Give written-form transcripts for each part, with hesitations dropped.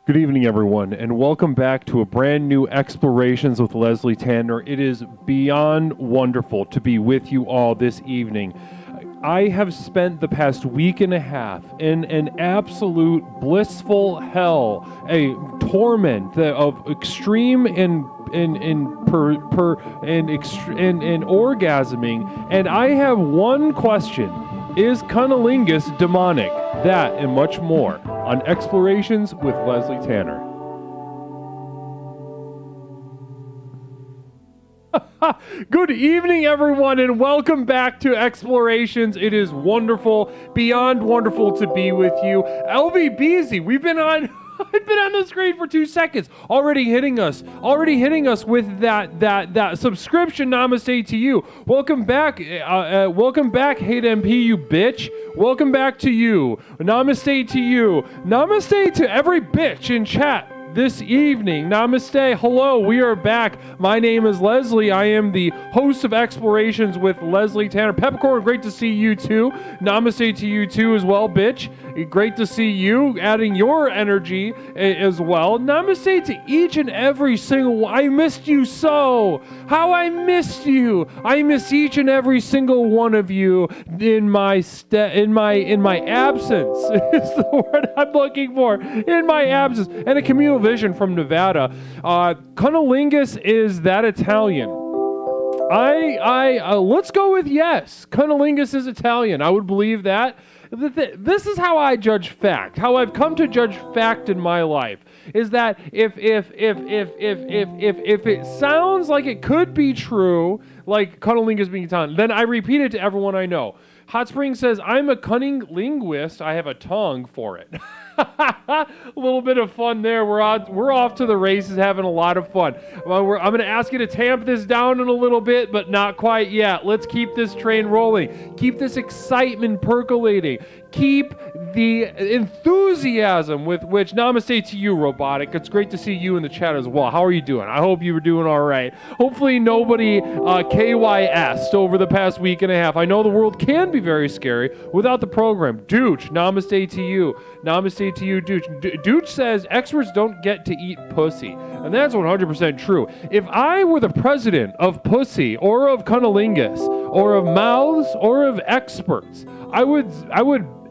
Good evening, everyone, and welcome back to a brand new Explorations with Leslie Tanner. It is beyond wonderful to be with you all this evening. I have spent the past week and a half in an absolute blissful hell, a torment of extreme and orgasming, and I have one question. Is Cunnlingus demonic? That and much more on Explorations with Leslie Tanner. Good evening, everyone, and welcome back to Explorations. It is wonderful, beyond wonderful to be with you. LVBZ, we've been on... I've been on the screen for 2 seconds, already hitting us with that subscription. Namaste to you. Welcome back, Hate MP, you bitch. Welcome back to you. Namaste to you. Namaste to every bitch in chat this evening. Namaste. Hello, we are back. My name is Leslie. I am the host of Explorations with Leslie Tanner. Peppercorn, great to see you too. Namaste to you too as well, bitch. Great to see you adding your energy as well. Namaste to each and every single one. I missed you so. How I missed you. I miss each and every single one of you in my absence. Is the word I'm looking for. In my absence. And a communal vision from Nevada. Cunnlingus is that Italian? Let's go with yes. Cunnlingus is Italian. I would believe that. This is how I judge fact. How I've come to judge fact in my life is that if it sounds like it could be true, like Cunnlingus being Italian, then I repeat it to everyone I know. Hot Spring says, I'm a cunning linguist. I have a tongue for it. A little bit of fun there. We're off to the races, having a lot of fun. I'm going to ask you to tamp this down in a little bit, but not quite yet. Let's keep this train rolling. Keep this excitement percolating. Keep the enthusiasm with which, namaste to you, Robotic. It's great to see you in the chat as well. How are you doing? I hope you were doing all right. Hopefully nobody KYS'd over the past week and a half. I know the world can be very scary without the program. Dooch, namaste to you. Namaste to you, Dooch. Dooch says experts don't get to eat pussy. And that's 100% true. If I were the president of pussy or of Cunnlingus or of mouths or of experts, I would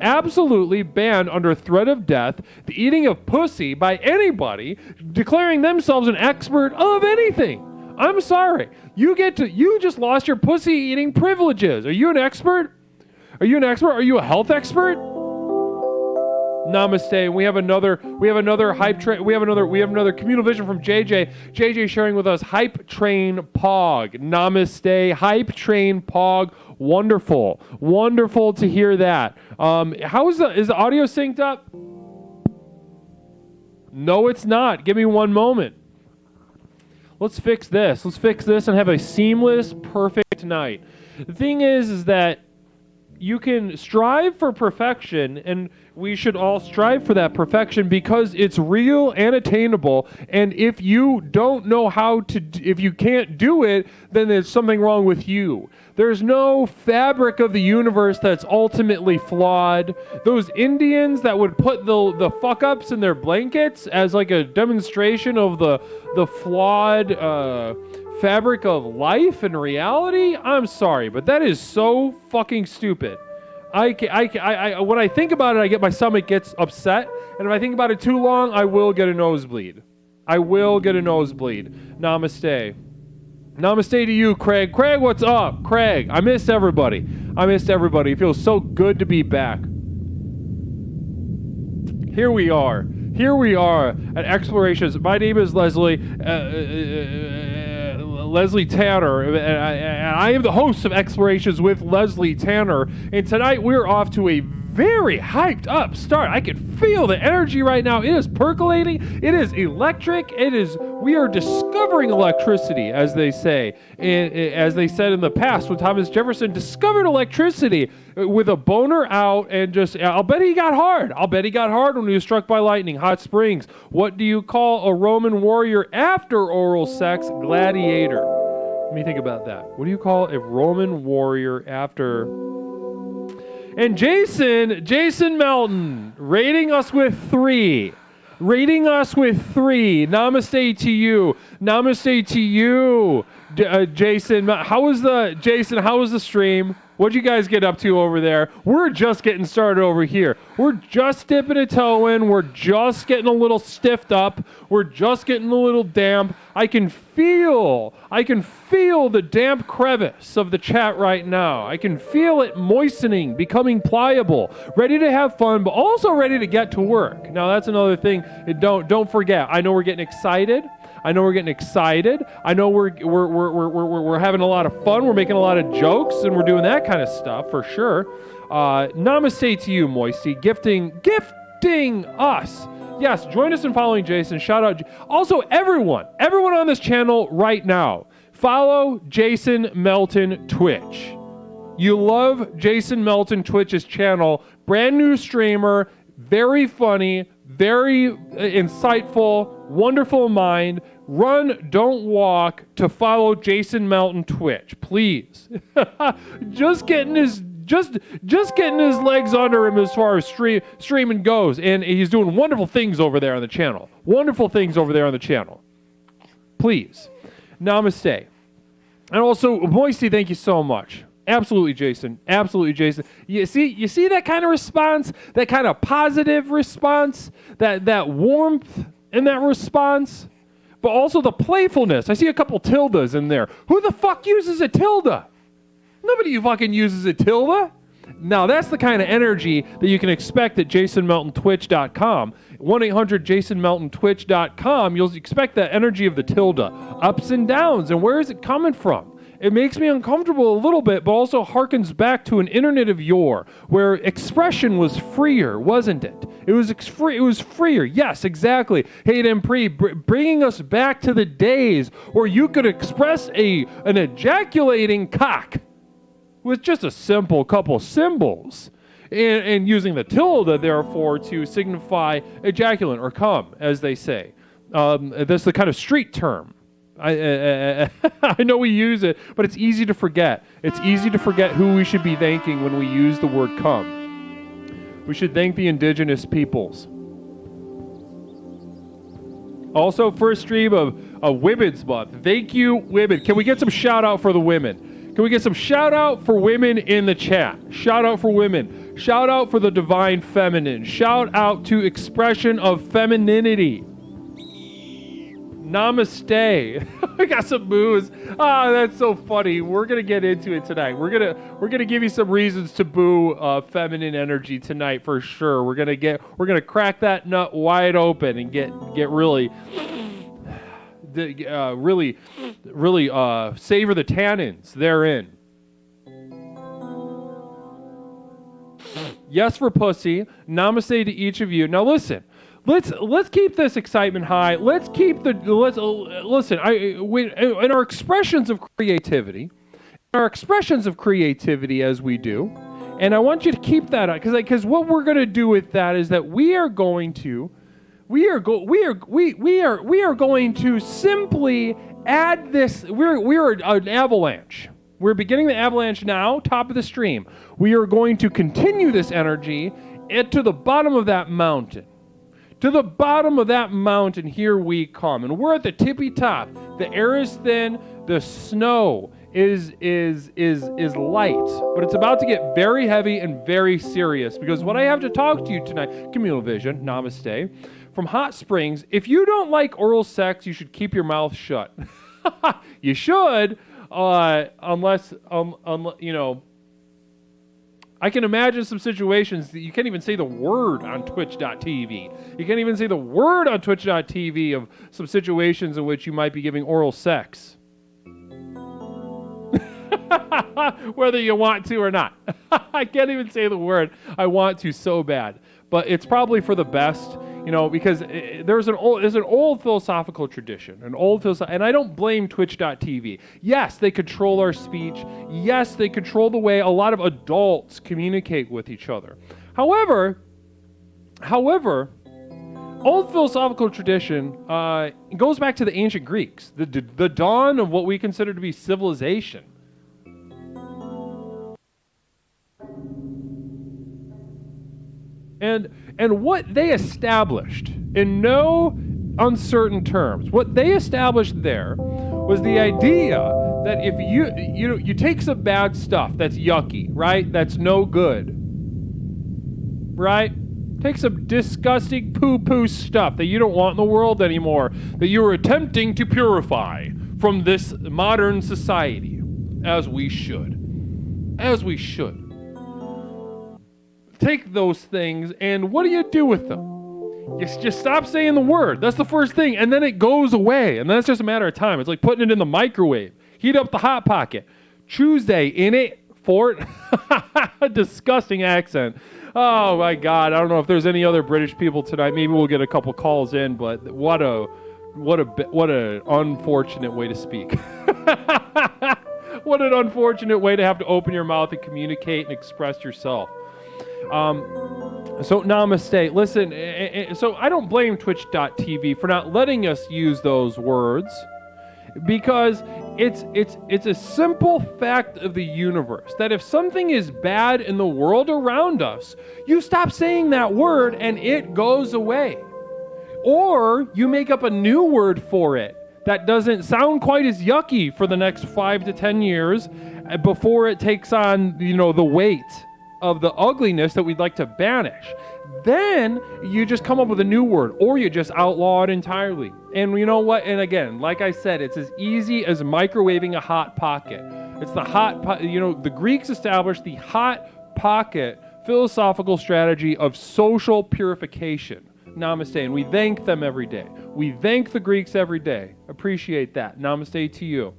absolutely ban under threat of death the eating of pussy by anybody declaring themselves an expert of anything. I'm sorry. You just lost your pussy eating privileges. Are you an expert? Are you a health expert? Namaste. We have another hype train. We have another communal vision from JJ. JJ sharing with us hype train pog. Namaste. Hype train pog. Wonderful to hear that. How is the audio synced up? No, it's not. Give me one moment. Let's fix this. And have a seamless, perfect night. The thing is that you can strive for perfection, and we should all strive for that perfection because it's real and attainable. And if you don't know if you can't do it, then there's something wrong with you. There's no fabric of the universe that's ultimately flawed. Those Indians that would put the fuck-ups in their blankets as like a demonstration of the flawed fabric of life and reality, I'm sorry, but that is so fucking stupid. When I think about it, my stomach gets upset, and if I think about it too long, I will get a nosebleed. Namaste. Namaste to you, Craig. Craig, what's up? Craig, I missed everybody. It feels so good to be back. Here we are at Explorations. My name is Leslie Tanner, and I am the host of Explorations with Leslie Tanner. And tonight we're off to a very hyped up start. I can feel the energy right now. It is percolating. It is electric. We are discovering electricity, as they say. As they said in the past, when Thomas Jefferson discovered electricity with a boner out, and I'll bet he got hard. When he was struck by lightning. Hot Springs. What do you call a Roman warrior after oral sex? Gladiator. Let me think about that. What do you call a Roman warrior after... And Jason Melton, rating us with 3. Rating us with 3. Namaste to you. Namaste to you, Jason. How was the stream? What'd you guys get up to over there? We're just getting started over here. We're just dipping a toe in. We're just getting a little stiffed up. We're just getting a little damp. I can feel the damp crevice of the chat right now. I can feel it moistening, becoming pliable, ready to have fun, but also ready to get to work. Now that's another thing. Don't forget. I know we're getting excited. I know we're having a lot of fun. We're making a lot of jokes, and we're doing that kind of stuff for sure. Namaste to you, Moisty, gifting us. Yes, join us in following Jason. Shout out. Also, everyone on this channel right now, follow Jason Melton Twitch. You love Jason Melton Twitch's channel. Brand new streamer, very funny, very insightful, wonderful mind. Run, don't walk to follow Jason Melton Twitch, please. just getting his legs under him as far as streaming goes, and he's doing wonderful things over there on the channel. Please, namaste. And also, Moisty, thank you so much. Absolutely, Jason. You see that kind of response, that kind of positive response, that warmth in that response, but also the playfulness. I see a couple tildes in there. Who the fuck uses a tilde? Nobody fucking uses a tilde. Now, that's the kind of energy that you can expect at jasonmeltontwitch.com. 1-800-jasonmeltontwitch.com. You'll expect that energy of the tilde. Ups and downs. And where is it coming from? It makes me uncomfortable a little bit, but also harkens back to an internet of yore, where expression was freer, wasn't it? It was freer. Yes, exactly. Hayden Pre, bringing us back to the days where you could express an ejaculating cock with just a simple couple symbols, and using the tilde, therefore, to signify ejaculant or cum, as they say. That's the kind of street term. I know we use it, but it's easy to forget. It's easy to forget who we should be thanking when we use the word cum. We should thank the indigenous peoples. Also, first stream of Women's Month. Thank you, women. Can we get some shout out for the women? Can we get some shout out for women in the chat? Shout out for women. Shout out for the divine feminine. Shout out to expression of femininity. Namaste. We got some boos. That's so funny. We're gonna get into it tonight. We're gonna give you some reasons to boo feminine energy tonight for sure. We're gonna crack that nut wide open and get really savor the tannins therein. Yes for pussy. Namaste to each of you. Now listen. Let's keep this excitement high. Listen. In our expressions of creativity, as we do, and I want you to keep that up because what we're going to do with that is that we are going to simply add this. We're an avalanche. We're beginning the avalanche now, top of the stream. We are going to continue this energy to the bottom of that mountain. To the bottom of that mountain, here we come. And we're at the tippy top. The air is thin. The snow is light. But it's about to get very heavy and very serious. Because what I have to talk to you tonight, Communal Vision, namaste, from Hot Springs, if you don't like oral sex, you should keep your mouth shut. You should, unless, you know, I can imagine some situations that you can't even say the word on Twitch.tv. You can't even say the word on Twitch.tv of some situations in which you might be giving oral sex. Whether you want to or not. I can't even say the word. I want to so bad. But it's probably for the best, you know, because there's an old philosophical tradition, and I don't blame Twitch.tv. Yes, they control our speech. Yes, they control the way a lot of adults communicate with each other. However, old philosophical tradition goes back to the ancient Greeks, the dawn of what we consider to be civilization. And what they established in no uncertain terms, what they established there was the idea that if you take some bad stuff that's yucky, right? That's no good, right? Take some disgusting poo-poo stuff that you don't want in the world anymore, that you are attempting to purify from this modern society, as we should. As we should. Take those things, and what do you do with them? You just stop saying the word. That's the first thing, and then it goes away, and then it's just a matter of time. It's like putting it in the microwave. Heat up the Hot Pocket. Tuesday in it, Fort. Disgusting accent. Oh my God! I don't know if there's any other British people tonight. Maybe we'll get a couple calls in, but what a unfortunate way to speak. What an unfortunate way to have to open your mouth and communicate and express yourself. So namaste. Listen, so I don't blame Twitch.tv for not letting us use those words, because it's a simple fact of the universe that if something is bad in the world around us, you stop saying that word and it goes away. Or you make up a new word for it that doesn't sound quite as yucky for the next 5 to 10 years before it takes on, the weight of the ugliness that we'd like to banish. Then you just come up with a new word, or you just outlaw it entirely. And you know what? And again, like I said, it's as easy as microwaving a Hot Pocket. It's the the Greeks established the Hot Pocket philosophical strategy of social purification. Namaste. And we thank them every day. We thank the Greeks every day. Appreciate that. Namaste to you.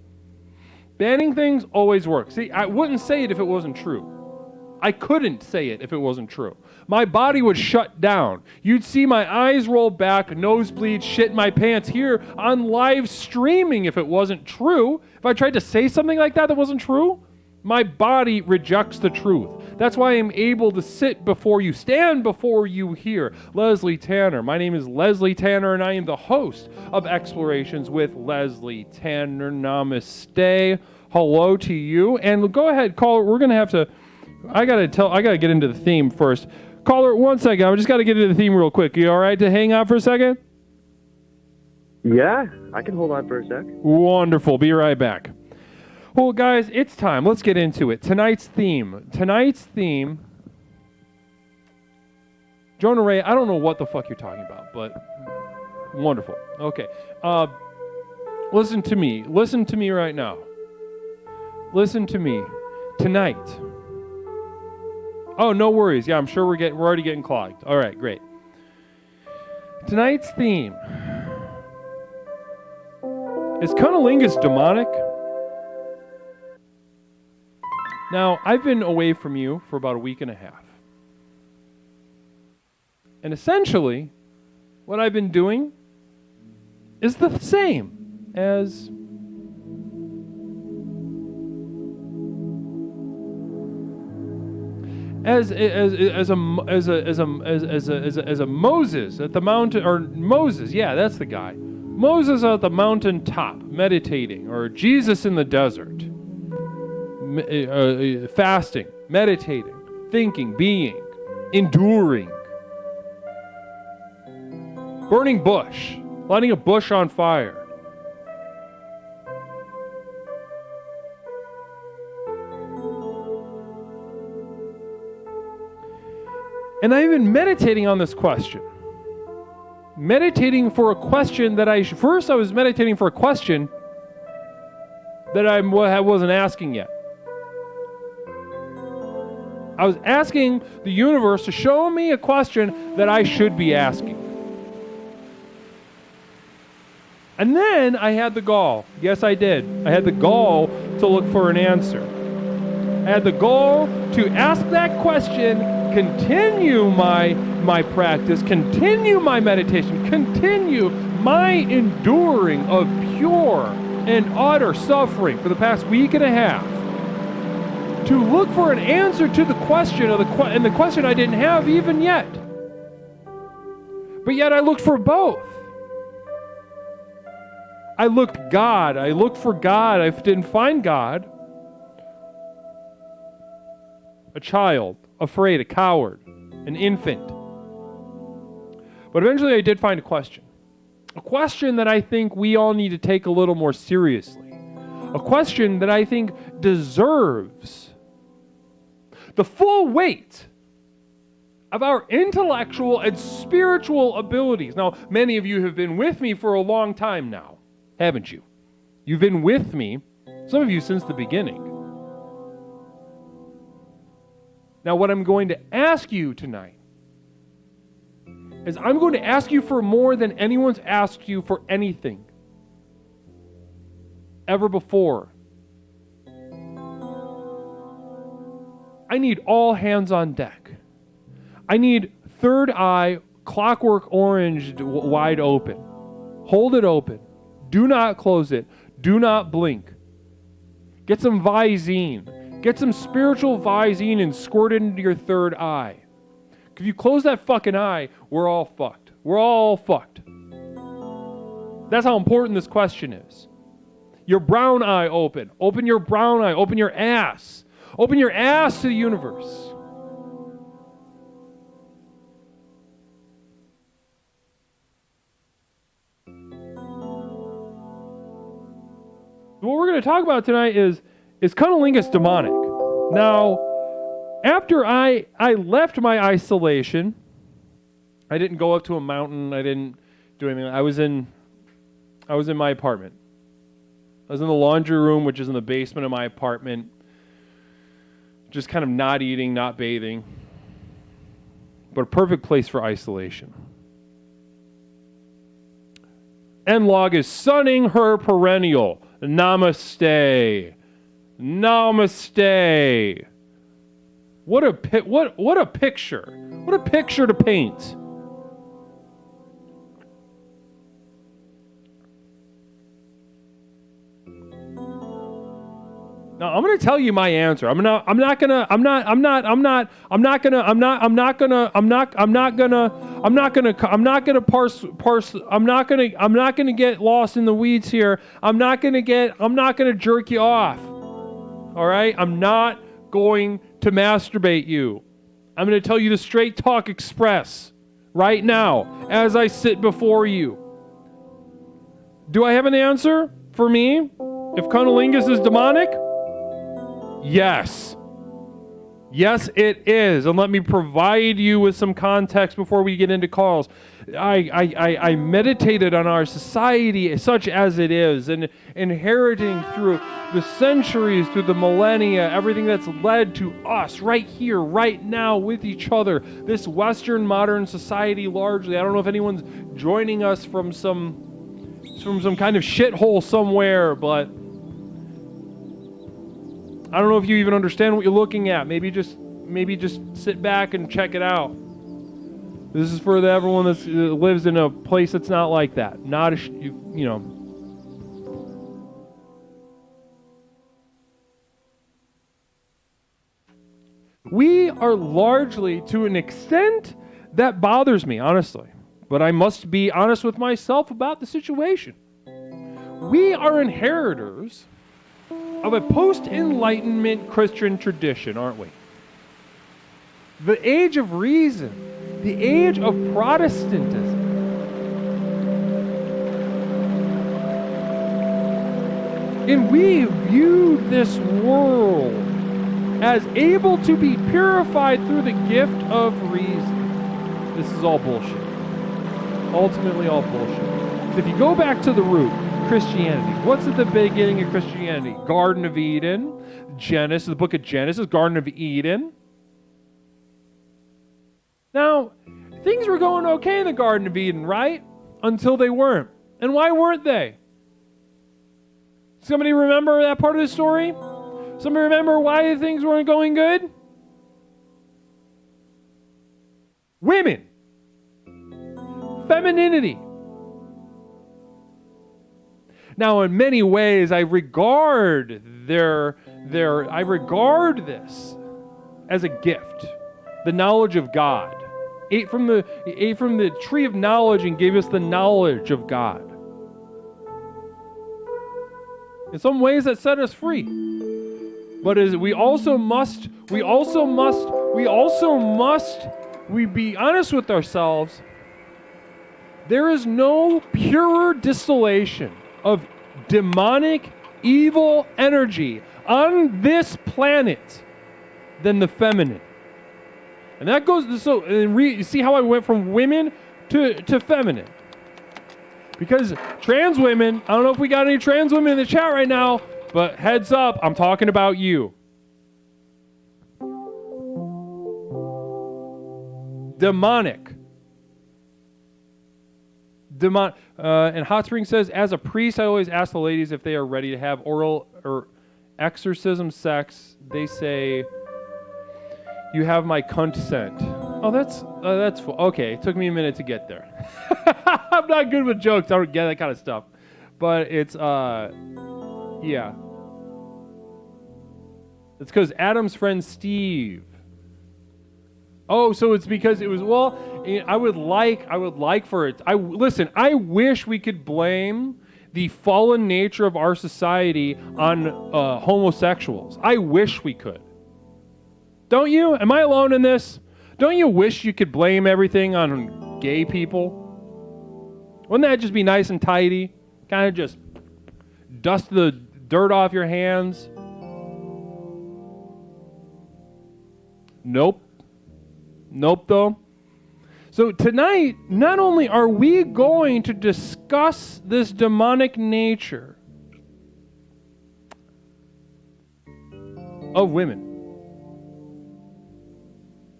Banning things always works. See, I wouldn't say it if it wasn't true. I couldn't say it if it wasn't true. My body would shut down. You'd see my eyes roll back, nosebleed, shit in my pants here on live streaming if it wasn't true. If I tried to say something like that wasn't true, my body rejects the truth. That's why I'm able to sit before you, stand before you here. Leslie Tanner. My name is Leslie Tanner, and I am the host of Explorations with Leslie Tanner. Namaste. Hello to you. And go ahead, caller. We're going to have to... I gotta get into the theme first. Caller, 1 second. I just gotta get into the theme real quick. You all right to hang out for a second? Yeah, I can hold on for a sec. Wonderful. Be right back. Well, guys, it's time. Let's get into it. Tonight's theme. Jonah Ray, I don't know what the fuck you're talking about, but wonderful. Okay. Listen to me. Listen to me right now. Listen to me. Tonight. Oh, no worries. Yeah, I'm sure we're already getting clogged. All right, great. Tonight's theme is Cunnlingus demonic? Now, I've been away from you for about a week and a half. And essentially, what I've been doing is the same as a Moses at the mountain, or Moses, yeah, that's the guy. Moses at the mountain top, meditating, or Jesus in the desert, fasting, meditating, thinking, being, enduring, burning bush, lighting a bush on fire. And I've been meditating on this question. Meditating for a question that first I was meditating for a question that I wasn't asking yet. I was asking the universe to show me a question that I should be asking. And then I had the gall. Yes, I did. I had the gall to look for an answer. I had the gall to ask that question, continue my practice, continue my meditation, continue my enduring of pure and utter suffering for the past week and a half, to look for an answer to the question and the question I didn't have even yet. But yet I looked for both. I looked for God. I didn't find God. A child, afraid, a coward, an infant, But eventually I did find a question. A question that I think we all need to take a little more seriously. A question that I think deserves the full weight of our intellectual and spiritual abilities. Now, many of you have been with me for a long time now, haven't you? You've been with me, some of you since the beginning. Now, what I'm going to ask you tonight is I'm going to ask you for more than anyone's asked you for anything ever before. I need all hands on deck. I need third eye, clockwork orange, wide open. Hold it open. Do not close it. Do not blink. Get some Visine. Get some spiritual Visine and squirt it into your third eye. If you close that fucking eye, we're all fucked. We're all fucked. That's how important this question is. Your brown eye open. Open your brown eye. Open your ass. Open your ass to the universe. What we're going to talk about tonight is Cunnlingus demonic? Now, after I left my isolation, I didn't go up to a mountain. I didn't do anything. I was in my apartment. I was in the laundry room, which is in the basement of my apartment, just kind of not eating, not bathing, but a perfect place for isolation. N-Log is sunning her perennial. Namaste. Namaste. What a picture. What a picture to paint. Now I'm going to tell you my answer. I'm not gonna get lost in the weeds here. I'm not gonna jerk you off. All right? I'm not going to masturbate you. I'm going to tell you the Straight Talk Express right now as I sit before you. Do I have an answer for me? If Cunnlingus is demonic? Yes. Yes, it is. And let me provide you with some context before we get into calls. I meditated on our society such as it is, and inheriting through the centuries, through the millennia, everything that's led to us right here, right now with each other. This Western modern society largely. I don't know if anyone's joining us from some kind of shithole somewhere, but I don't know if you even understand what you're looking at. Maybe just sit back and check it out. This is for everyone that lives in a place that's not like that. Not you know. We are largely, to an extent, that bothers me, honestly. But I must be honest with myself about the situation. We are inheritors of a post-Enlightenment Christian tradition, aren't we? The age of reason, the age of Protestantism. And we view this world as able to be purified through the gift of reason. This is all bullshit. Ultimately all bullshit. So if you go back to the root, Christianity. What's at the beginning of Christianity? Garden of Eden, Genesis, the book of Genesis, Garden of Eden. Now, things were going okay in the Garden of Eden, right? Until they weren't. And why weren't they? Somebody remember that part of the story? Somebody remember why things weren't going good? Women. Femininity. Now, in many ways, I regard this as a gift, the knowledge of God. Ate from the tree of knowledge and gave us the knowledge of God. In some ways, that set us free. But we be honest with ourselves There is no purer distillation of demonic, evil energy on this planet than the feminine. And that goes, so, you see how I went from women to feminine? Because trans women, I don't know if we got any trans women in the chat right now, but heads up, I'm talking about you. Demonic. And Hot Spring says, as a priest, I always ask the ladies if they are ready to have oral or exorcism sex. They say, you have my consent. Oh, that's okay. It took me a minute to get there. I'm not good with jokes. I don't get that kind of stuff. But it's, yeah. It's because Adam's friend Steve. Oh, so it's because it was, well, I would like for it. Listen, I wish we could blame the fallen nature of our society on homosexuals. I wish we could. Don't you? Am I alone in this? Don't you wish you could blame everything on gay people? Wouldn't that just be nice and tidy? Kind of just dust the dirt off your hands? Nope. Nope, though. So tonight, not only are we going to discuss this demonic nature of women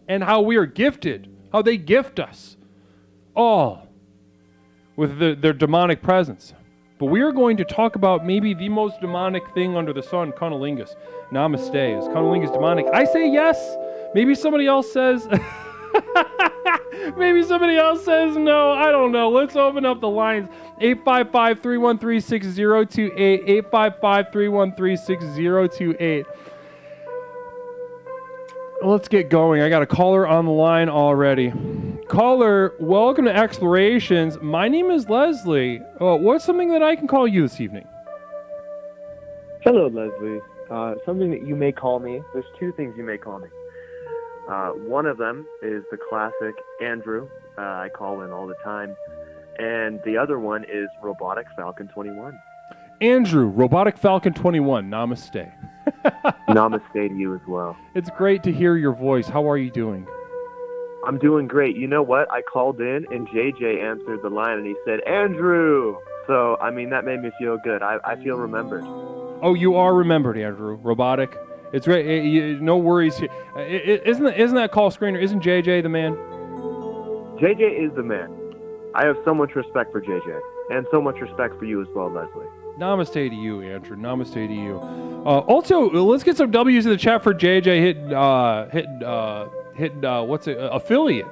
and how we are gifted, how they gift us all with their demonic presence, but we are going to talk about maybe the most demonic thing under the sun, Cunnlingus. Namaste. Is Cunnlingus demonic? I say yes. Maybe somebody else says... Maybe somebody else says no. I don't know. Let's open up the lines. 855-313-6028. 855-313-6028. Let's get going. I got a caller on the line already. Caller, welcome to Explorations. My name is Leslie. What's something that I can call you this evening? Hello, Leslie. Something that you may call me. There's two things you may call me. One of them is the classic Andrew. I call in all the time. And the other one is Robotic Falcon 21. Andrew, Robotic Falcon 21, namaste. Namaste to you as well. It's great to hear your voice. How are you doing? I'm doing great. You know what? I called in and JJ answered the line and he said, Andrew! So, I mean, that made me feel good. I feel remembered. Oh, you are remembered, Andrew. Robotic. It's great. No worries here. Isn't that call screener? Isn't JJ the man? JJ is the man. I have so much respect for JJ and so much respect for you as well, Leslie. Namaste to you, Andrew. Namaste to you. Also, let's get some W's in the chat for JJ hitting what's it? Affiliate.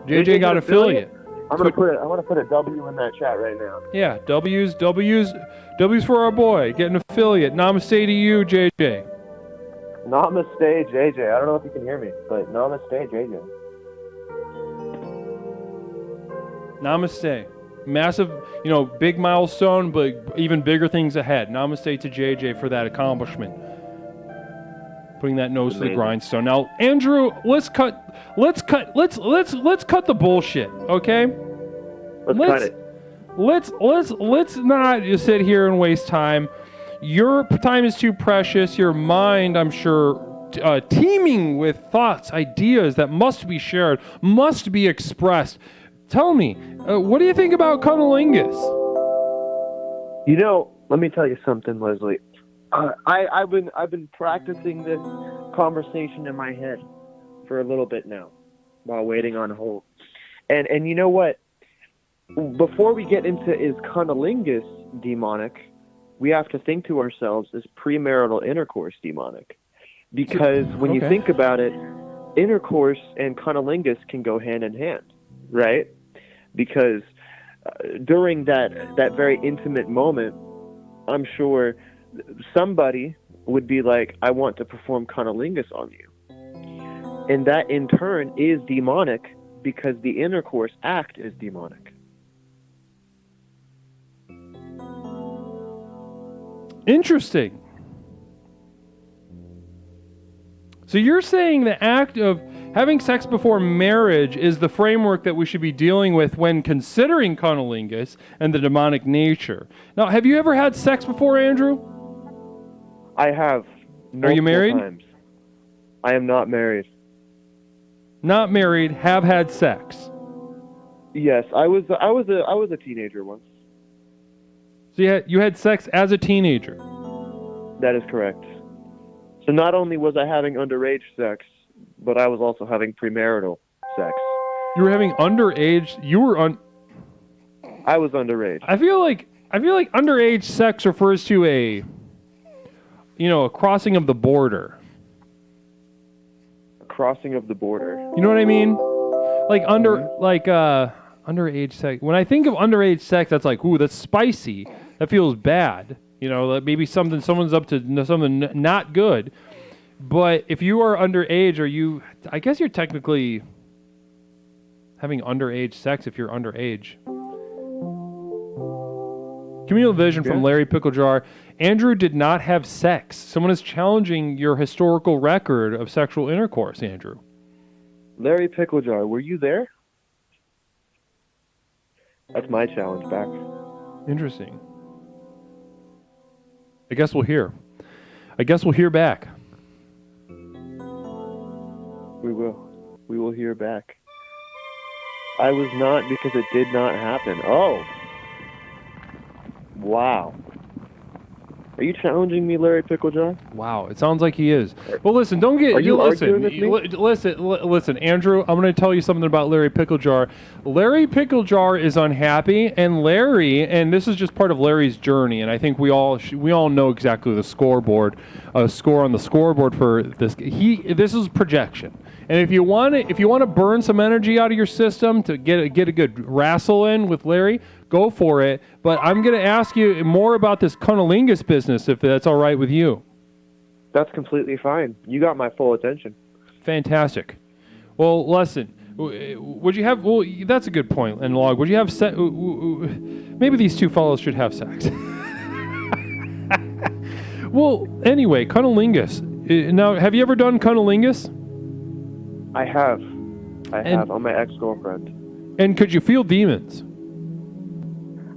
JJ got affiliate. I want to put a W in that chat right now. Yeah, W's for our boy. Get an affiliate. Namaste to you, JJ. Namaste, JJ. I don't know if you can hear me, but namaste, JJ. Namaste. Massive, big milestone, but even bigger things ahead. Namaste to JJ for that accomplishment. Putting that nose to the grindstone. Now, Andrew, let's cut the bullshit, okay? Let's cut it. Let's not just sit here and waste time. Your time is too precious. Your mind, I'm sure, teeming with thoughts, ideas that must be shared, must be expressed. Tell me, what do you think about Cunnlingus? Let me tell you something, Leslie. I've been practicing this conversation in my head for a little bit now, while waiting on hold. And you know what? Before we get into is Cunnlingus demonic, we have to think to ourselves, is premarital intercourse demonic? Because when you think about it, intercourse and Cunnlingus can go hand in hand, right? Because during that very intimate moment, I'm sure somebody would be like, I want to perform Cunnlingus on you. And that in turn is demonic because the intercourse act is demonic. Interesting. So you're saying the act of having sex before marriage is the framework that we should be dealing with when considering cunnilingus and the demonic nature. Now, have you ever had sex before, Andrew? I have. Are you multiple married? Times. I am not married. Not married, have had sex. Yes, I was a teenager once. So you had sex as a teenager. That is correct. So not only was I having underage sex, but I was also having premarital sex. You were having underage. I was underage. I feel like underage sex refers to a crossing of the border. Crossing of the border. You know what I mean? Like underage sex. When I think of underage sex, that's like, ooh, that's spicy. That feels bad. Like maybe someone's up to something not good. But if you are underage, I guess you're technically having underage sex if you're underage. Communal vision from Larry Picklejar. Andrew did not have sex. Someone is challenging your historical record of sexual intercourse, Andrew. Larry Picklejar, were you there? That's my challenge back. Interesting. I guess we'll hear back. We will hear back. I was not, because it did not happen. Oh. Wow. Are you challenging me, Larry Picklejar? Wow, it sounds like he is. Well, listen, don't get... Are you listen, arguing with me? listen, Andrew, I'm going to tell you something about Larry Picklejar. Larry Picklejar is unhappy, and this is just part of Larry's journey, and I think we all know exactly the score on the scoreboard for this. This is projection. And if you want to burn some energy out of your system to get a good wrestle in with Larry, go for it. But I'm going to ask you more about this cunnilingus business, if that's all right with you. That's completely fine. You got my full attention. Fantastic. Well, listen, would you have... Well, that's a good point, and Log. Would you have sex... Maybe these two fellows should have sex. Well, anyway, cunnilingus. Now, have you ever done cunnilingus? I have on my ex-girlfriend. And could you feel demons?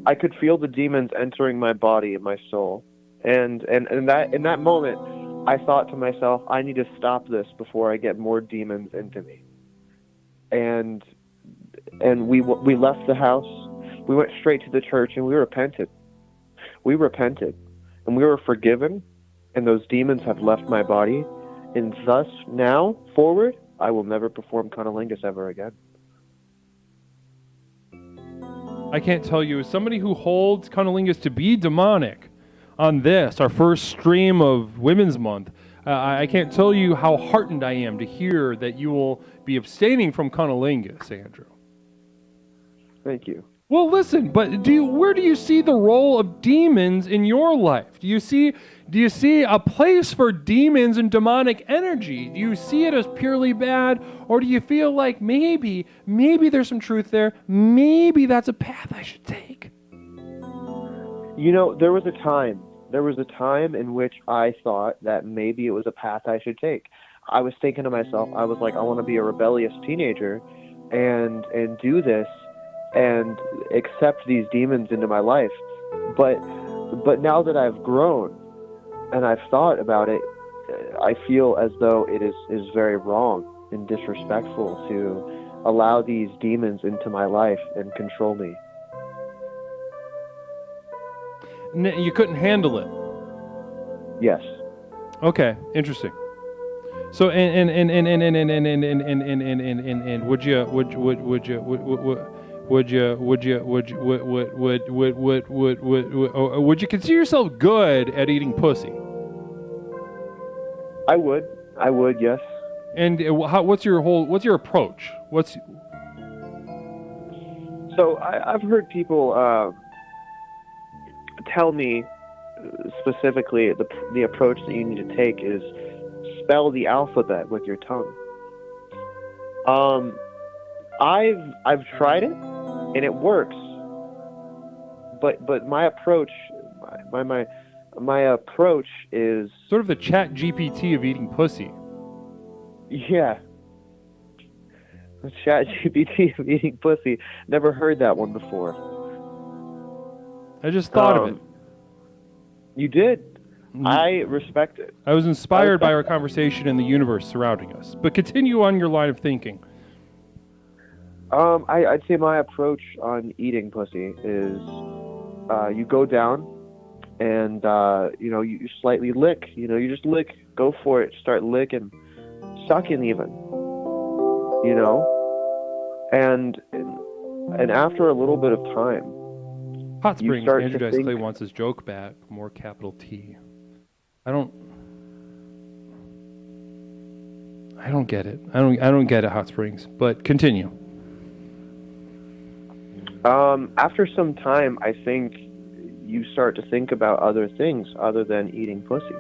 I could feel the demons entering my body and my soul. And in that moment, I thought to myself, I need to stop this before I get more demons into me. And we left the house. We went straight to the church and we repented. We repented and we were forgiven, and those demons have left my body. And thus, now forward, I will never perform cunnilingus ever again. I can't tell you, as somebody who holds cunnilingus to be demonic on this, our first stream of Women's Month, I can't tell you how heartened I am to hear that you will be abstaining from cunnilingus, Andrew. Thank you. Well, listen, but where do you see the role of demons in your life? Do you see a place for demons and demonic energy? Do you see it as purely bad, or do you feel like maybe there's some truth there? Maybe that's a path I should take. There was a time in which I thought that maybe it was a path I should take. I was thinking to myself, I was like, I want to be a rebellious teenager and do this and accept these demons into my life. But now that I've grown and I've thought about it, I feel as though it is very wrong and disrespectful to allow these demons into my life and control me. You couldn't handle it. Yes. Okay, interesting. So and would you consider yourself good at eating pussy? I would, yes. And what's your approach? So I've heard people tell me specifically the approach that you need to take is spell the alphabet with your tongue. I've tried it and it works, but my approach is sort of the Chat GPT of eating pussy. Yeah. Chat GPT of eating pussy. Never heard that one before. I just thought of it. You did. I respect it. I was inspired by our conversation and the universe surrounding us. But continue on your line of thinking. I'd say my approach on eating pussy is you go down and, you slightly lick. You just lick. Go for it. Start licking. Sucking even. And after a little bit of time, Hot Springs, Andrew Dice Clay wants his joke back. More capital T. I don't get it. I don't get it, Hot Springs. But continue. After some time, I think you start to think about other things other than eating pussy.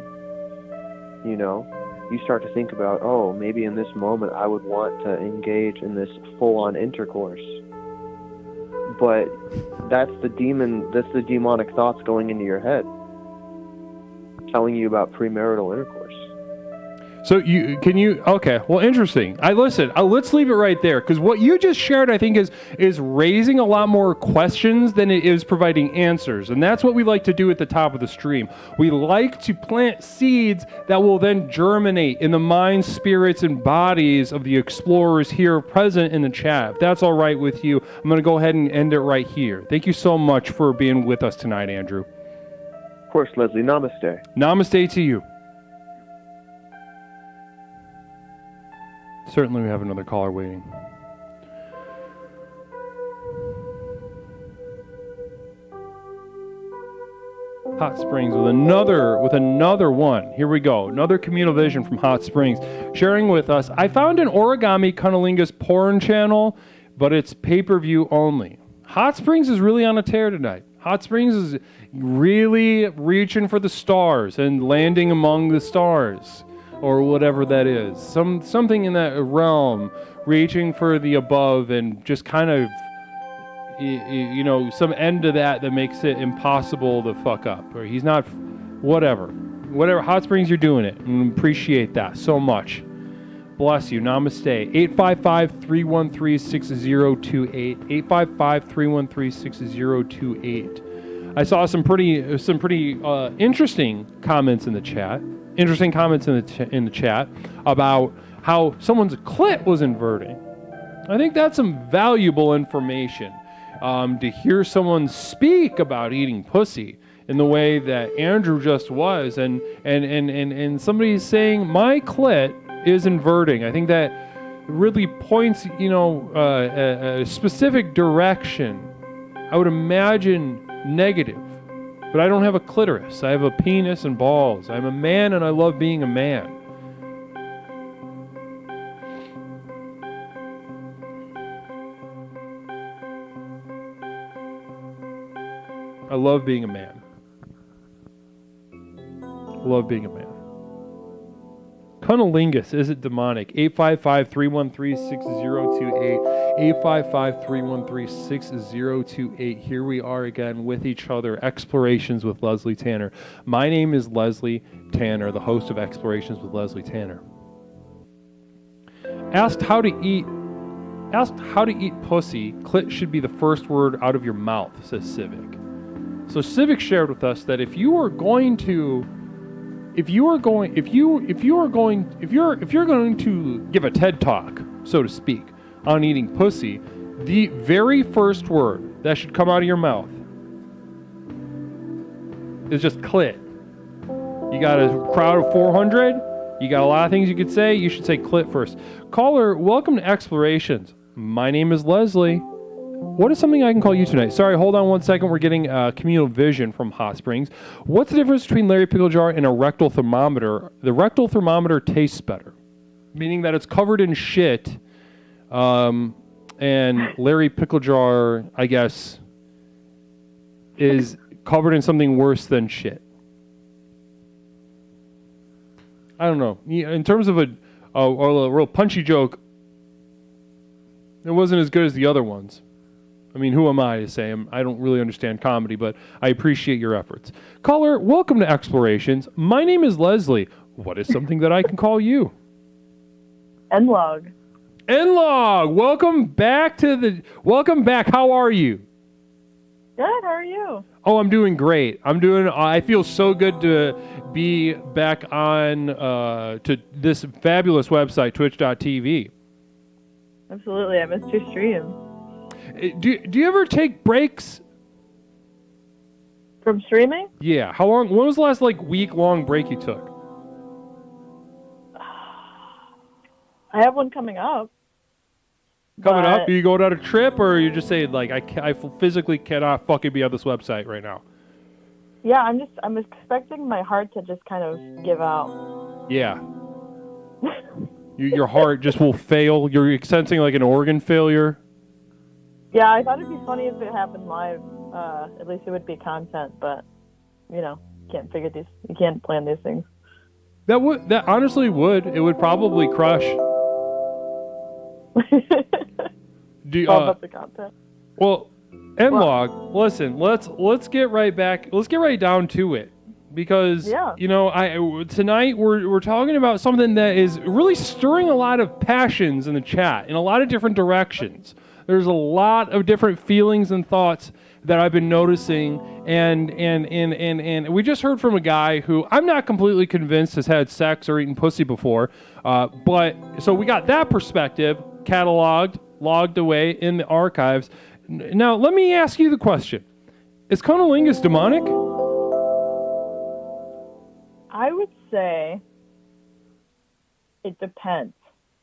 You start to think about, oh, maybe in this moment I would want to engage in this full-on intercourse. But that's the demonic thoughts going into your head, telling you about premarital intercourse. So okay, well, interesting. Let's leave it right there, because what you just shared, I think, is raising a lot more questions than it is providing answers. And that's what we like to do at the top of the stream. We like to plant seeds that will then germinate in the minds, spirits, and bodies of the explorers here present in the chat. If that's all right with you, I'm going to go ahead and end it right here. Thank you so much for being with us tonight, Andrew. Of course, Leslie. Namaste. Namaste to you. Certainly we have another caller waiting. Hot Springs with another one. Here we go. Another communal vision from Hot Springs. Sharing with us, I found an origami Cunnlingus porn channel, but it's pay-per-view only. Hot Springs is really on a tear tonight. Hot Springs is really reaching for the stars and landing among the stars. Or whatever that is. Something in that realm, reaching for the above and just kind of, some end to that makes it impossible to fuck up. Or he's not, whatever. Hot Springs, you're doing it. And appreciate that so much. Bless you. Namaste. 855-313-6028. 855-313-6028. I saw some pretty interesting comments in the chat. Interesting comments in the chat about how someone's clit was inverting. I think that's some valuable information to hear someone speak about eating pussy in the way that Andrew just was, and somebody's saying my clit is inverting. I think that really points, a specific direction. I would imagine negative. But I don't have a clitoris. I have a penis and balls. I'm a man and I love being a man. I love being a man. I love being a man. Cunnlingus, is it demonic? 855-313-6028. 855-313-6028. Here we are again with each other. Explorations with Leslie Tanner. My name is Leslie Tanner, the host of Explorations with Leslie Tanner. Asked how to eat pussy, clit should be the first word out of your mouth, says Civic. So Civic shared with us that if you're going to give a TED talk, so to speak, on eating pussy, the very first word that should come out of your mouth is just clit. You got a crowd of 400, you got a lot of things you could say, you should say clit first. Caller, welcome to Explorations. My name is Leslie. What is something I can call you tonight? Sorry, hold on one second. We're getting communal vision from Hot Springs. What's the difference between Larry Pickle Jar and a rectal thermometer? The rectal thermometer tastes better, meaning that it's covered in shit. And Larry Pickle Jar, I guess, is covered in something worse than shit. I don't know. In terms of a real punchy joke, it wasn't as good as the other ones. I mean, who am I to say? I don't really understand comedy, but I appreciate your efforts. Caller, welcome to Explorations. My name is Leslie. What is something that I can call you? N-log. Nlog, welcome back. How are you? Good. How are you? Oh, I'm doing great. I feel so good to be back on to this fabulous website, twitch.tv. Absolutely. I missed your stream. Do you ever take breaks? From streaming? Yeah. How long? When was the last week-long break you took? I have one coming up. Coming up? Are you going on a trip, or are you just saying I physically cannot fucking be on this website right now? Yeah, I'm expecting my heart to just kind of give out. Yeah. Your heart just will fail. You're sensing like an organ failure. Yeah, I thought it'd be funny if it happened live. At least it would be content, but you can't plan these things. That honestly would. It would probably crush. All about the content. Well, Nlog, listen, let's get right back. Let's get right down to it, because tonight we're talking about something that is really stirring a lot of passions in the chat in a lot of different directions. There's a lot of different feelings and thoughts that I've been noticing, and we just heard from a guy who I'm not completely convinced has had sex or eaten pussy before, but so we got that perspective cataloged, logged away in the archives. Now let me ask you the question: is Cunnlingus demonic? I would say it depends.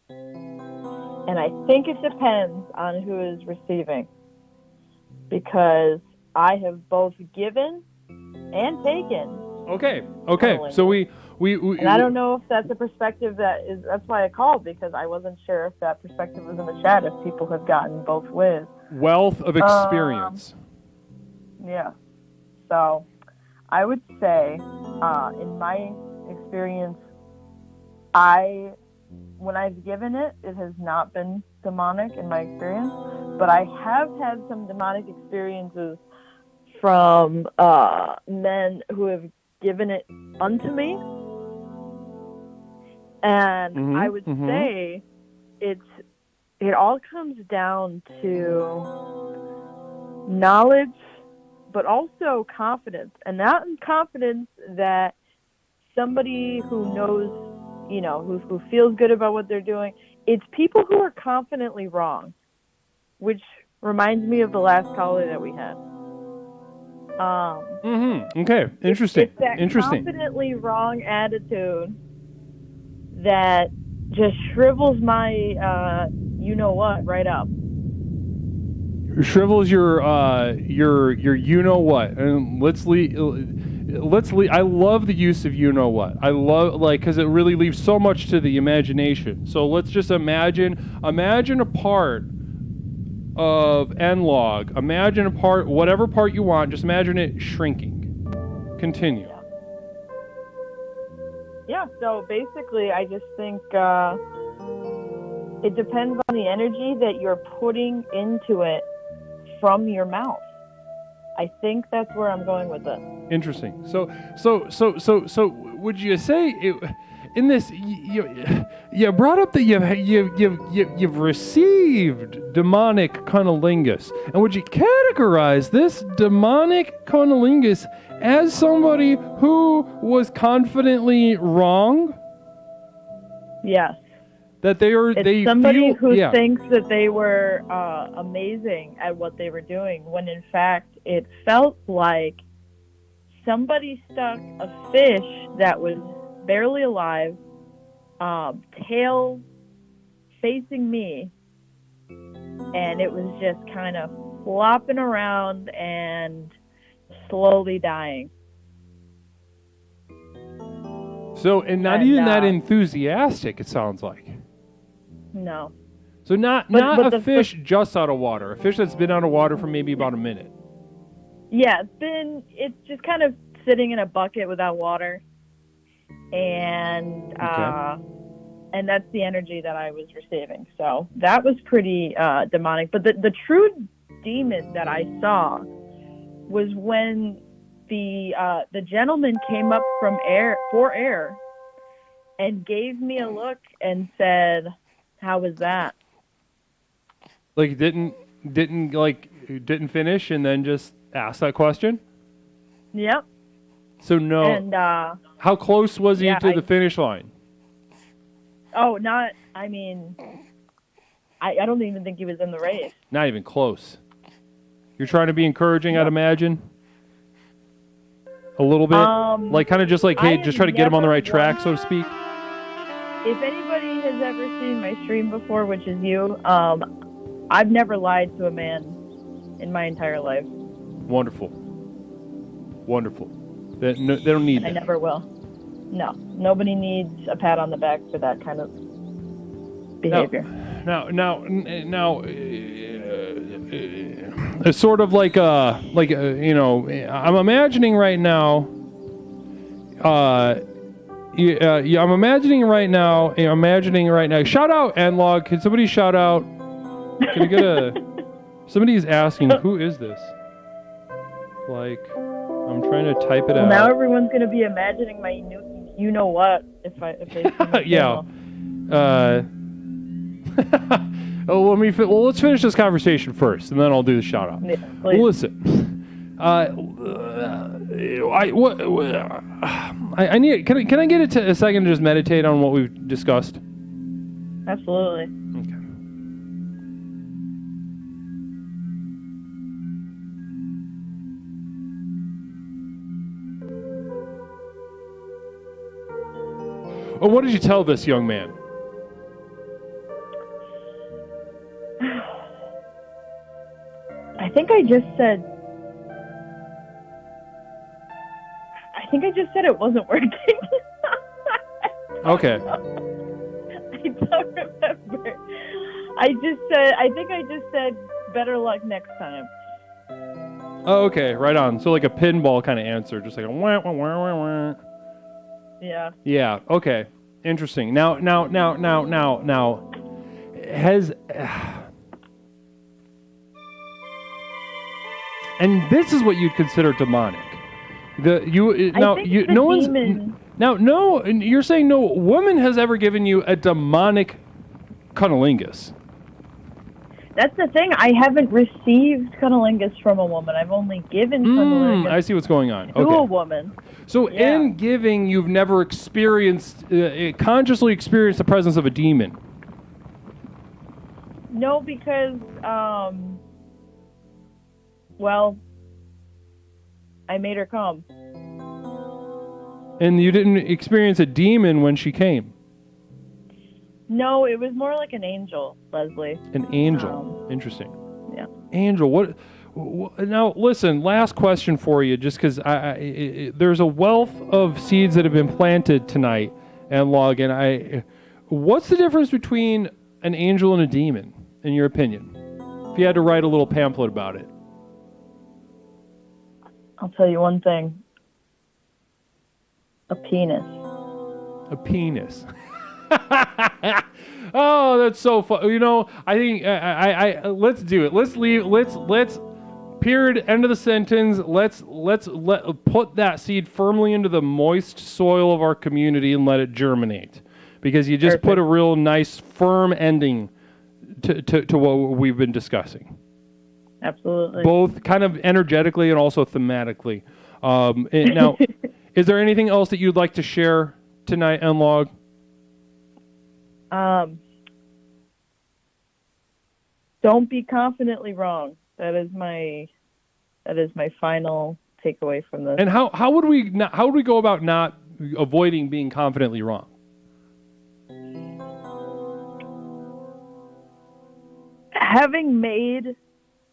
And I think it depends on who is receiving. Because I have both given and taken. Okay. So we and I don't know if that's a perspective that's why I called, because I wasn't sure if that perspective was in the chat, if people have gotten both ways. Wealth of experience. Yeah. So I would say, in my experience, when I've given it has not been demonic in my experience, but I have had some demonic experiences from men who have given it unto me. And I would say it all comes down to knowledge, but also confidence. And not confidence that somebody who knows, who feels good about what they're doing. It's people who are confidently wrong, which reminds me of the last caller that we had. Okay. Interesting. It's that confidently wrong attitude that just shrivels my, you-know-what right up. Shrivels your you-know-what. And let's leave. I love the use of you-know-what. I love, because it really leaves so much to the imagination. So let's just imagine a part of Nlog. Imagine a part, whatever part you want, just imagine it shrinking. Continue. Yeah, so basically I just think it depends on the energy that you're putting into it from your mouth. I think that's where I'm going with it. Interesting. So would you say in this you brought up that you've received demonic Cunnlingus, and would you categorize this demonic Cunnlingus as somebody who was confidently wrong? Yes. That it's somebody who thinks that they were amazing at what they were doing, when in fact it felt like somebody stuck a fish that was barely alive, tail facing me, and it was just kind of flopping around and slowly dying. So, and not even that enthusiastic, it sounds like. No. So not a fish just out of water. A fish that's been out of water for maybe about a minute. Yeah, it's just kind of sitting in a bucket without water. And and that's the energy that I was receiving. So that was pretty demonic. But the true demon that I saw was when the gentleman came up from air and gave me a look and said, "How was that?" Like didn't finish and then just ask that question? Yep. So no. And how close was he yeah, to the finish line? oh, not. I mean, I don't even think he was in the race. Not even close. You're trying to be encouraging, I'd imagine. A little bit, like kind of just like, hey, just try to get him on the right track, so to speak. If anybody has ever seen my stream before, which is you, I've never lied to a man in my entire life. Wonderful. They don't need that. I never will. No, nobody needs a pat on the back for that kind of behavior. Now, it's sort of like you know, I'm imagining right now. I'm imagining right now. Shout out Nlog. Can somebody shout out? Can I get a? Somebody's asking, who is this? Like, I'm trying to type it out. Now everyone's gonna be imagining my you know what if they see my yeah. Let's finish this conversation first, and then I'll do the shout out. Yeah, please. Listen, I need. Can I get it to a second to just meditate on what we've discussed? Absolutely. Okay. Oh, what did you tell this young man? I think I just said it wasn't working. Okay. I don't remember. I think I just said better luck next time. Oh, okay, right on. So like a pinball kind of answer, just like a wah, wah, wah, wah, wah. Yeah. Yeah, okay. Interesting. Now, has... and this is what you'd consider demonic. You're saying no woman has ever given you a demonic Cunnlingus. That's the thing. I haven't received Cunnlingus from a woman. I've only given Cunnlingus I see what's going on. to a woman. So in giving, you've never consciously experienced the presence of a demon. No, because well, I made her come. And you didn't experience a demon when she came? No, it was more like an angel, Leslie. An angel. Interesting. Yeah. Angel, what? Now, listen, last question for you, just because there's a wealth of seeds that have been planted tonight, Nlog, and what's the difference between an angel and a demon, in your opinion? If you had to write a little pamphlet about it. I'll tell you one thing. A penis. A penis. Oh, that's so fun. You know, I think let's do it. Let's leave. Let's period. End of the sentence. Let's put that seed firmly into the moist soil of our community and let it germinate, because you just put a real nice firm ending to what we've been discussing. Absolutely. Both kind of energetically and also thematically. Now, is there anything else that you'd like to share tonight, Nlog? Don't be confidently wrong. That is my final takeaway from this. And how would we go about not avoiding being confidently wrong? Having made,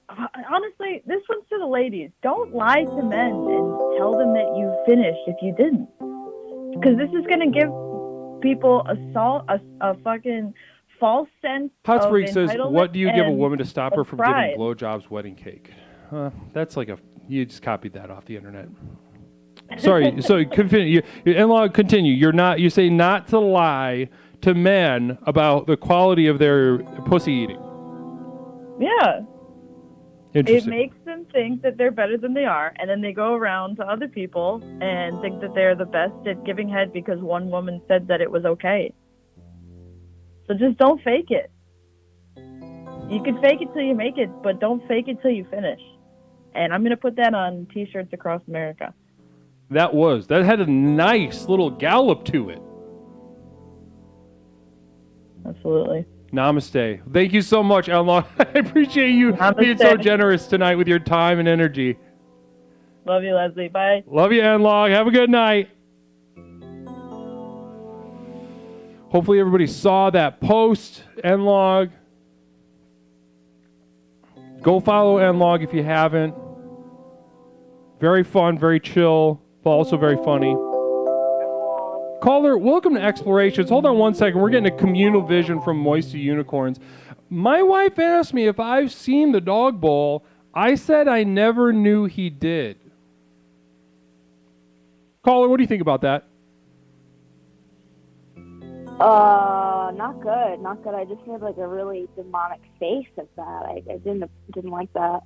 honestly, this one's to the ladies. Don't lie to men and tell them that you finished if you didn't, because this is going to give people a fucking false sense Hot of Spring says, what do you give a woman to stop her from pride. giving blowjobs wedding cake? That's like you just copied that off the internet. Sorry, so continue. Nlog, continue. You say not to lie to men about the quality of their pussy eating. Yeah. It Interesting. makes them think that they're better than they are, and then they go around to other people and think that they're the best at giving head because one woman said that it was okay. So just don't fake it. You can fake it till you make it, but don't fake it till you finish. And I'm gonna put that on T-shirts across America. That had a nice little gallop to it. Absolutely. Namaste. Thank you so much, Elmon. I appreciate you being so generous tonight with your time and energy. Love you, Leslie. Bye. Love you, Enlog. Have a good night. Hopefully everybody saw that post, Enlog. Go follow Enlog if you haven't. Very fun, very chill, but also very funny. Caller, welcome to Explorations. Hold on one second. We're getting a communal vision from Moisty Unicorns. My wife asked me if I've seen the dog bowl. I said I never knew he did. Caller, what do you think about that? Not good. Not good. I just had like a really demonic face of that. I didn't like that.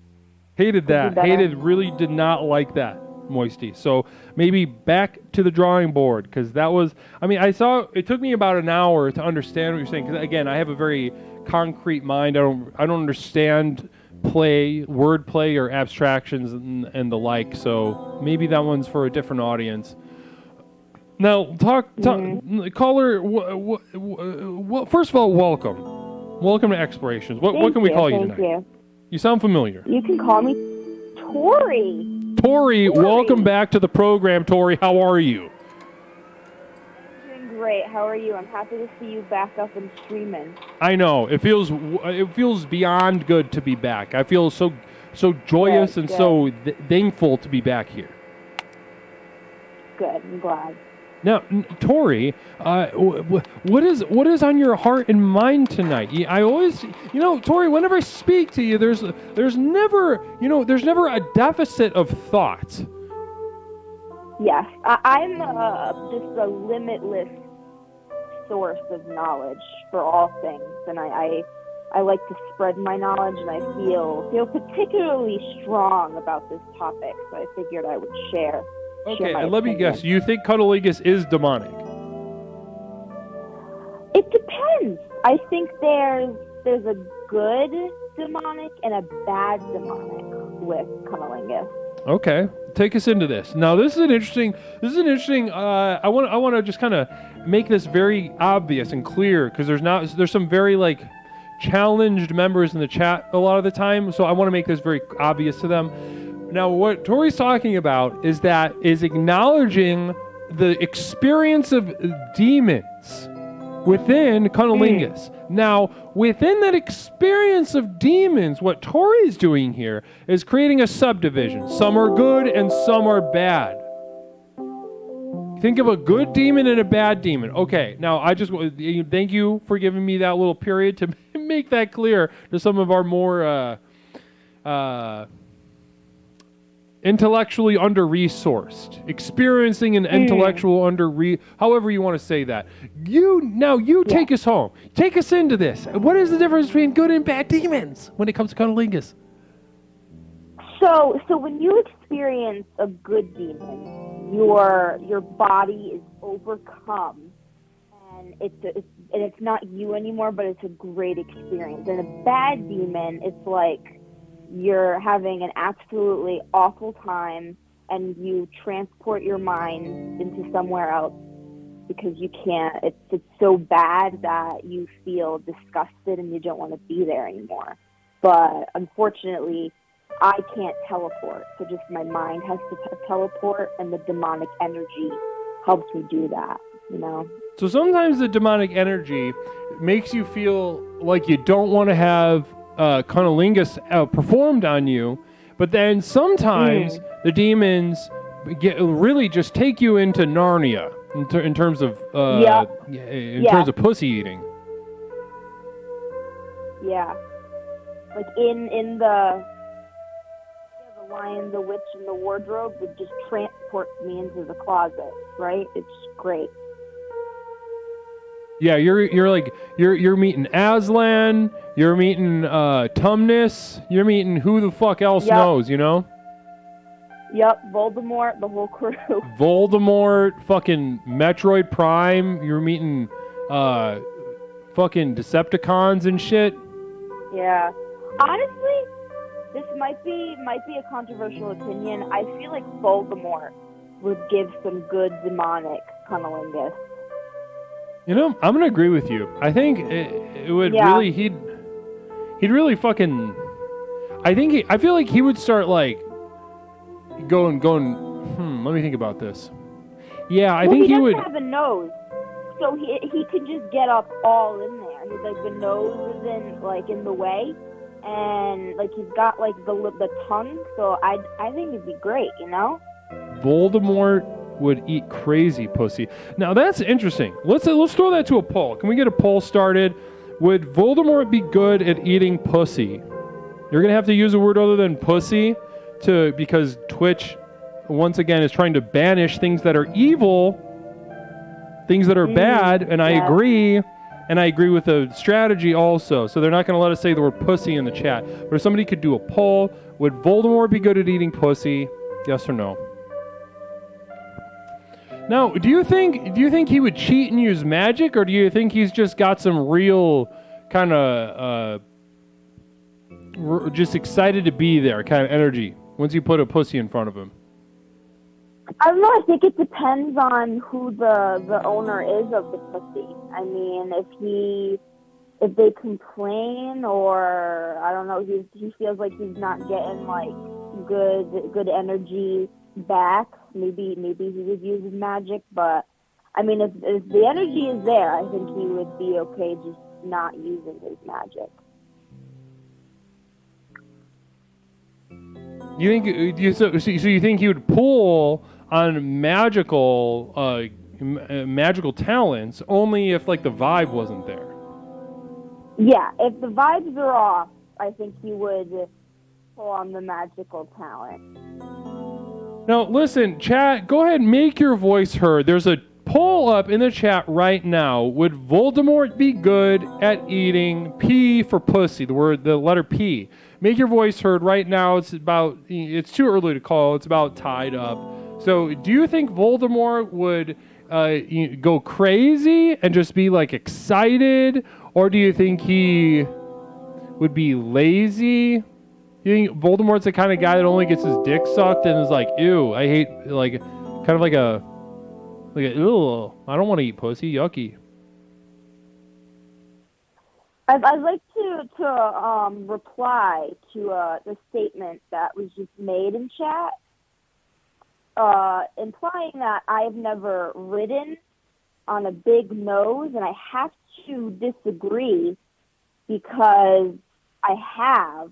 Hated that. Really did not like that, Moisty. So maybe back to the drawing board, because that was, it took me about an hour to understand what you're saying, because again, I have a very concrete mind. I don't understand word play or abstractions and the like, so maybe that one's for a different audience. Now, caller, first of all, welcome to Explorations. What can we call you tonight? Thank you. You sound familiar. You can call me Tori. Tori, welcome back to the program, Tori. How are you? Doing great. How are you? I'm happy to see you back up and streaming. I know. It feels beyond good to be back. I feel so joyous and so thankful to be back here. Good. I'm glad. Now, Tori, what is on your heart and mind tonight? I always, Tori, whenever I speak to you, there's never a deficit of thought. Yes, I'm just a limitless source of knowledge for all things, and I like to spread my knowledge, and I feel particularly strong about this topic, so I figured I would share. Okay, and let me guess. You think Cunnlingus is demonic? It depends. I think there's a good demonic and a bad demonic with Cunnlingus. Okay, take us into this. Now, this is an interesting. I want to just kind of make this very obvious and clear, because there's some very challenged members in the chat a lot of the time. So I want to make this very obvious to them. Now, what Tori's talking about is acknowledging the experience of demons within Cunnlingus. Now, within that experience of demons, what Tori's doing here is creating a subdivision. Some are good and some are bad. Think of a good demon and a bad demon. Okay, now I just thank you for giving me that little period to make that clear to some of our more intellectually under-resourced, experiencing an intellectual however you want to say that. You take us home. Take us into this. What is the difference between good and bad demons when it comes to Cunnlingus? So when you experience a good demon, your body is overcome, and it's not you anymore, but it's a great experience. And a bad demon, it's like you're having an absolutely awful time, and you transport your mind into somewhere else because you can't. It's so bad that you feel disgusted and you don't want to be there anymore. But unfortunately, I can't teleport, so just my mind has to teleport, and the demonic energy helps me do that, So sometimes the demonic energy makes you feel like you don't want to have Cunnlingus performed on you, but then sometimes the demons really just take you into Narnia in terms of terms of pussy eating. Yeah, like in the Lion, the Witch, and the Wardrobe would just transport me into the closet. Right? It's great. Yeah, you're meeting Aslan, you're meeting Tumnus, you're meeting who the fuck else knows, Yep, Voldemort, the whole crew. Voldemort, fucking Metroid Prime, you're meeting fucking Decepticons and shit. Yeah. Honestly, this might be a controversial opinion. I feel like Voldemort would give some good demonic cunnilingus. You know, I'm gonna agree with you. I think it would Yeah. really he'd really fucking. I feel like he would start like going. Let me think about this. Yeah, I think he he would. doesn't have a nose, so he could just get up all in there. He's like the nose is in the way, and like he's got like the tongue. So I think it'd be great, you know. Voldemort would eat crazy pussy. Now that's interesting. Let's throw that to a poll. Can we get a poll started? Would Voldemort be good at eating pussy? You're gonna have to use a word other than pussy because Twitch once again is trying to banish things that are evil, things that are bad, and I agree. And I agree with the strategy also. So they're not going to let us say the word pussy in the chat. But if somebody could do a poll, would Voldemort be good at eating pussy? Yes or no? Now, do you think he would cheat and use magic, or do you think he's just got some real kind of just excited to be there kind of energy once you put a pussy in front of him? I don't know. I think it depends on who the owner is of the pussy. I mean, if they complain, or I don't know, he feels like he's not getting like good energy back. Maybe he would use his magic. But I mean, if the energy is there, I think he would be okay just not using his magic. So you think he would pull on magical talents only if like the vibe wasn't there? Yeah, if the vibes are off, I think he would pull on the magical talent. Now listen, chat, go ahead and make your voice heard. There's a poll up in the chat right now. Would Voldemort be good at eating P for pussy? The letter P. Make your voice heard right now. It's too early to call. It's about tied up. So do you think Voldemort would go crazy and just be like excited? Or do you think he would be lazy? You think Voldemort's the kind of guy that only gets his dick sucked and is like, ew, I hate, like, kind of like a ew, I don't want to eat pussy, yucky. I'd like to reply to the statement that was just made in chat, implying that I have never ridden on a big nose, and I have to disagree because I have,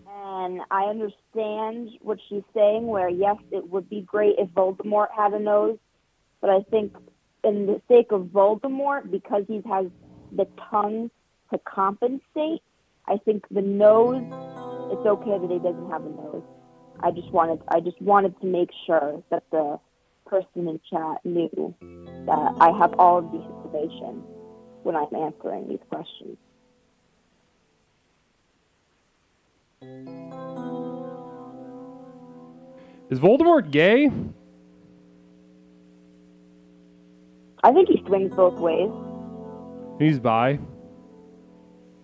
and I understand what she's saying, where yes, it would be great if Voldemort had a nose, but I think in the sake of Voldemort, because he has the tongue to compensate, I think the nose, it's okay that he doesn't have a nose. I just wanted to make sure that the person in chat knew that I have all of the information when I'm answering these questions. Is Voldemort gay? I think he swings both ways. He's bi.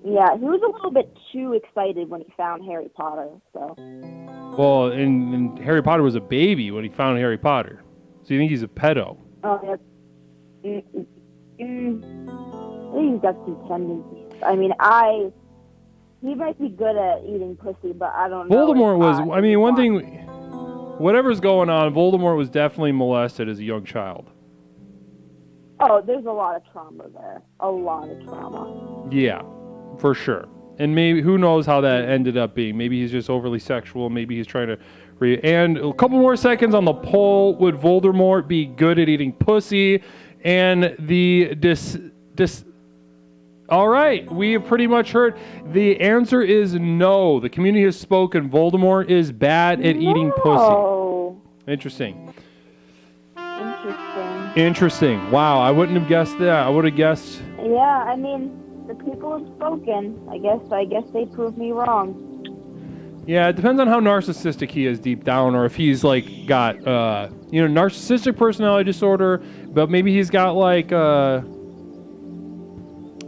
Yeah, he was a little bit too excited when he found Harry Potter, so. Well, and Harry Potter was a baby when he found Harry Potter. So you think he's a pedo? Oh, yeah. I think he's got some tendencies. I mean, he might be good at eating pussy, but I don't know. Voldemort was, I mean, one thing, whatever's going on, Voldemort was definitely molested as a young child. Oh, there's a lot of trauma there. A lot of trauma. Yeah, for sure. And maybe, who knows how that ended up being. Maybe he's just overly sexual. Maybe he's trying to... And a couple more seconds on the poll. Would Voldemort be good at eating pussy? And the... All right, we have pretty much heard. The answer is no. The community has spoken. Voldemort is bad at eating pussy. Interesting. Interesting. Wow, I wouldn't have guessed that. I would have guessed... Yeah, I mean... The people have spoken. I guess they proved me wrong. Yeah, it depends on how narcissistic he is deep down, or if he's like got narcissistic personality disorder, but maybe he's got like I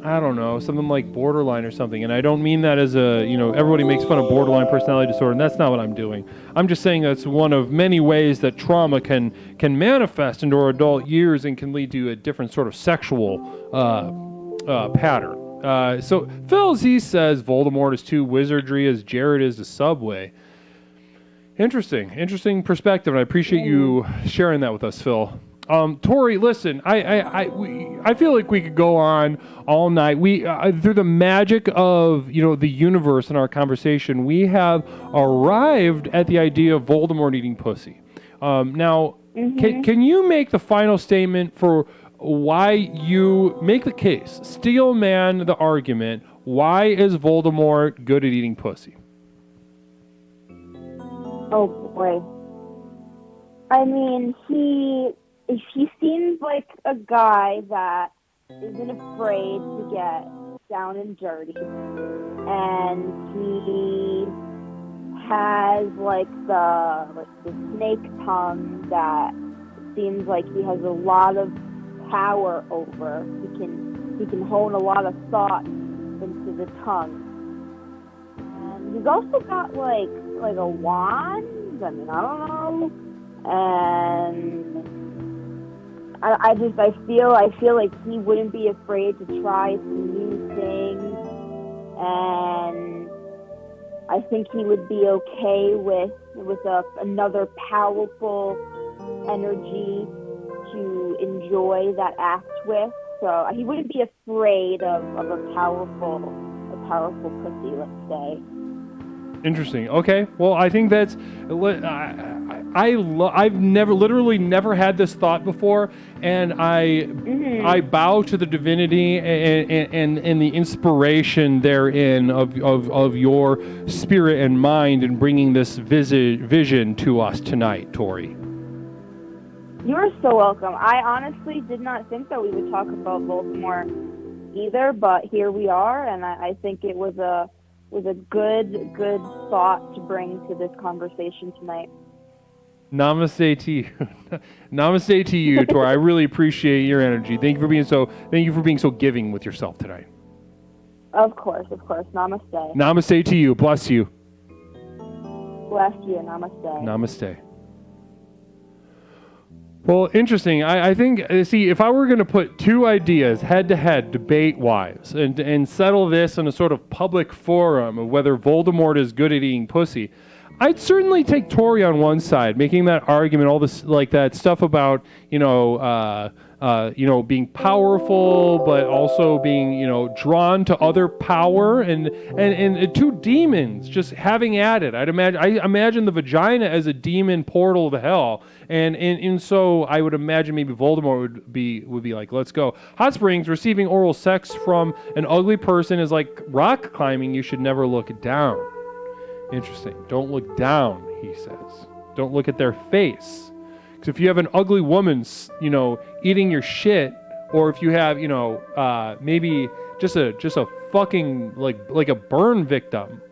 I don't know, something like borderline or something. And I don't mean that as a, everybody makes fun of borderline personality disorder, and that's not what I'm doing. I'm just saying that's one of many ways that trauma can manifest into our adult years and can lead to a different sort of sexual pattern. So Phil Z says Voldemort is too wizardry as Jared is the Subway. Interesting perspective, and I appreciate you sharing that with us, Phil. Tori, listen, I feel like we could go on all night. We through the magic of the universe in our conversation, we have arrived at the idea of Voldemort eating pussy. Now, can you make the final statement for why you make the case, steel man the argument? Why is Voldemort good at eating pussy? Oh boy. I mean, he seems like a guy that isn't afraid to get down and dirty, and he has the snake tongue that seems like he has a lot of power over. He can hone a lot of thought into the tongue, and he's also got like a wand. I mean, I don't know, and I feel like he wouldn't be afraid to try some new things, and I think he would be okay with another powerful energy to enjoy that act with. So he wouldn't be afraid of a powerful pussy, let's say. Interesting. Okay. Well, I think that's. I've literally never had this thought before, and I bow to the divinity and the inspiration therein of your spirit and mind in bringing this vision to us tonight, Tori. You're so welcome. I honestly did not think that we would talk about Voldemort either, but here we are, and I think it was a good thought to bring to this conversation tonight. Namaste to you. Namaste to you, Tori. I really appreciate your energy. Thank you for being so giving with yourself tonight. Of course. Namaste. Namaste to you. Bless you. Bless you. Namaste. Namaste. Well, interesting. I think, see, if I were going to put two ideas head-to-head, debate-wise, and settle this in a sort of public forum of whether Voldemort is good at eating pussy, I'd certainly take Tori on one side, making that argument, all this, like that stuff about, being powerful, but also being, drawn to other power, and two demons just having at it. I imagine the vagina as a demon portal to hell, and so I would imagine maybe Voldemort would be like, let's go. Hot Springs, receiving oral sex from an ugly person is like rock climbing. You should never look down. Interesting. Don't look down, he says. Don't look at their face. Because if you have an ugly woman, eating your shit, or if you have, maybe just a fucking like a burn victim,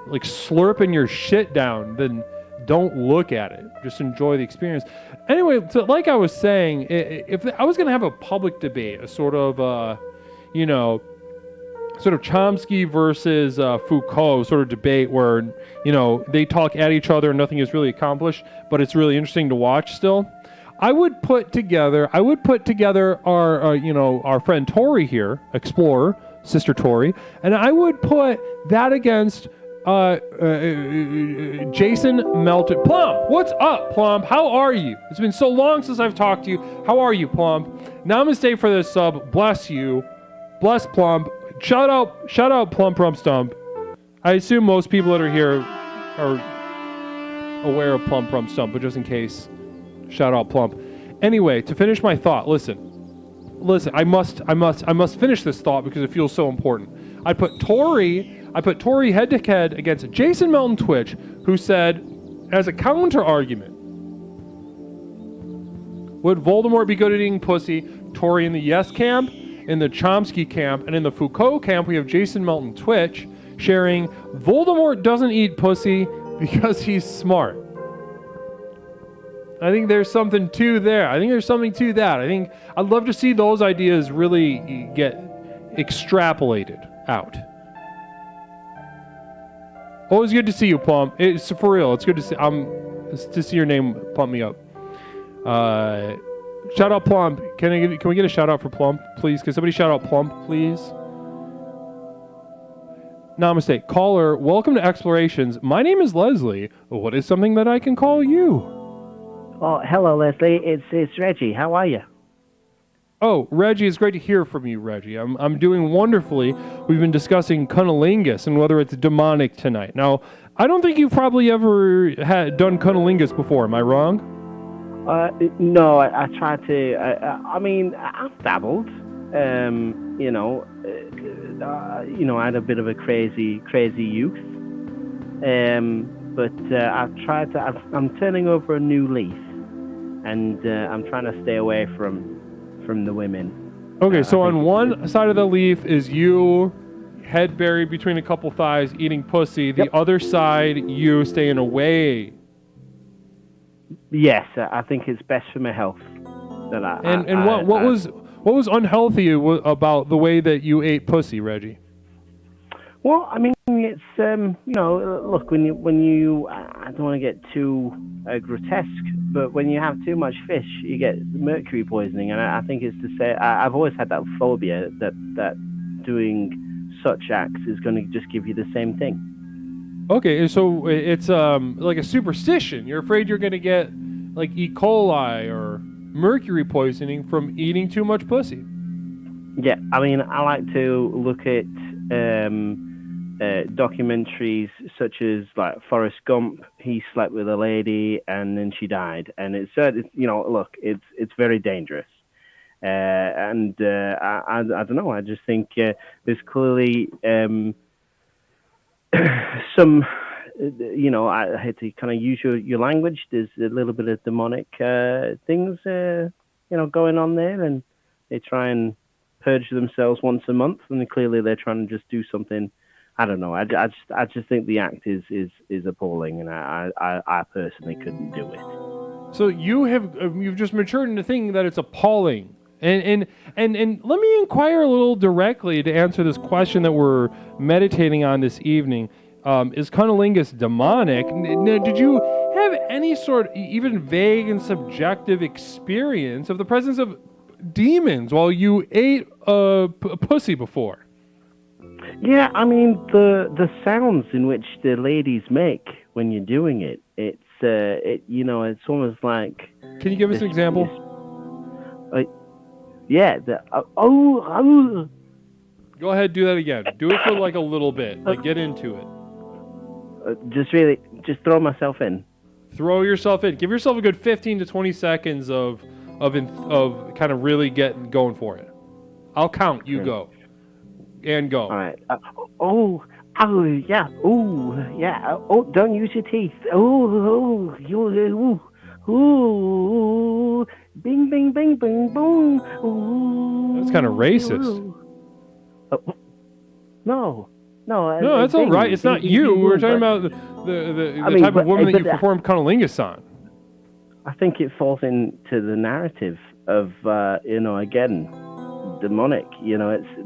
like slurping your shit down, then don't look at it. Just enjoy the experience. Anyway, so like I was saying, if I was going to have a public debate, a sort of, sort of Chomsky versus Foucault sort of debate where, they talk at each other and nothing is really accomplished, but it's really interesting to watch still. I would put together our friend Tori here, Explorer, Sister Tori, and I would put that against Jason Melton. Plum, what's up, Plum? How are you? It's been so long since I've talked to you. How are you, Plum? Namaste for this sub. Bless you. Bless Plum. Shout out Plum Stump. I assume most people that are here are aware of Plum Stump, but just in case, shout out Plump. Anyway, to finish my thought, listen. I must finish this thought because it feels so important. I put Tori head to head against Jason Melton Twitch, who said, as a counter argument, would Voldemort be good at eating pussy? Tori in the yes camp, in the Chomsky camp, and in the Foucault camp, we have Jason Melton Twitch sharing Voldemort doesn't eat pussy because he's smart. I think there's something to there. I think there's something to that. I think I'd love to see those ideas really get extrapolated out. Always good to see you, Plump. It's for real. It's good to see. It's to see your name pump me up. Shout out Plump. Can we get a shout out for Plump, please? Can somebody shout out Plump, please? Namaste. Caller, welcome to Explorations. My name is Leslie. What is something that I can call you? Oh, hello, Leslie. It's Reggie. How are you? Oh, Reggie, it's great to hear from you, Reggie. I'm doing wonderfully. We've been discussing Cunnlingus and whether it's demonic tonight. Now, I don't think you've probably ever done Cunnlingus before. Am I wrong? No, I tried to. I mean, I've dabbled. I had a bit of a crazy youth. But I've tried to. I'm turning over a new leaf, and I'm trying to stay away from the women. Okay, so on one side of the leaf is you, head buried between a couple thighs, eating pussy. The other side, you staying away. Yes, I think it's best for my health. What was unhealthy about the way that you ate pussy, Reggie? Well, I mean, it's look, when you I don't want to get too grotesque, but when you have too much fish, you get mercury poisoning, and I think it's to say I've always had that phobia that doing such acts is going to just give you the same thing. Okay, so it's like a superstition. You're afraid you're going to get like E. coli or mercury poisoning from eating too much pussy. Yeah, I mean, I like to look at documentaries such as like Forrest Gump. He slept with a lady and then she died, and it's very dangerous. I don't know. I just think there's clearly some. I hate to kind of use your language. There's a little bit of demonic things, going on there, and they try and purge themselves once a month, and clearly they're trying to just do something. I don't know. I just think the act is appalling, and I personally couldn't do it. So you've just matured into thinking that it's appalling. And let me inquire a little directly to answer this question that we're meditating on this evening. Is Cunnlingus demonic? Did you have any sort, even vague and subjective experience of the presence of demons while you ate pussy before? Yeah, I mean the sounds in which the ladies make when you're doing it, it's almost like. Can you give us an example? Yeah. Go ahead, do that again. Do it for like a little bit. Like get into it. Just throw myself in. Throw yourself in. Give yourself a good 15 to 20 seconds of kind of really getting going for it. I'll count. You go. And go. All right. Yeah. Oh, yeah. Oh, don't use your teeth. Oh, bing, bing, bing, bing, boom. Ooh. That's kind of racist. No, that's all right. It's not you. We're talking about the type of woman that you perform Cunnlingus on. I think it falls into the narrative of, again, demonic.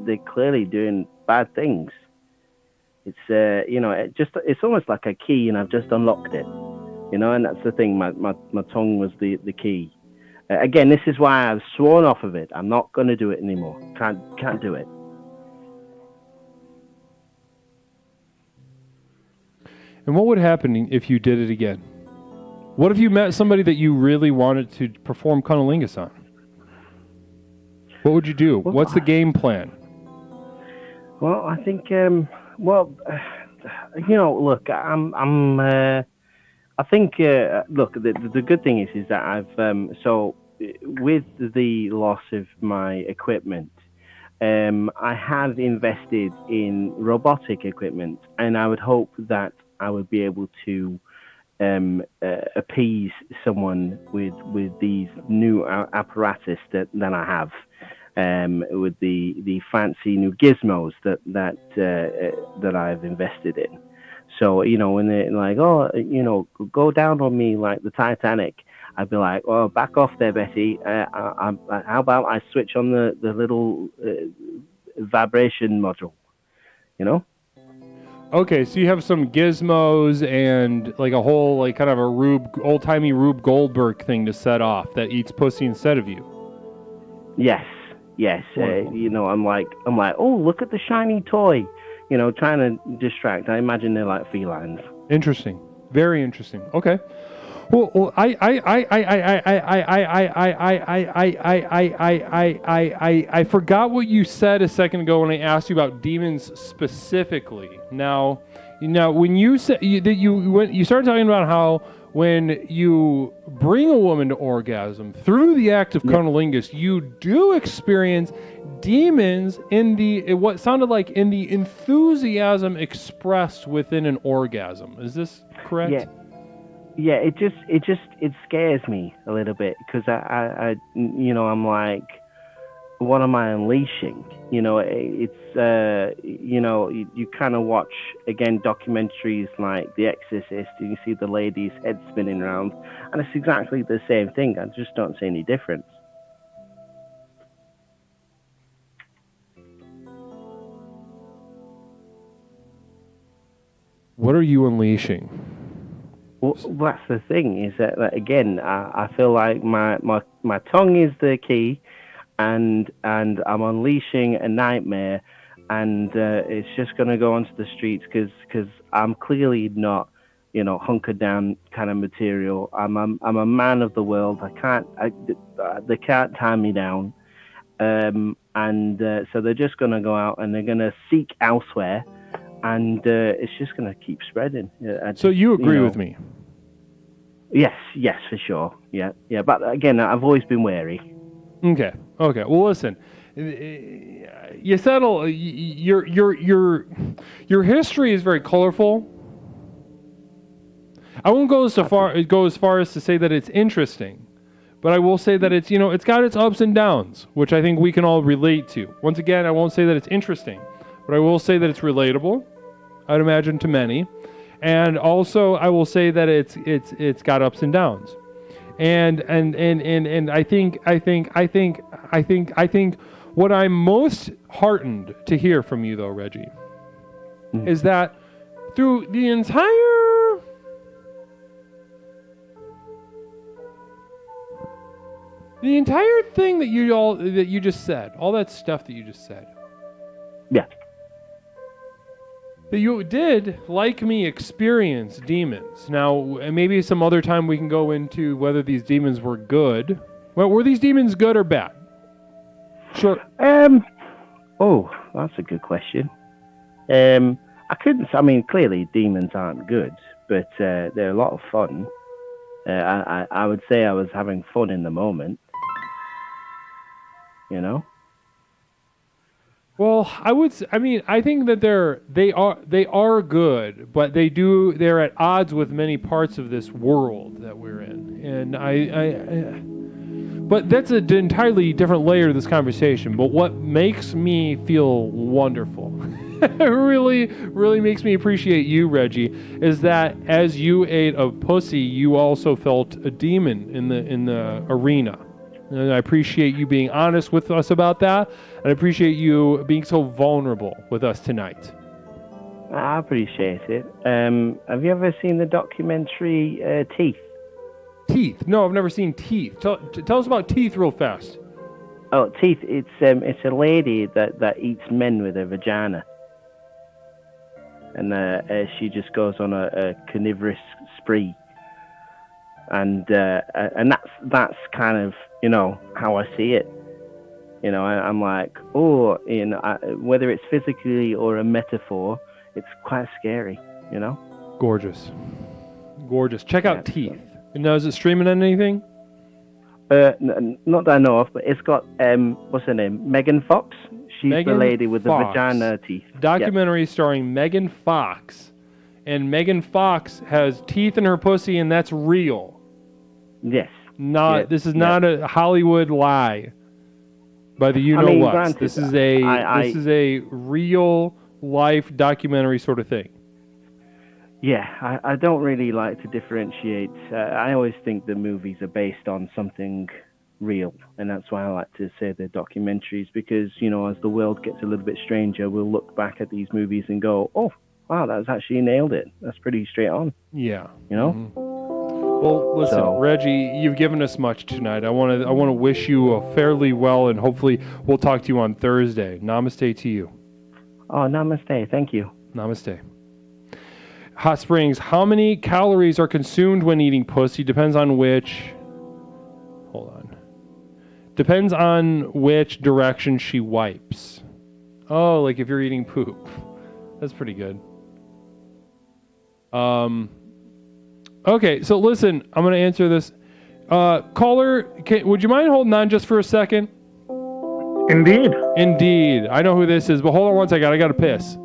They're clearly doing bad things. It's, it's almost like a key, and I've just unlocked it. And that's the thing. My tongue was the key. Again, this is why I've sworn off of it. I'm not going to do it anymore. Can't do it. And what would happen if you did it again? What if you met somebody that you really wanted to perform Cunnlingus on? What would you do? What's the game plan? Well, I think, look, I think, the good thing is that I've, so with the loss of my equipment, I have invested in robotic equipment, and I would hope that I would be able to appease someone with these new apparatus that I have, with the fancy new gizmos that I've invested in. So when they're like, go down on me like the Titanic, I'd be like, "Oh, back off there, Betty. How about I switch on the little vibration module?" You know? Okay, so you have some gizmos and like a whole like kind of a old timey Rube Goldberg thing to set off that eats pussy instead of you. Yes. You know, I'm like, "Oh, look at the shiny toy." You know, trying to distract. I imagine they're like felines. Interesting. Very interesting. Okay. Well, I forgot what you said a second ago when I asked you about demons specifically. Now, when you said you started talking about how when you bring a woman to orgasm through the act of Cunnlingus, you do experience demons in what sounded like in the enthusiasm expressed within an orgasm. Is this correct? Yeah, it scares me a little bit because I you know, I'm like, what am I unleashing? You know, it's you know, you kind of watch again documentaries like The Exorcist, and you see the lady's head spinning around, and it's exactly the same thing. I just don't see any difference. What are you unleashing? Well, that's the thing, is that again, I feel like my tongue is the key, and I'm unleashing a nightmare, and it's just going to go onto the streets because I'm clearly not, you know, hunkered down kind of material. I'm a man of the world. They can't tie me down, so they're just going to go out and they're going to seek elsewhere. And it's just going to keep spreading. So you agree with me? Yes, for sure. Yeah. But again, I've always been wary. Okay. Well, listen. You settle. Your history is very colorful. I won't go as far as to say that it's interesting, but I will say that it's it's got its ups and downs, which I think we can all relate to. Once again, I won't say that it's interesting, but I will say that it's relatable, I'd imagine, to many. And also I will say that it's got ups and downs. And I think what I'm most heartened to hear from you though, Reggie, is that through the entire thing that you just said, all that stuff that you just said. Yeah. That you did, like me, experience demons. Now, maybe some other time we can go into whether these demons were good. Well, were these demons good or bad? Sure. Oh, that's a good question. I mean, clearly demons aren't good, but they're a lot of fun. I would say I was having fun in the moment. You know? Well, I think that they are good, but they're at odds with many parts of this world that we're in. And but that's an entirely different layer to this conversation. But what makes me feel wonderful, really, really makes me appreciate you, Reggie, is that as you ate a pussy, you also felt a demon in the arena. And I appreciate you being honest with us about that. And I appreciate you being so vulnerable with us tonight. I appreciate it. Have you ever seen the documentary Teeth? Teeth? No, I've never seen Teeth. Tell us about Teeth real fast. Oh, Teeth. It's a lady that eats men with her vagina. And she just goes on a carnivorous spree. And that's kind of, how I see it. I'm like, whether it's physically or a metaphor, it's quite scary, Gorgeous. Check out Teeth. And now, is it streaming on anything? Not that I know of, but it's got, what's her name? Megan Fox? She's the lady with the vagina teeth. Documentary starring Megan Fox. And Megan Fox has teeth in her pussy, and that's real. Yes. This is not a Hollywood lie by the what. Granted, this is a real life documentary sort of thing. Yeah, I don't really like to differentiate. I always think the movies are based on something real, and that's why I like to say they're documentaries, because, as the world gets a little bit stranger, we'll look back at these movies and go, oh, wow, that's actually nailed it. That's pretty straight on, Yeah. Mhm. Well, listen, So- Reggie, you've given us much tonight. I want to wish you a fairly well, and hopefully we'll talk to you on Thursday. Namaste to you. Oh, namaste. Thank you. Namaste. Hot Springs, how many calories are consumed when eating pussy? Depends on which... Hold on. Depends on which direction she wipes. Oh, like if you're eating poop. That's pretty good. Okay, so listen, I'm going to answer this. Caller, would you mind holding on just for a second? Indeed. Indeed. I know who this is, but hold on one second. I got to piss.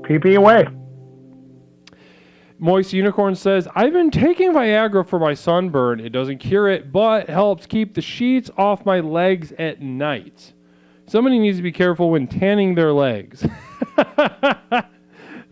Pee away. Moist Unicorn says, I've been taking Viagra for my sunburn. It doesn't cure it, but helps keep the sheets off my legs at night. Somebody needs to be careful when tanning their legs.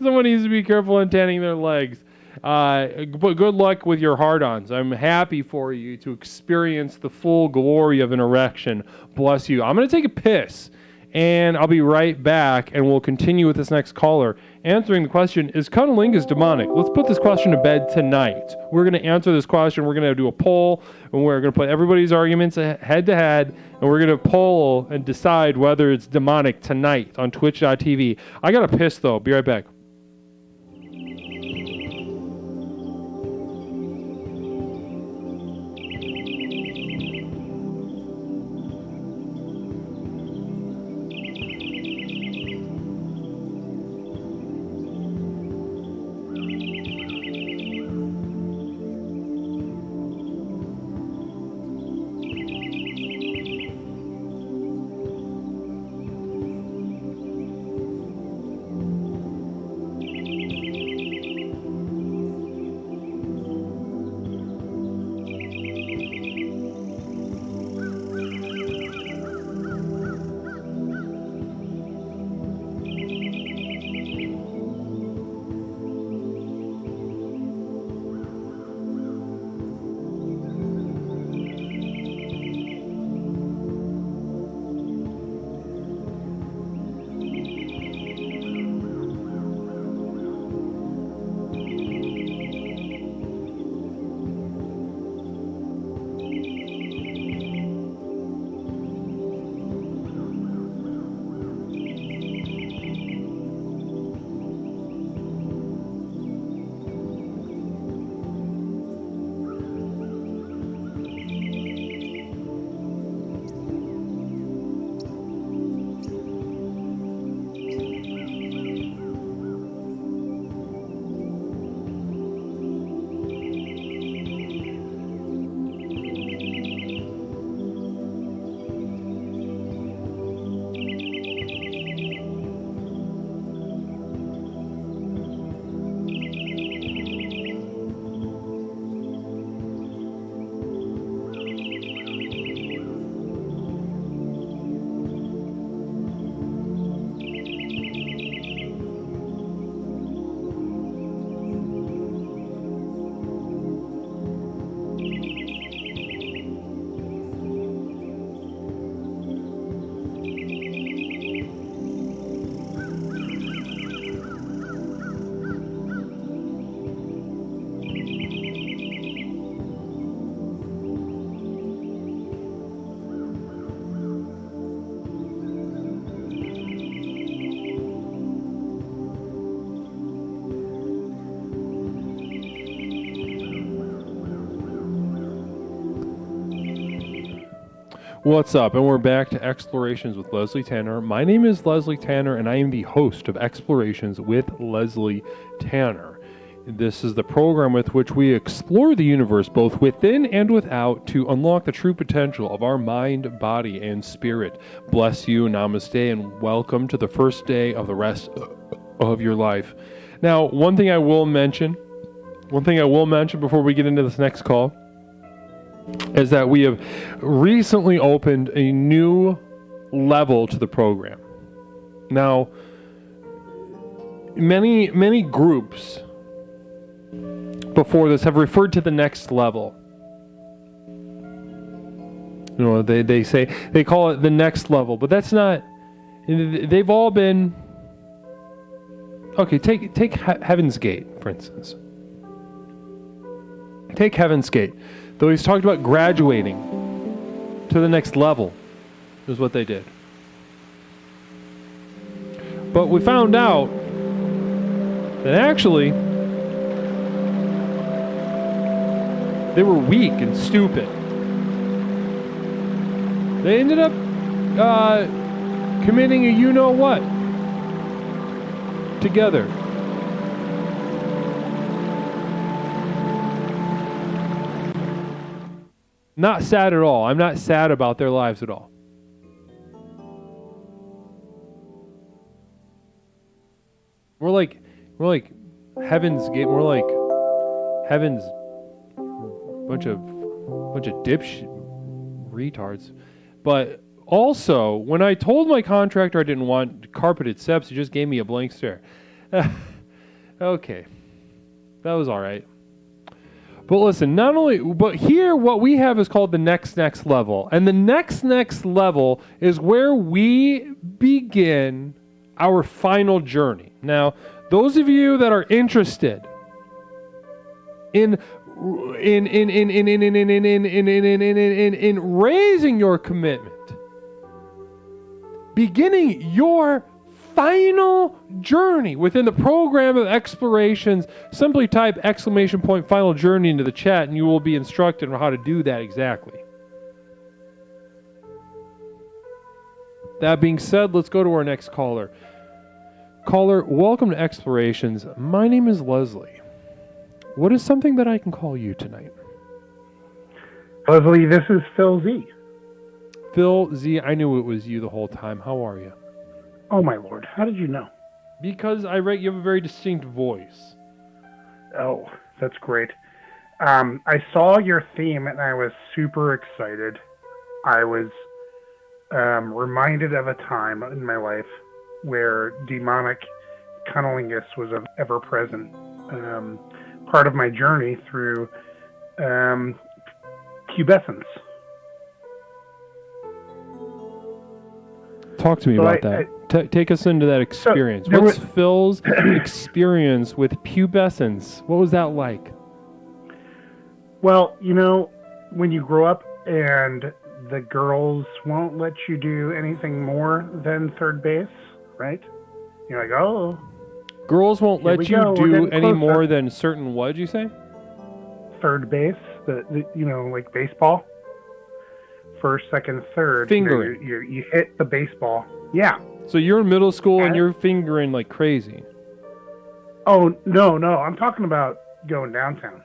Someone needs to be careful when tanning their legs. But good luck with your hard-ons. I'm happy for you to experience the full glory of an erection. Bless you. I'm going to take a piss, and I'll be right back, and we'll continue with this next caller answering the question, is Cunnlingus demonic? Let's put this question to bed tonight. We're going to answer this question. We're going to do a poll, and we're going to put everybody's arguments head-to-head, and we're going to poll and decide whether it's demonic tonight on twitch.tv. I got to piss, though. Be right back. What's up? And we're back to Explorations with Leslie Tanner. My name is Leslie Tanner, and I am the host of Explorations with Leslie Tanner. This is the program with which we explore the universe both within and without to unlock the true potential of our mind, body, and spirit. Bless you, namaste, and welcome to the first day of the rest of your life. Now, one thing I will mention before we get into this next call is that we have recently opened a new level to the program. Now, many groups before this have referred to the next level. You know, they say they call it the next level, but that's not. They've all been. Okay, take Heaven's Gate, for instance. Take Heaven's Gate. Though he's talked about graduating to the next level, is what they did. But we found out that actually they were weak and stupid. They ended up committing a you-know-what together. Not sad at all. I'm not sad about their lives at all. We're like Heaven's Gate. We're like Heaven's bunch of retards. But also, when I told my contractor I didn't want carpeted steps, he just gave me a blank stare. Okay, that was all right. But listen, but here what we have is called the next level. And the next level is where we begin our final journey. Now, those of you that are interested in raising your commitment, beginning your final journey within the program of explorations, simply type !final journey into the chat and you will be instructed on how to do that exactly. That being said, let's go to our next caller. Caller, welcome to Explorations. My name is Leslie. What is something that I can call you tonight? Leslie, this is Phil Z. Phil Z, I knew it was you the whole time. How are you? Oh, my Lord. How did you know? Because you have a very distinct voice. Oh, that's great. I saw your theme and I was super excited. I was reminded of a time in my life where demonic Cunnlingus was ever present. Part of my journey through pubescence. Talk to me about that. Take us into that experience. What's Phil's experience with pubescence? What was that like? Well, you know, when you grow up and the girls won't let you do anything more than third base, right? You're like, oh. Girls won't let you do any more than certain, what did you say? Third base, the you know, like baseball. First, second, third. Fingering. You hit the baseball. Yeah. So you're in middle school and you're fingering like crazy. Oh, no. I'm talking about going downtown.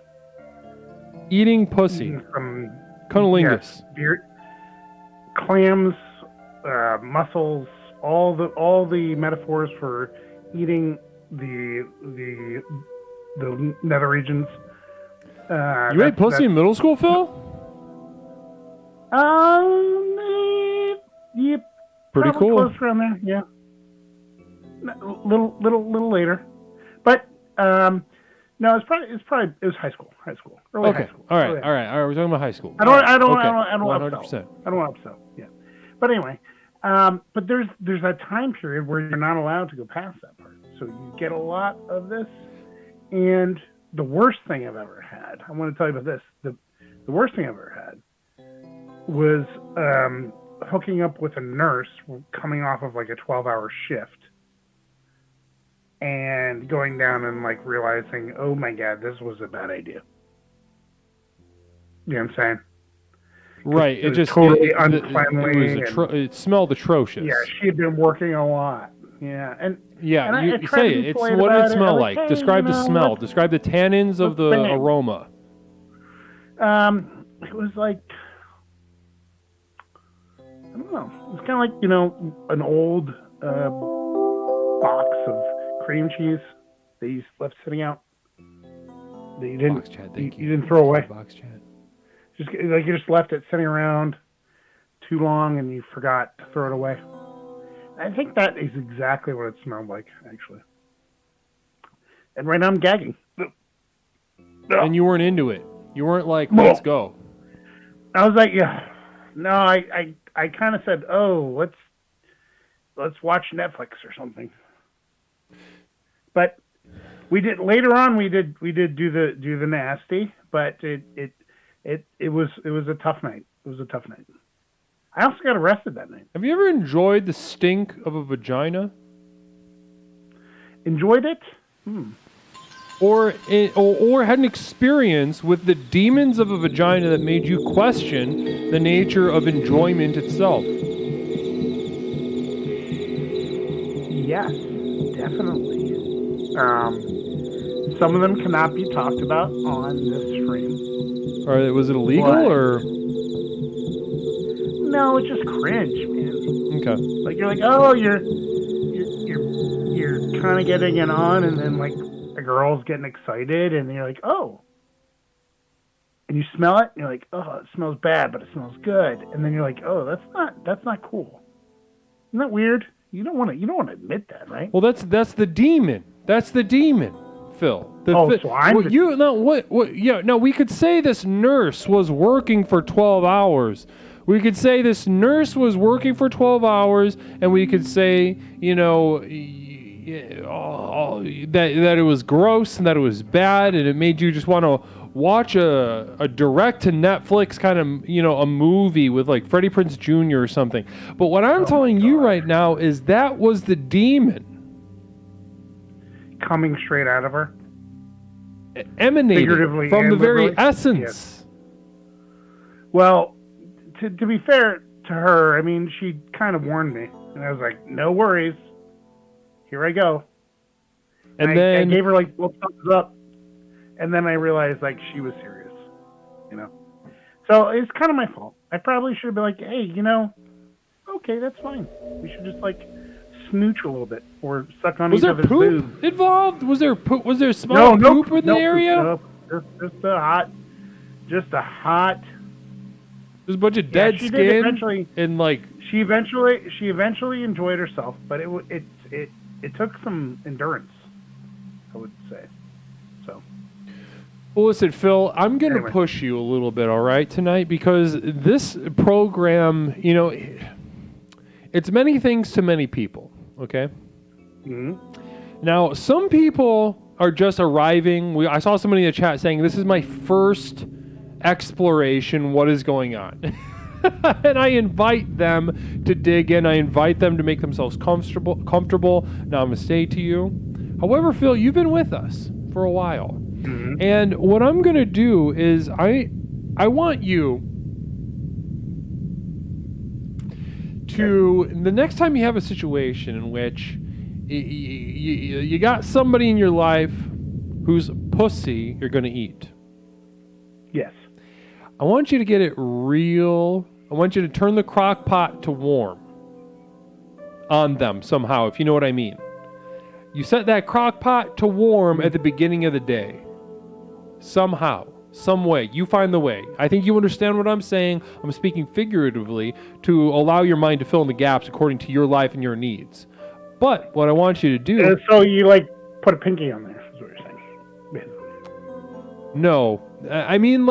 Eating pussy. Eating from Cunnlingus. Yes, clams, mussels, all the metaphors for eating the nether regions. You ate pussy in middle school, Phil? Yep. Pretty probably cool. Close around there, yeah. Little later, but no, it was high school. Early high school. All right. We're talking about high school. I don't want to 100%. I don't want to upsell. Yeah, but anyway, but there's that time period where you're not allowed to go past that part, so you get a lot of this. And the worst thing I've ever had, I want to tell you about this. The worst thing I've ever had was hooking up with a nurse coming off of like a 12-hour shift and going down and like realizing, oh my God, this was a bad idea. You know what I'm saying? Right. It just totally unfriendly. It smelled atrocious. Yeah, she had been working a lot. Yeah, you say it. It's what did it smell like? Hey, describe the smell. Describe the tannins of the aroma. It was like, I don't know. It's kind of like, you know, an old box of cream cheese that you left sitting out. That you didn't. Box chat, thank you didn't throw away. Box chat. Just like you just left it sitting around too long and you forgot to throw it away. I think that is exactly what it smelled like, actually. And right now I'm gagging. And you weren't into it. You weren't like, let's go. I was like, yeah. No, I kind of said, oh, let's watch Netflix or something. But we did later on. We did do the nasty, but it was a tough night. It was a tough night. I also got arrested that night. Have you ever enjoyed the stink of a vagina? Enjoyed it? Or had an experience with the demons of a vagina that made you question the nature of enjoyment itself? Yes, definitely. Some of them cannot be talked about on this stream. Or was it illegal What? or? No, it's just cringe, man. Okay. Like you're like, oh, you're kind of getting it on, and then like a girl's getting excited, and you're like, oh, and you smell it, and you're like, oh, it smells bad, but it smells good, and then you're like, oh, that's not cool. Isn't that weird? You don't want to admit that, right? Well, that's the demon. That's the demon, Phil. So I'm we could say this nurse was working for 12 hours. We could say this nurse was working for 12 hours, and we could say, that it was gross and that it was bad, and it made you just want to watch a direct to Netflix kind of, a movie with like Freddie Prinze Jr. or something. But what I'm telling you right now is that was the demon coming straight out of her, emanating from the very essence. Yes. Well, to be fair to her, I mean, she kind of warned me, and I was like, no worries, here I go. And I gave her like both thumbs up, and then I realized like she was serious, So it's kind of my fault. I probably should have been like, hey, okay, that's fine. We should just like smooch a little bit or suck on each other's boobs. Was there poop involved? Was there poop? Was there small poop in the area? No, just a hot. There's a bunch of dead skin and like. She eventually enjoyed herself, but it took some endurance, I would say. So. Well, listen, Phil, I'm going to push you a little bit, all right, tonight, because this program, it's many things to many people, okay? Mm-hmm. Now, some people are just arriving. I saw somebody in the chat saying, this is my first exploration. What is going on? And I invite them to dig in. I invite them to make themselves comfortable. Namaste to you. However, Phil, you've been with us for a while. Mm-hmm. And what I'm going to do is I want you to, the next time you have a situation in which you got somebody in your life whose pussy you're going to eat. Yes. I want you to get it real. I want you to turn the crock pot to warm on them somehow, if you know what I mean. You set that crock pot to warm at the beginning of the day. Somehow, some way. You find the way. I think you understand what I'm saying. I'm speaking figuratively to allow your mind to fill in the gaps according to your life and your needs. But what I want you to do... so you like put a pinky on there, is what you're saying. No. I mean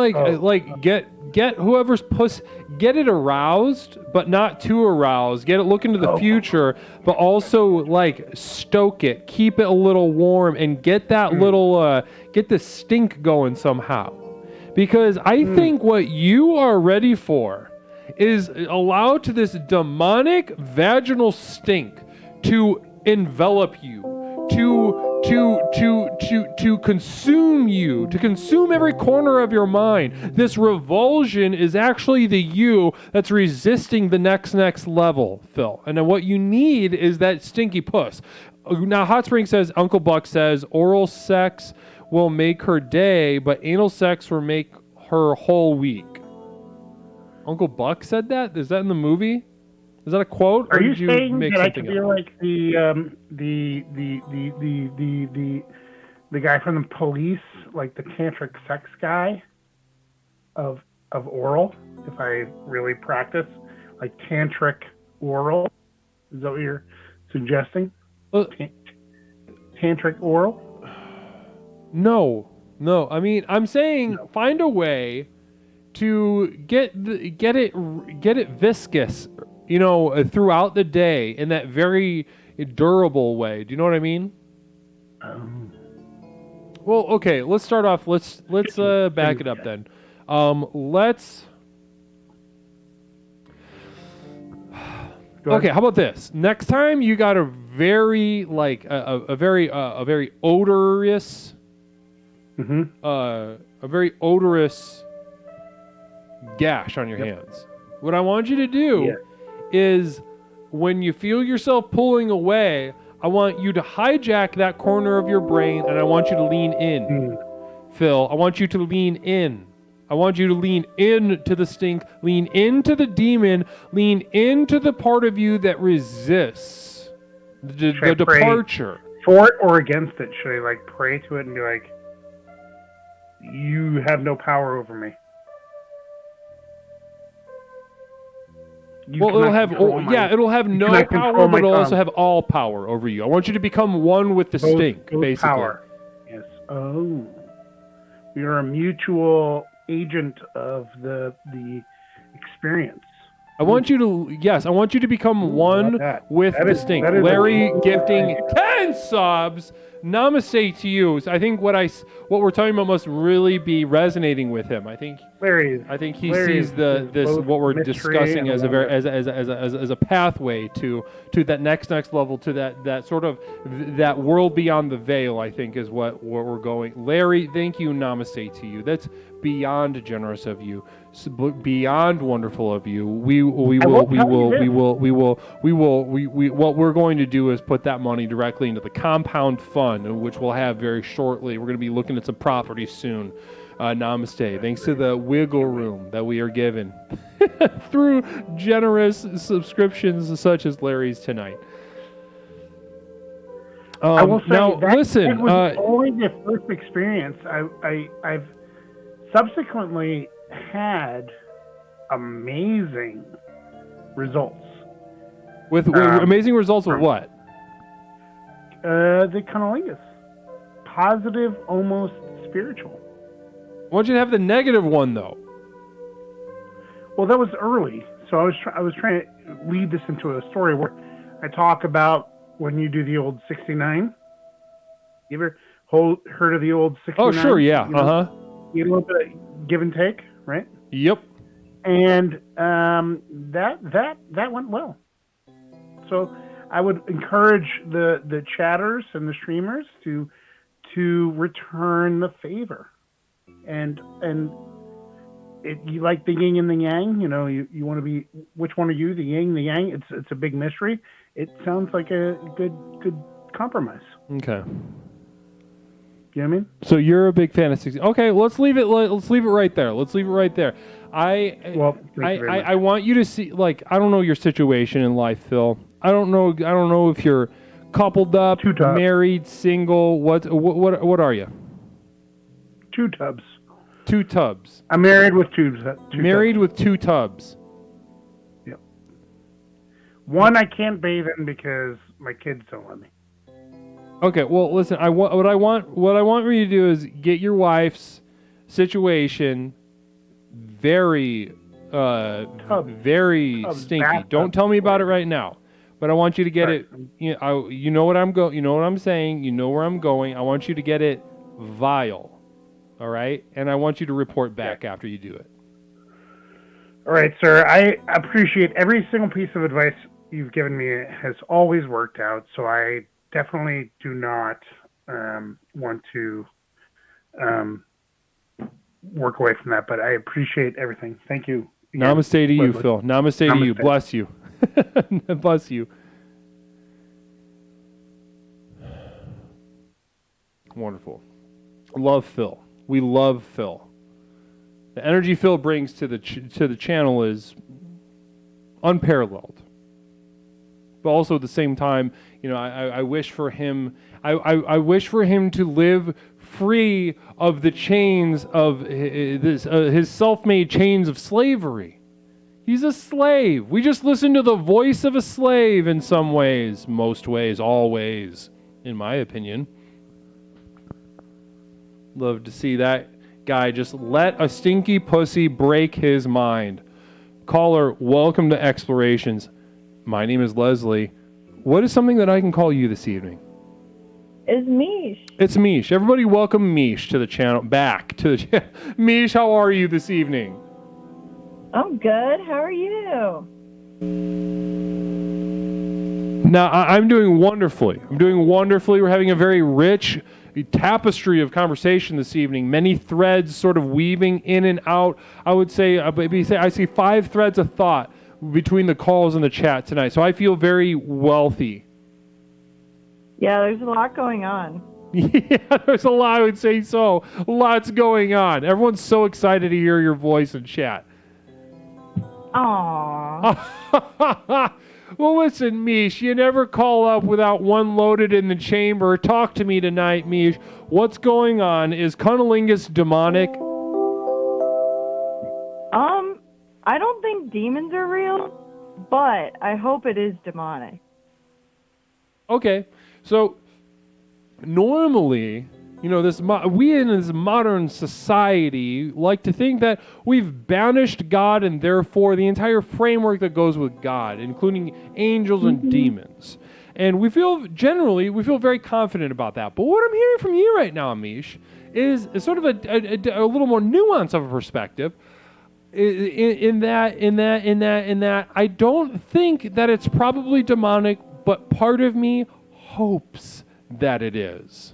get whoever's puss, get it aroused, but not too aroused. Get it look into the future, but also like stoke it, keep it a little warm, and get that little get the stink going somehow. Because I think what you are ready for is allow to this demonic vaginal stink to envelop you, to consume you, to consume every corner of your mind. This revulsion is actually the you that's resisting the next level, Phil. And then what you need is that stinky puss. Now, Hot Spring says, Uncle Buck says, oral sex will make her day, but anal sex will make her whole week. Uncle Buck said that? Is that in the movie? Is that a quote? Are you saying that I could be like the guy from the police, like the tantric sex guy of oral? If I really practice, like tantric oral, is that what you're suggesting? Tantric oral. No. I mean, I'm saying find a way to get it viscous, throughout the day in that very durable way. Do you know what I mean? Well, okay. Let's start off. Let's back it up then. Let's. Okay, how about this? Next time you got a very a very odorous, a very odorous gash on your hands. What I want you to do is, when you feel yourself pulling away, I want you to hijack that corner of your brain, and I want you to lean in. Phil, I want you to lean in. I want you to lean into the stink, lean into the demon, lean into the part of you that resists the departure. For it or against it? Should I pray to it and be like, you have no power over me? It'll have no power, but it'll also have all power over you. I want you to become one with the stink, basically. Power. Yes. Oh. We are a mutual agent of the experience. I want you to become one with the stink. Larry gifting 10 subs. Namaste to you. So I think what we're talking about must really be resonating with him. I think he sees what we're discussing as a pathway to that next level, to that sort of that world beyond the veil. I think is what we're going. Larry, thank you. Namaste to you. That's beyond generous of you, beyond wonderful of you. What we're going to do is put that money directly into the compound fund, which we'll have very shortly. We're going to be looking at some properties soon. Namaste. Thanks to the wiggle room that we are given through generous subscriptions such as Larry's tonight. I will say now, listen. That was only the first experience. I've subsequently had amazing results. With amazing results with what? The Cunnlingus. Positive, almost spiritual. I want you to have the negative one, though. Well, that was early, so I was trying to lead this into a story where I talk about when you do the old 69. You ever heard of the old 69? Oh, sure, yeah. You get a little bit of give and take, right? Yep. And that went well. So I would encourage the chatters and the streamers to return the favor. And you like the yin and the yang, you want to be, which one are you, the yin, the yang? It's a big mystery. It sounds like a good compromise. Okay. You know what I mean? So you're a big fan of 60. Okay, let's leave it right there. Let's leave it right there. I want you to see, I don't know your situation in life, Phil. I don't know if you're coupled up, married, single. What are you? Two tubs. Two tubs. I'm married with two married tubs. with two tubs. Yep. One I can't bathe in because my kids don't let me. Okay, well, listen. What I want for you to do is get your wife's situation very stinky. Bathtub. Don't tell me about it right now, but I want you to get it. You know what I'm going. You know what I'm saying. You know where I'm going. I want you to get it vile. All right, and I want you to report back after you do it. All right, sir. I appreciate every single piece of advice you've given me. It has always worked out, so I definitely do not want to work away from that, but I appreciate everything. Thank you. Again. Namaste to you, Phil. Namaste to you. Bless you. Bless you. Wonderful. Love Phil. We love Phil. The energy Phil brings to the channel is unparalleled. But also at the same time, I wish for him. I wish for him to live free of the chains of his self-made chains of slavery. He's a slave. We just listen to the voice of a slave in some ways, most ways, all ways, in my opinion. Love to see that guy just let a stinky pussy break his mind. Caller, welcome to Explorations. My name is Leslie. What is something that I can call you this evening? It's Mish. It's Mish. Everybody welcome Mish to the channel. Back to the channel. Mish, how are you this evening? I'm good. How are you? Now, I'm doing wonderfully. We're having a very rich tapestry of conversation this evening. Many threads sort of weaving in and out. I would say, I see 5 threads of thought between the calls and the chat tonight. So I feel very wealthy. Yeah, there's a lot going on. Yeah, there's a lot. I would say so. Lots going on. Everyone's so excited to hear your voice in chat. Aww. Well, listen, Mish, you never call up without one loaded in the chamber. Talk to me tonight, Mish. What's going on? Is Cunnlingus demonic? I don't think demons are real, but I hope it is demonic. Okay, so normally, we in this modern society like to think that we've banished God and therefore the entire framework that goes with God, including angels and demons. And we feel very confident about that. But what I'm hearing from you right now, Mish, is sort of a little more nuance of a perspective. In that, I don't think that it's probably demonic, but part of me hopes that it is.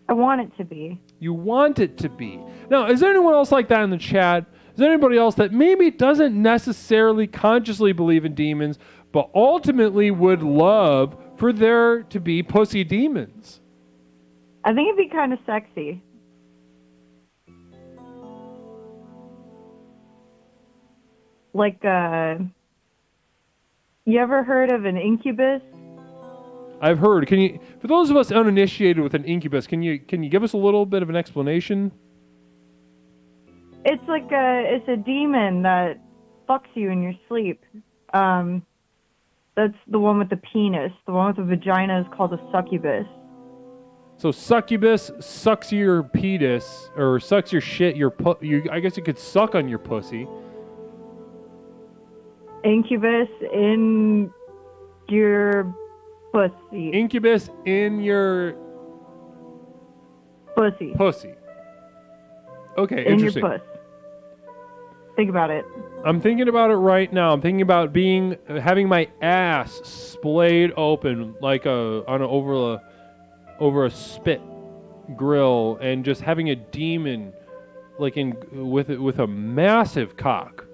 I want it to be. You want it to be. Now, is there anyone else like that in the chat? Is there anybody else that maybe doesn't necessarily consciously believe in demons, but ultimately would love for there to be pussy demons? I think it'd be kind of sexy. Like, you ever heard of an incubus? I've heard. Can you, for those of us uninitiated with an incubus, can you give us a little bit of an explanation? It's like it's a demon that fucks you in your sleep. That's the one with the penis. The one with the vagina is called a succubus. So succubus sucks your penis or sucks your shit. I guess you could suck on your pussy. Incubus in your pussy. Incubus in your pussy. Pussy. Okay, in interesting. your puss. Think about it. I'm thinking about it right now. I'm thinking about having my ass splayed open like over a spit grill and just having a demon with a massive cock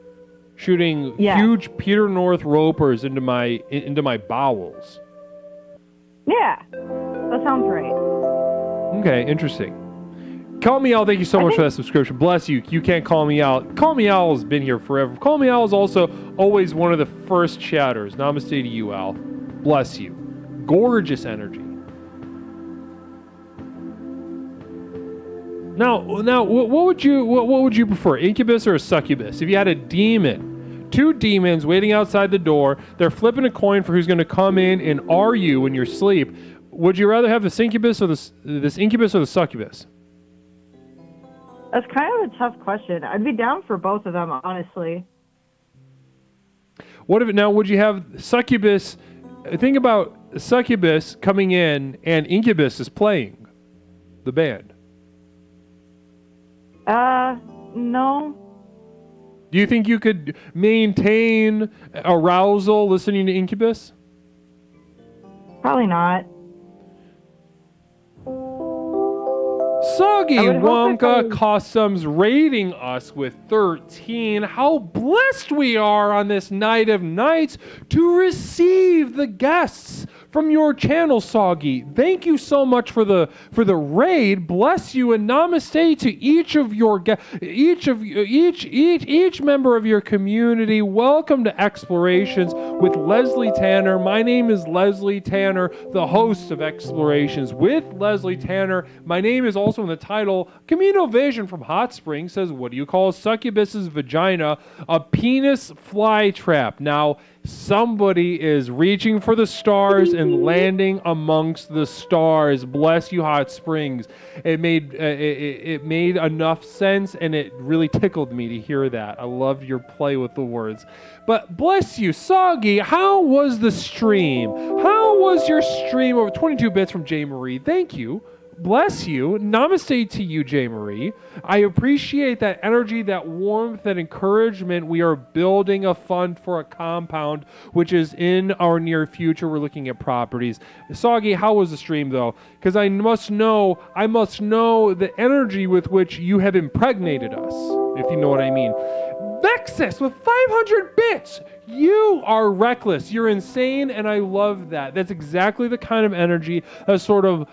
shooting huge Peter North ropers into my bowels. Yeah, that sounds right. Okay, interesting. Call Me Al, thank you so much for that subscription. Bless you. You can't call me out. Call Me Al has been here forever. Call Me Al is also always one of the first chatters. Namaste to you, Al. Bless you. Gorgeous energy. Now, what would you prefer, incubus or a succubus? If you had a demon, 2 demons waiting outside the door, they're flipping a coin for who's going to come in and are you in your sleep. Would you rather have this incubus or the succubus? That's kind of a tough question. I'd be down for both of them, honestly. Would you have succubus? Think about succubus coming in and incubus is playing the band. No. Do you think you could maintain arousal listening to incubus? Probably not. Soggy Wonka Customs rating us with 13. How blessed we are on this night of nights to receive the guests from your channel, Soggy. Thank you so much for the raid. Bless you and namaste to each of your each member of your community. Welcome to Explorations with Leslie Tanner. My name is Leslie Tanner, the host of Explorations with Leslie Tanner. My name is also in the title. Camino Vision from Hot Springs says, what do you call a succubus's vagina? A penis fly trap. Now, Somebody is reaching for the stars and landing amongst the stars. Bless you, Hot Springs. It made it made enough sense, and it really tickled me to hear that. I loved your play with the words. But bless you, Soggy. How was the stream? How was your stream over 22 bits from J. Marie? Thank you. Bless you. Namaste to you, J. Marie. I appreciate that energy, that warmth, that encouragement. We are building a fund for a compound, which is in our near future. We're looking at properties. Soggy, how was the stream, though? Because I must know the energy with which you have impregnated us, if you know what I mean. Vexus with 500 bits. You are reckless. You're insane, and I love that. That's exactly the kind of energy, that sort of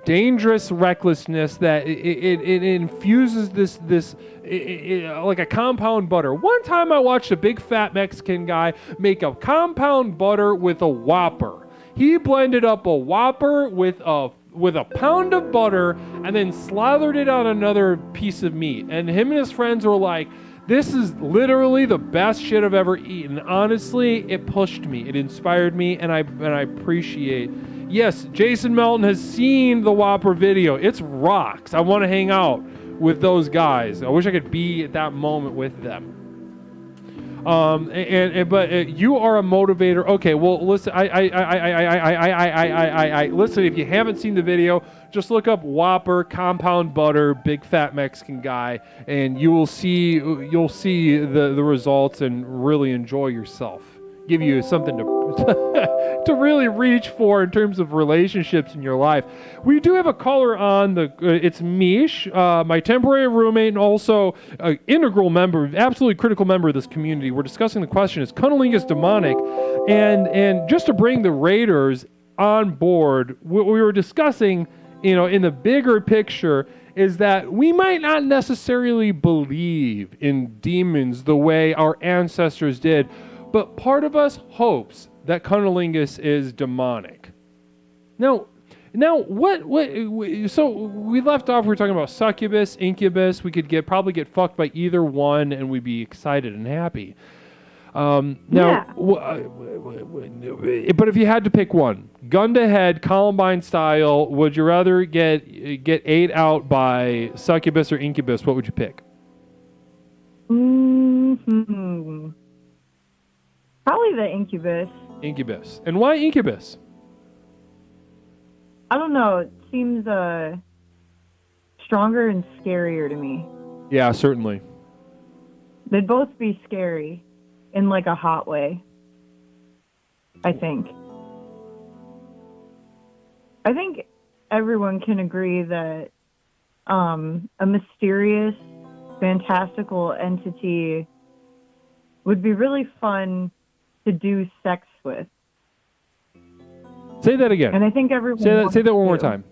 dangerous recklessness that it infuses this like a compound butter. One time I watched a big fat Mexican guy make a compound butter with a Whopper. He blended up a Whopper with a pound of butter and then slathered it on another piece of meat. And him and his friends were like, this is literally the best shit I've ever eaten. Honestly, it pushed me. It inspired me, and I appreciate. Yes, Jason Melton has seen the Whopper video. It's rocks. I want to hang out with those guys. I wish I could be at that moment with them. But you are a motivator. Okay, well, listen. Listen. If you haven't seen the video, just look up Whopper compound butter big fat Mexican guy, and you'll see the results and really enjoy yourself. Give you something to to really reach for in terms of relationships in your life. We do have a caller on the. It's Mish, my temporary roommate, and also an integral member, absolutely critical member of this community. We're discussing the question: is Cunnlingus demonic? And just to bring the Raiders on board, what we were discussing, in the bigger picture, is that we might not necessarily believe in demons the way our ancestors did, but part of us hopes that Cunnlingus is demonic. Now, what? So we left off. We were talking about succubus, incubus. We could probably get fucked by either one, and we'd be excited and happy. But if you had to pick one, gun to head, Columbine style, would you rather get ate out by succubus or incubus? What would you pick? Mm-hmm. Probably the incubus. Incubus. And why incubus? I don't know. It seems stronger and scarier to me. Yeah, certainly. They'd both be scary in like a hot way, I think. I think everyone can agree that a mysterious, fantastical entity would be really fun to do sex with. Say that again. And I think everyone say that one more time.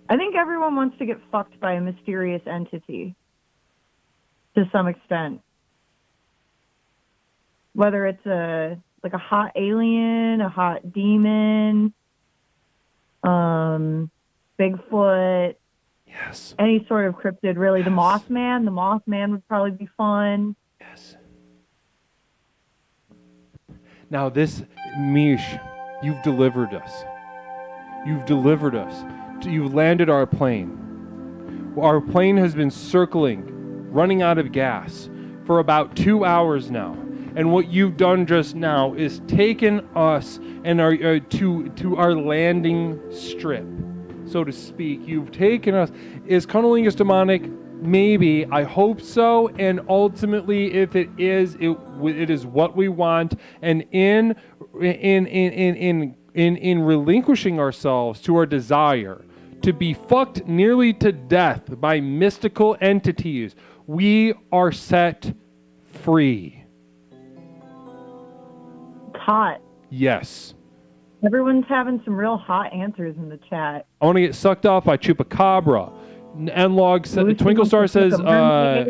I think everyone wants to get fucked by a mysterious entity to some extent. Whether it's a hot alien, a hot demon, Bigfoot, yes, any sort of cryptid, really. Yes. The Mothman would probably be fun. Yes. Now this, Mish, you've delivered us. You've delivered us. You've landed our plane. Our plane has been circling, running out of gas for about 2 hours now. And what you've done just now is taken us and our to our landing strip, so to speak. You've taken us. Is Cunnlingus demonic? Maybe. I hope so. And ultimately, if it is, it is what we want. And in relinquishing ourselves to our desire to be fucked nearly to death by mystical entities, we are set free. Hot. Yes. Everyone's having some real hot answers in the chat. I want to get sucked off by Chupacabra. Nlog Twinkle Star says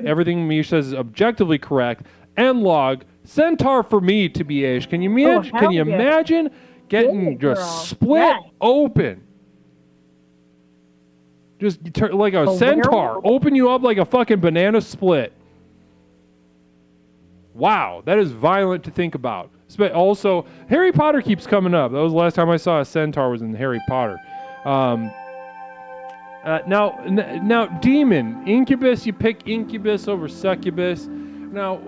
everything Mish says is objectively correct. Nlog Centaur for me, to be Aish. Can you imagine? Can you imagine getting just split open? Just like a centaur, open you up like a fucking banana split. Wow, that is violent to think about. Also, Harry Potter keeps coming up. That was the last time I saw a centaur was in Harry Potter. Now, demon, incubus. You pick incubus over succubus. Now,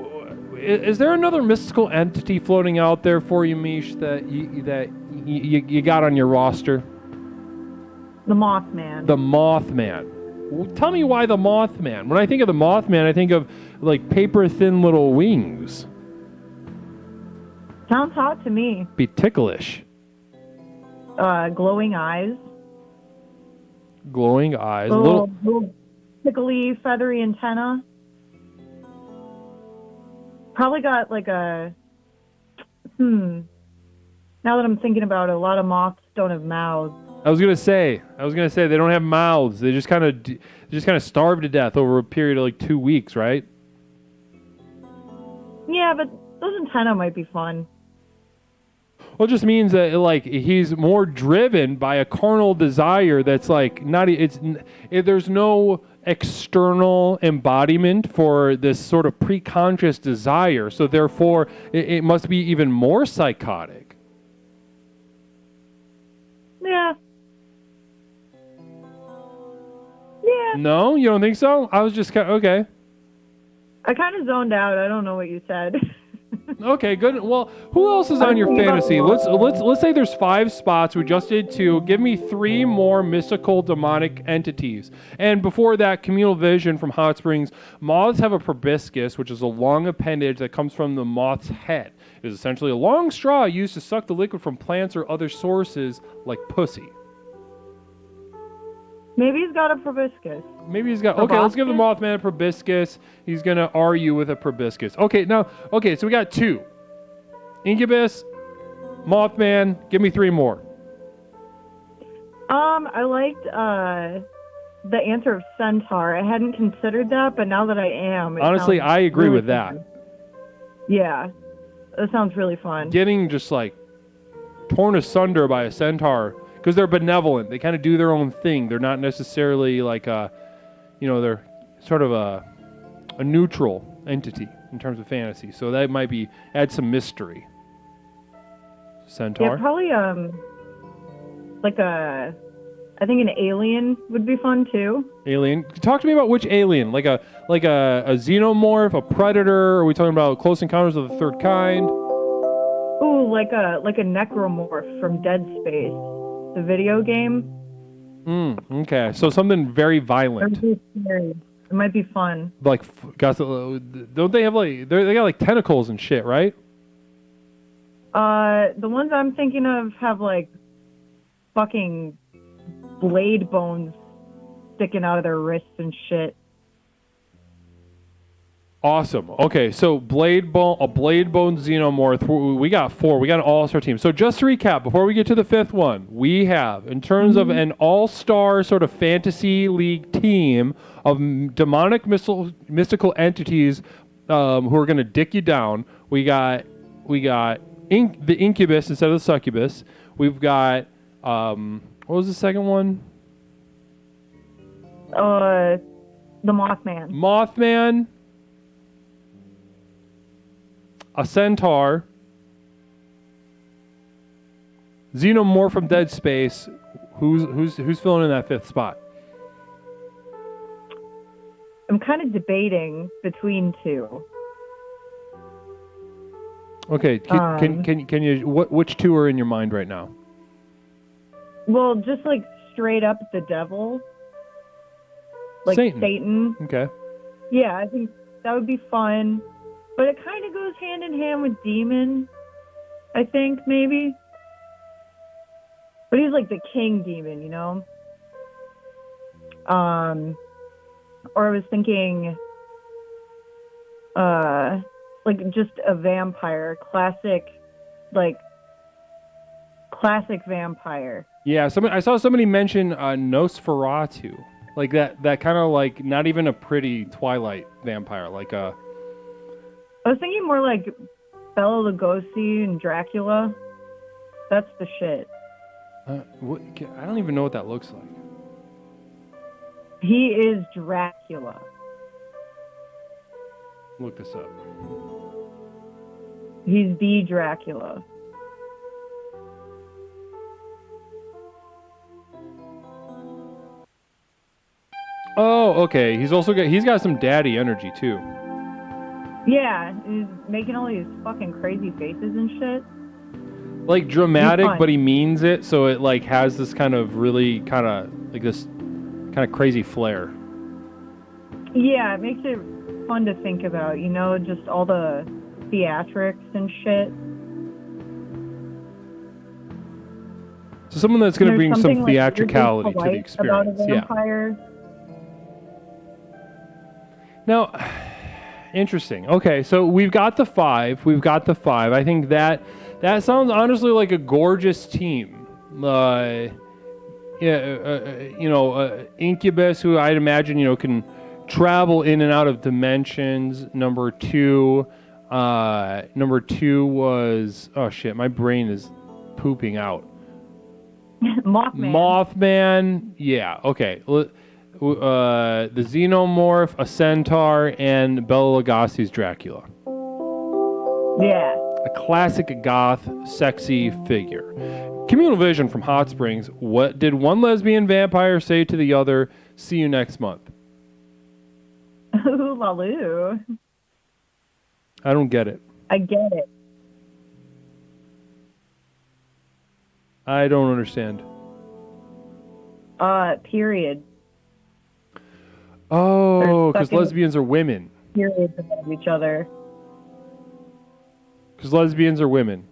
is there another mystical entity floating out there for you, Mish, that you got on your roster? The Mothman. The Mothman. Tell me why the Mothman. When I think of the Mothman, I think of like paper thin little wings. Sounds hot to me. Be ticklish. Glowing eyes. Glowing eyes. Little tickly, feathery antenna. Probably got like a... Now that I'm thinking about it, a lot of moths don't have mouths. I was gonna say they don't have mouths. They just kind of starve to death over a period of like 2 weeks, right? Yeah, but those antennae might be fun. Well, it just means that like he's more driven by a carnal desire that's like there's no external embodiment for this sort of preconscious desire. So therefore, it must be even more psychotic. Yeah. Yeah. No, you don't think so? I was just kind of okay. I kind of zoned out. I don't know what you said. Okay, good. Well, who else is on your fantasy? Let's say there's 5 spots. We just did 2. Give me 3 more mystical demonic entities. And before that, communal vision from Hot Springs. Moths have a proboscis, which is a long appendage that comes from the moth's head. It is essentially a long straw used to suck the liquid from plants or other sources like pussy. Maybe he's got a proboscis. Maybe he's got... Okay, let's give the Mothman a proboscis. He's going to argue with a proboscis. Okay, so we got 2. Incubus, Mothman, give me 3 more. I liked the answer of centaur. I hadn't considered that, but now that I am... Honestly, I agree really with that. fun. Yeah, that sounds really fun. Getting just like torn asunder by a centaur... Because they're benevolent. They kind of do their own thing. They're not necessarily like they're sort of a neutral entity in terms of fantasy. So that might add some mystery. Centaur? Yeah, probably I think an alien would be fun too. Alien. Talk to me about which alien. Like a xenomorph, a predator, or are we talking about Close Encounters of the Third Kind? Ooh, like a necromorph from Dead Space. The video game. Okay. So something very violent. It might be fun. Like, don't they have like they got like tentacles and shit, right? The ones I'm thinking of have like fucking blade bones sticking out of their wrists and shit. Awesome. Okay, so a blade bone xenomorph. We got 4. We got an all-star team. So just to recap, before we get to the 5th one, we have, in terms of an all-star sort of fantasy league team of demonic mystical entities who are going to dick you down. We got the incubus instead of the succubus. We've got what was the second one? The Mothman. Mothman. A centaur, xenomorph from Dead Space. Who's filling in that 5th spot? I'm kind of debating between 2. Okay, can you which 2 are in your mind right now? Well, just like straight up the devil, like Satan. Okay. Yeah, I think that would be fun. But it kind of goes hand in hand with demon, I think, maybe. But he's like the king demon, you know? Or I was thinking, like just a vampire, classic vampire. Yeah, I saw somebody mention Nosferatu. Like that kind of like not even a pretty Twilight vampire, like a... I was thinking more like Bela Lugosi and Dracula. That's the shit. I don't even know what that looks like. He is Dracula. Look this up. He's the Dracula. Oh, okay. He's got some daddy energy too. Yeah, he's making all these fucking crazy faces and shit. Like dramatic, fun. but he means it, so it like has this kind of really kind of like this kind of crazy flair. Yeah, it makes it fun to think about, you know, just all the theatrics and shit. So someone that's going to There's bring some something, like, theatricality to the weirdly polite about a experience. Yeah. vampire. Now, interesting. Okay, so we've got the 5. I think that sounds honestly like a gorgeous team. Incubus, who I'd imagine, can travel in and out of dimensions. Number 2 was, oh shit, my brain is pooping out. Mothman. Yeah. Okay. The Xenomorph, a Centaur, and Bela Lugosi's Dracula. Yeah. A classic goth, sexy figure. Communal Vision from Hot Springs. What did one lesbian vampire say to the other? See you next month. Ooh, laloo. I don't get it. I get it. I don't understand. Period. Oh, because They're lesbians are women. Periods above each other. Because lesbians are women.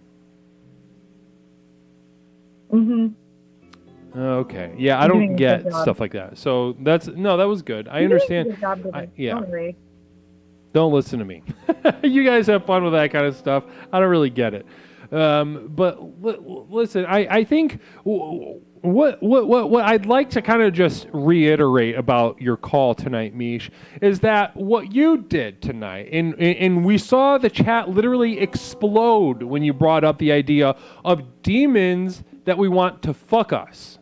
Mm-hmm. Okay. Yeah, I don't get stuff like that. So that was good. I understand. Yeah. Don't worry. Don't listen to me. You guys have fun with that kind of stuff. I don't really get it. But listen, I think what I'd like to kind of just reiterate about your call tonight, Mish, is that what you did tonight, and we saw the chat literally explode when you brought up the idea of demons that we want to fuck us.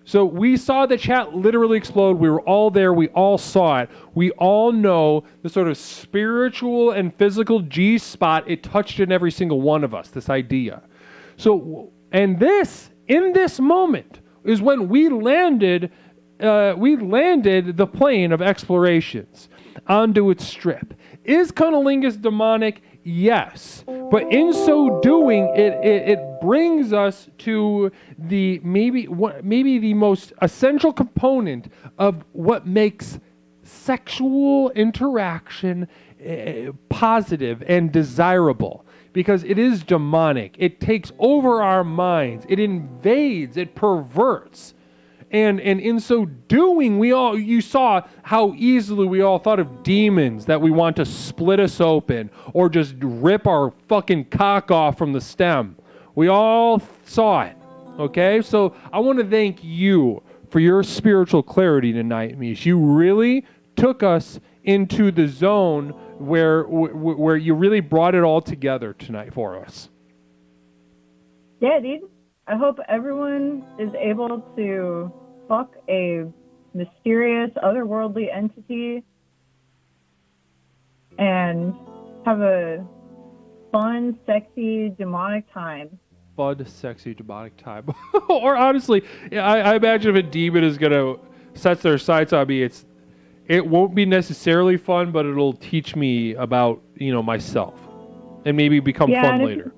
So we saw the chat literally explode. We were all there. We all saw it. We all know the sort of spiritual and physical G spot it touched in every single one of us, this idea. So, and in this moment is when we landed the plane of explorations onto its strip. Is Cunnlingus demonic? Yes. But in so doing, it brings us to the maybe the most essential component of what makes sexual interaction positive and desirable. Because it is demonic. It takes over our minds. It invades. It perverts. And in so doing, you saw how easily we all thought of demons that we want to split us open or just rip our fucking cock off from the stem. We all saw it. Okay? So I want to thank you for your spiritual clarity tonight, Mish. You really took us into the zone where you really brought it all together tonight for us. Yeah, dude. I hope everyone is able to fuck a mysterious, otherworldly entity and have a fun, sexy, demonic time. Fun, sexy, demonic time. Or honestly, I imagine if a demon is going to set their sights on me, it won't be necessarily fun, but it'll teach me about, myself and maybe become fun later.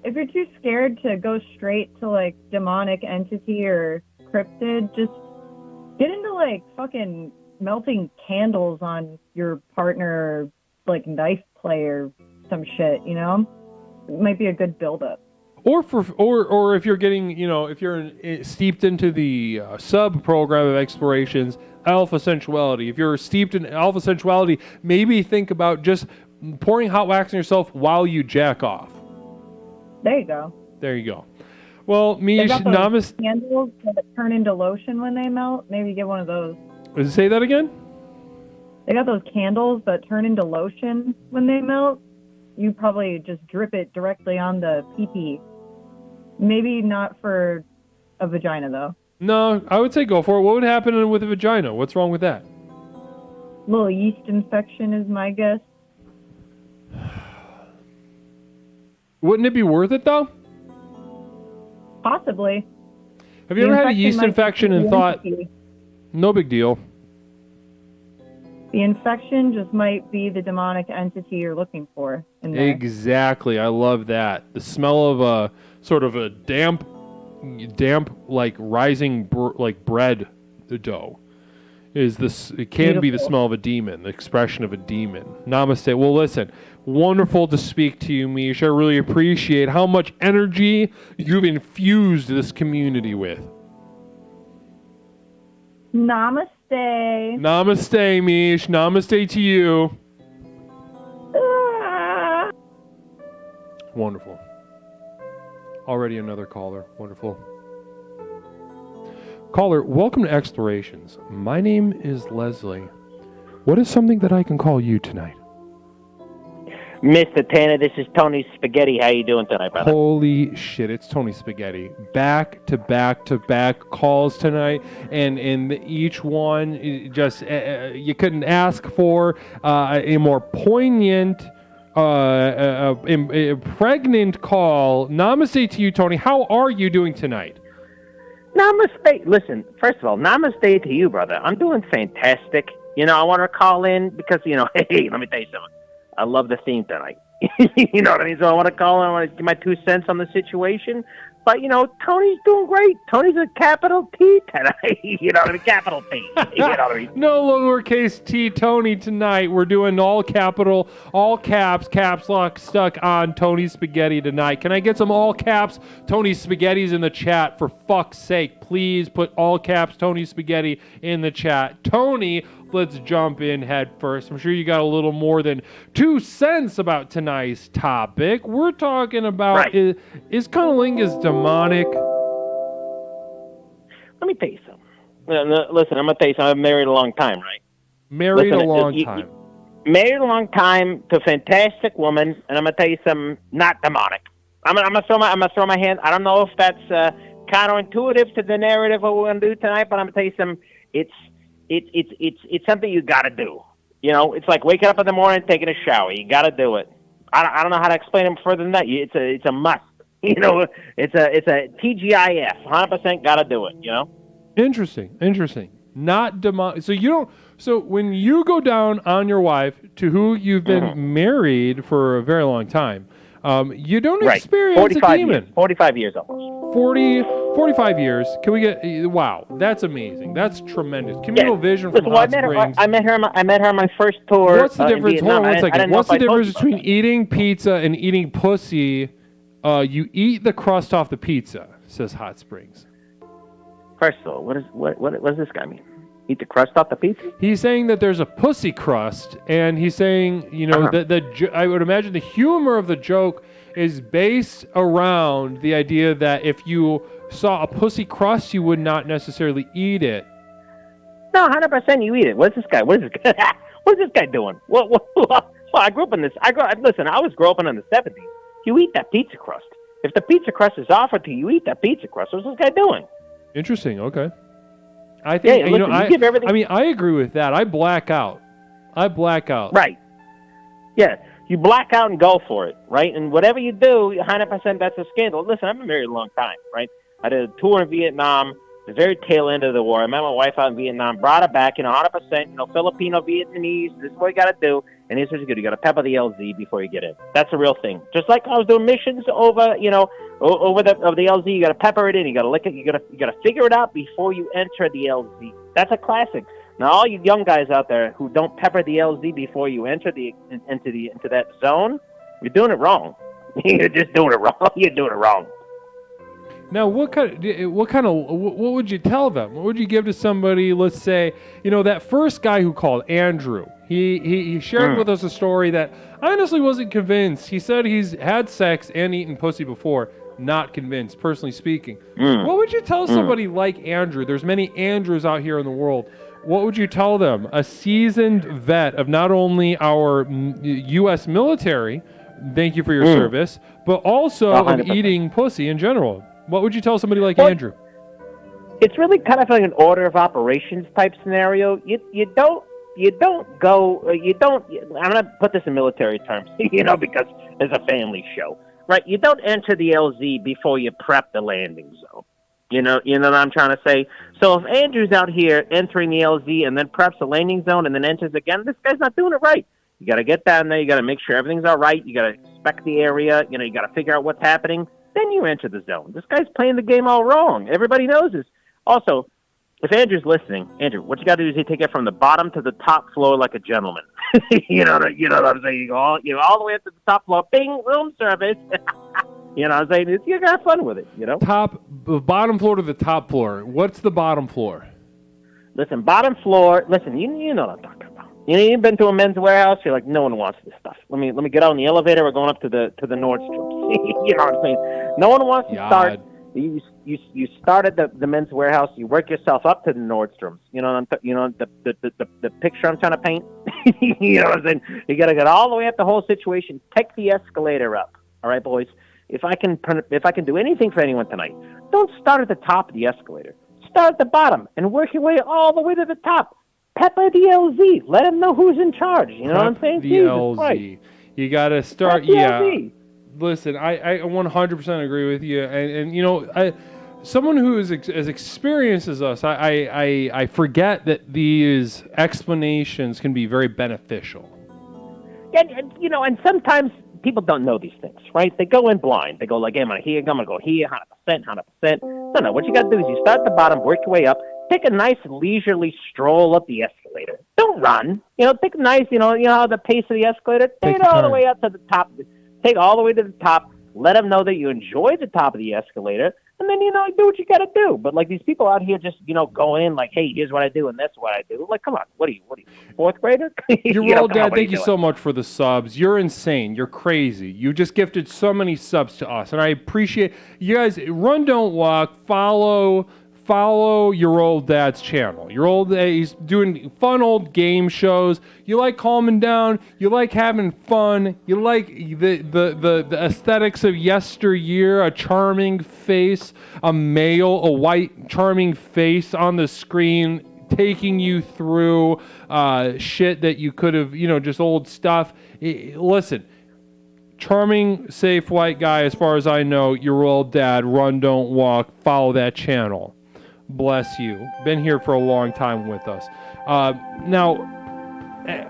If you're too scared to go straight to like demonic entity or cryptid, just get into like fucking melting candles on your partner, or like knife play or some shit, It might be a good build-up. Or if you're getting, if you're steeped into the sub-program of explorations, alpha sensuality. If you're steeped in alpha sensuality, maybe think about just pouring hot wax on yourself while you jack off. There you go. There you go. Well, Mish, namaste. Candles that turn into lotion when they melt. Maybe get one of those. Say that again? They got those candles that turn into lotion when they melt. You probably just drip it directly on the pee-pee. Maybe not for a vagina, though. No, I would say go for it. What would happen with a vagina? What's wrong with that? A little yeast infection is my guess. Wouldn't it be worth it though? Possibly. Have you ever had a yeast might infection be and the thought, entity. no big deal? The infection just might be the demonic entity you're looking for in there. Exactly. I love that. The smell of a sort of a damp, like rising like bread dough is this. It can be the Beautiful. smell of a demon, the expression of a demon. Namaste. Well, listen, wonderful to speak to you, Mish. I really appreciate how much energy you've infused this community with. Namaste. Namaste, Mish. Namaste to you. Ah. Wonderful. Already another caller. Wonderful. Caller, welcome to Explorations. My name is Leslie. What is something that I can call you tonight? Mr. Tanner, this is Tony Spaghetti. How you doing tonight, brother? Holy shit, it's Tony Spaghetti. Back to back to back calls tonight, and each one just you couldn't ask for a more poignant, pregnant call. Namaste to you, Tony. How are you doing tonight? Namaste. Listen, first of all, namaste to you, brother. I'm doing fantastic. You know, I want to call in because, you know, hey, let me tell you something. I love the theme tonight. You know what I mean? So I want to call in. I want to give my 2 cents on the situation. But, you know, Tony's doing great. Tony's a capital T tonight. You know what I mean? Capital T. You know what I mean? No lowercase t, Tony, tonight. We're doing all capital, all caps, caps lock stuck on Tony Spaghetti tonight. Can I get some all caps Tony Spaghettis in the chat? For fuck's sake, please put all caps Tony Spaghetti in the chat. Tony, let's jump in head first. I'm sure you got a little more than 2 cents about tonight's topic. We're talking about, Right. is Cunnlingus demonic? Let me tell you something. Listen, I'm going to tell you something. I've been married a long time, right? Married Listen, a long time. Married a long time to a fantastic woman, and I'm going to tell you something, not demonic. I'm gonna throw my hand. I don't know if that's counterintuitive to the narrative of what we're going to do tonight, but I'm going to tell you something. It's something you got to do. You know, it's like waking up in the morning, taking a shower. You got to do it. I don't know how to explain it further than that. It's a must. You know, it's a TGIF. 100% got to do it. You know. Interesting. Not demonic. So you don't. So when you go down on your wife, to who you've been married for a very long time, you don't experience a demon. 45 years almost. 45 years. Can we get? Wow, that's amazing. That's tremendous. Communal vision from Listen, Hot Springs. I met her on my first tour. What's the difference? In Hold on Vietnam. one second. I didn't know What's if the I told difference you between about eating pizza and eating pussy? You eat the crust off the pizza, says Hot Springs. that. First of all, what does this guy mean? Eat the crust off the pizza? He's saying that there's a pussy crust, and he's saying, you know, I would imagine the humor of the joke is based around the idea that if you saw a pussy crust, you would not necessarily eat it. No, 100% you eat it. What is this guy doing? Well, I grew up in this. Listen, I was growing up in the 70s. You eat that pizza crust. If the pizza crust is offered to you, you eat that pizza crust. What's this guy doing? Interesting. Okay. I think give everything. I mean, I agree with that. I black out. Right. Yeah. You black out and go for it, right? And whatever you do, 100% that's a scandal. Listen, I've been married a long time, right? I did a tour in Vietnam, the very tail end of the war. I met my wife out in Vietnam, brought her back, 100%, Filipino, Vietnamese, this is what you got to do. And here's what you do. You got to pepper the LZ before you get in. That's a real thing. Just like I was doing missions over the LZ, you got to pepper it in. You got to lick it. You got to figure it out before you enter the LZ. That's a classic. Now, all you young guys out there who don't pepper the LZ before you enter into that zone, you're doing it wrong. You're just doing it wrong. You're doing it wrong. Now, what would you tell them? What would you give to somebody? Let's say, that first guy who called, Andrew. He shared with us a story that I honestly wasn't convinced. He said he's had sex and eaten pussy before. Not convinced, personally speaking. What would you tell somebody like Andrew? There's many Andrews out here in the world. What would you tell them? A seasoned vet of not only our U.S. military, thank you for your service, but also 100%. of eating pussy in general. What would you tell somebody like Andrew? It's really kind of like an order of operations type scenario. I'm going to put this in military terms, because it's a family show. right? You don't enter the LZ before you prep the landing zone. You know what I'm trying to say? So if Andrew's out here entering the LZ and then preps the landing zone and then enters again, this guy's not doing it right. You got to get down there. You got to make sure everything's all right. You got to inspect the area. You know, you got to figure out what's happening. Then you enter the zone. This guy's playing the game all wrong. Everybody knows this. Also, if Andrew's listening, Andrew, what you got to do is you take it from the bottom to the top floor like a gentleman. you know what I'm saying? You go all the way up to the top floor. Bing, room service. You know what I'm saying? You got fun with it, you know? Bottom floor to the top floor. What's the bottom floor? Listen, bottom floor. Listen, you know what I'm talking about. You've been to a Men's Warehouse. You're like, no one wants this stuff. Let me get out on the elevator. We're going up to the Nordstrom's. You know what I'm saying? No one wants to start. You start at the Men's Warehouse. You work yourself up to the Nordstrom's. You know the picture I'm trying to paint. You know what I'm saying? You got to get all the way up the whole situation. Take the escalator up. All right, boys. If I can do anything for anyone tonight, don't start at the top of the escalator. Start at the bottom and work your way all the way to the top. Pepper the LZ. Let them know who's in charge. You know what I'm saying? The LZ. Christ. You got to start. Yeah. LZ. Listen, I 100% agree with you. And you know, someone who is as experienced as us, I forget that these explanations can be very beneficial. Yeah, you know, and sometimes people don't know these things, right? They go in blind. They go like, hey, I'm going to go here, 100%. No, what you got to do is you start at the bottom, work your way up, take a nice leisurely stroll up the escalator. Don't run. You know, take a nice, you know how the pace of the escalator, take it all the way up to the top. Take all the way to the top. Let them know that you enjoy the top of the escalator, and then, you know, do what you got to do. But, like, these people out here just, you know, going in like, hey, here's what I do, and that's what I do. Like, come on. What are you, fourth grader? Your old dad, thank you so much for the subs. You're insane. You're crazy. You just gifted so many subs to us, and I appreciate you guys. Run, don't walk. Follow your old dad's channel. Your old dad, he's doing fun old game shows. You like calming down. You like having fun. You like the aesthetics of yesteryear. A charming face, a white charming face on the screen, taking you through shit that you could have, you know, just old stuff. Listen. Charming, safe white guy, as far as I know. Your old dad. Run, don't walk. Follow that channel. Bless you. Been here for a long time with us. Now,